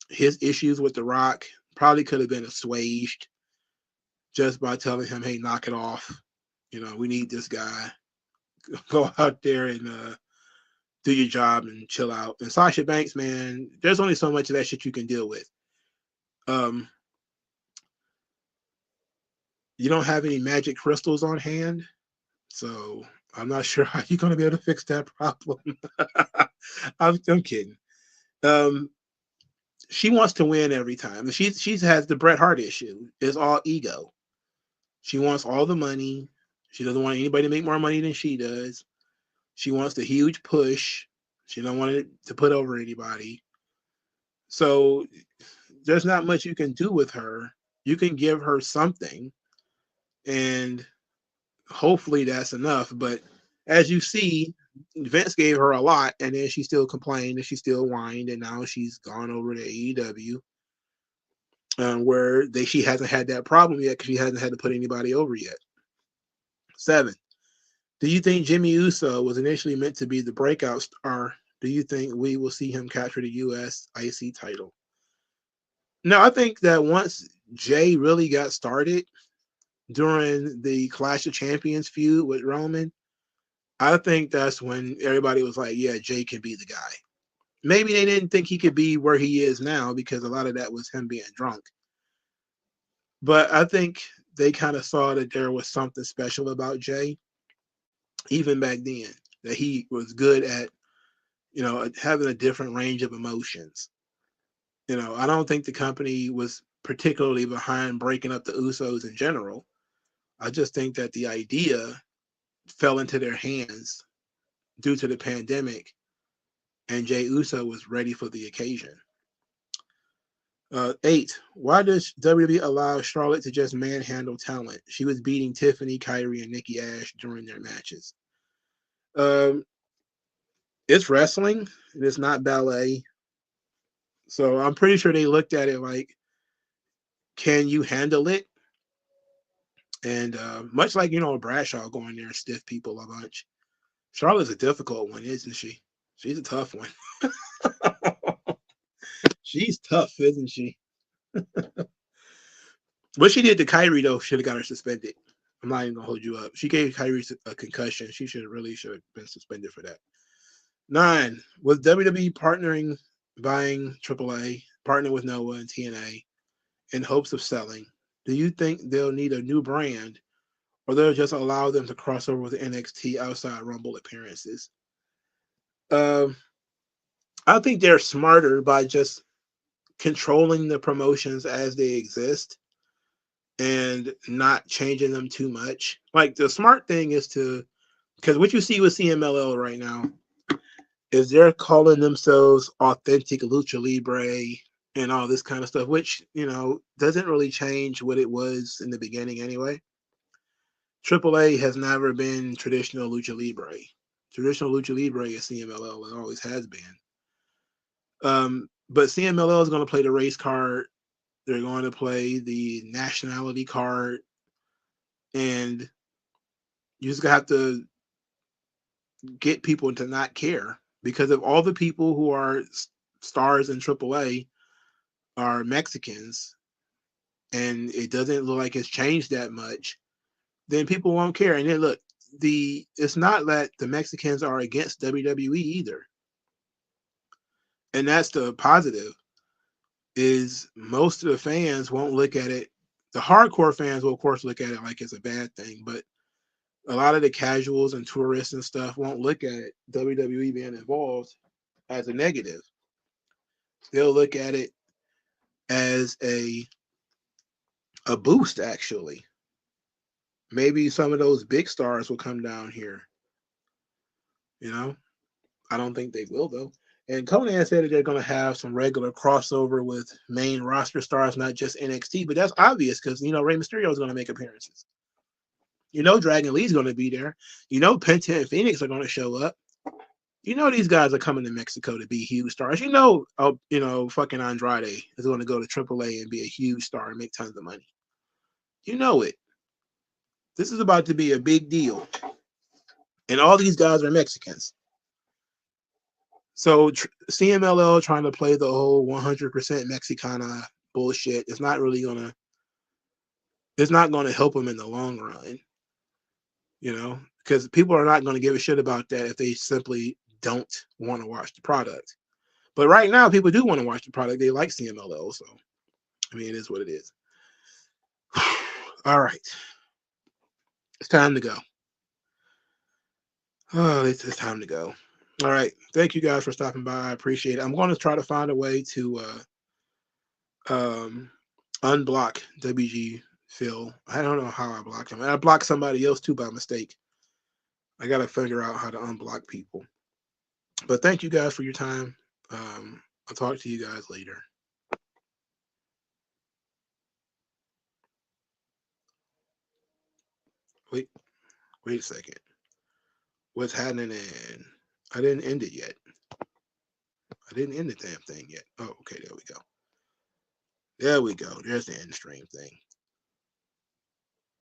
His issues with The Rock probably could have been assuaged just by telling him, hey, knock it off. We need this guy. Go out there and do your job and chill out. And Sasha Banks, man, there's only so much of that shit you can deal with. You don't have any magic crystals on hand, so I'm not sure how you're going to be able to fix that problem. I'm kidding. She wants to win every time. She has the Bret Hart issue. It's all ego. She wants all the money. She doesn't want anybody to make more money than she does. She wants the huge push. She don't want it to put over anybody. So there's not much you can do with her. You can give her something, and hopefully that's enough. But as you see, Vince gave her a lot, and then she still complained and she still whined, and now she's gone over to AEW, where she hasn't had that problem yet because she hasn't had to put anybody over yet. 7. Do you think Jimmy Uso was initially meant to be the breakout star? Do you think we will see him capture the U.S. IC title? No, I think that once Jay really got started during the Clash of Champions feud with Roman, I think that's when everybody was like, yeah, Jay can be the guy. Maybe they didn't think he could be where he is now because a lot of that was him being drunk. But I think they kind of saw that there was something special about Jay, even back then, that he was good at, having a different range of emotions. I don't think the company was particularly behind breaking up the Usos in general. I just think that the idea fell into their hands due to the pandemic, and Jay Uso was ready for the occasion. 8. Why does WWE allow Charlotte to just manhandle talent? She was beating Tiffany, Kyrie, and Nikki Ash during their matches. It's wrestling. It's not ballet. So I'm pretty sure they looked at it like, can you handle it? And much like, Bradshaw going there and stiff people a bunch. Charlotte's a difficult one, isn't she? She's a tough one. She's tough, isn't she? What she did to Kyrie though should have got her suspended. I'm not even gonna hold you up. She gave Kyrie a concussion. She should have been suspended for that. 9. Was WWE partnering, buying AAA, partnering with Noah and TNA in hopes of selling? Do you think they'll need a new brand, or they'll just allow them to cross over with NXT outside Rumble appearances? Um, I think they're smarter by just controlling the promotions as they exist and not changing them too much. Like the smart thing is to, because what you see with CMLL right now is they're calling themselves authentic lucha libre and all this kind of stuff, which doesn't really change what it was in the beginning anyway. AAA has never been traditional lucha libre. Traditional lucha libre is CMLL. It always has been. But CMLL is going to play the race card. They're going to play the nationality card, and you just have to get people to not care, because of all the people who are stars in AAA are Mexicans, and it doesn't look like it's changed that much. Then people won't care. And then look, it's not that the Mexicans are against WWE either, and that's the positive. Is most of the fans won't look at it. The hardcore fans will, of course, look at it like it's a bad thing, but a lot of the casuals and tourists and stuff won't look at WWE being involved as a negative. They'll look at it as a boost, actually. Maybe some of those big stars will come down here. I don't think they will, though. And Conan said that they're going to have some regular crossover with main roster stars, not just NXT, but that's obvious because, Rey Mysterio is going to make appearances. Dragon Lee's going to be there. Penta and Phoenix are going to show up. These guys are coming to Mexico to be huge stars. Fucking Andrade is going to go to AAA and be a huge star and make tons of money. It. This is about to be a big deal. And all these guys are Mexicans. So CMLL trying to play the whole 100% Mexicana bullshit is not really going to, it's not going to help them in the long run. Because people are not going to give a shit about that if they simply don't want to watch the product. But right now, people do want to watch the product. They like CMLL. So, it is what it is. All right. It's time to go. Oh, it's time to go. All right. Thank you guys for stopping by. I appreciate it. I'm going to try to find a way to unblock WG Phil. I don't know how I blocked him. I blocked somebody else too by mistake. I got to figure out how to unblock people. But thank you guys for your time. I'll talk to you guys later. Wait a second. What's happening? And I didn't end it yet. I didn't end the damn thing yet. Oh, okay. There we go. There we go. There's the end stream thing.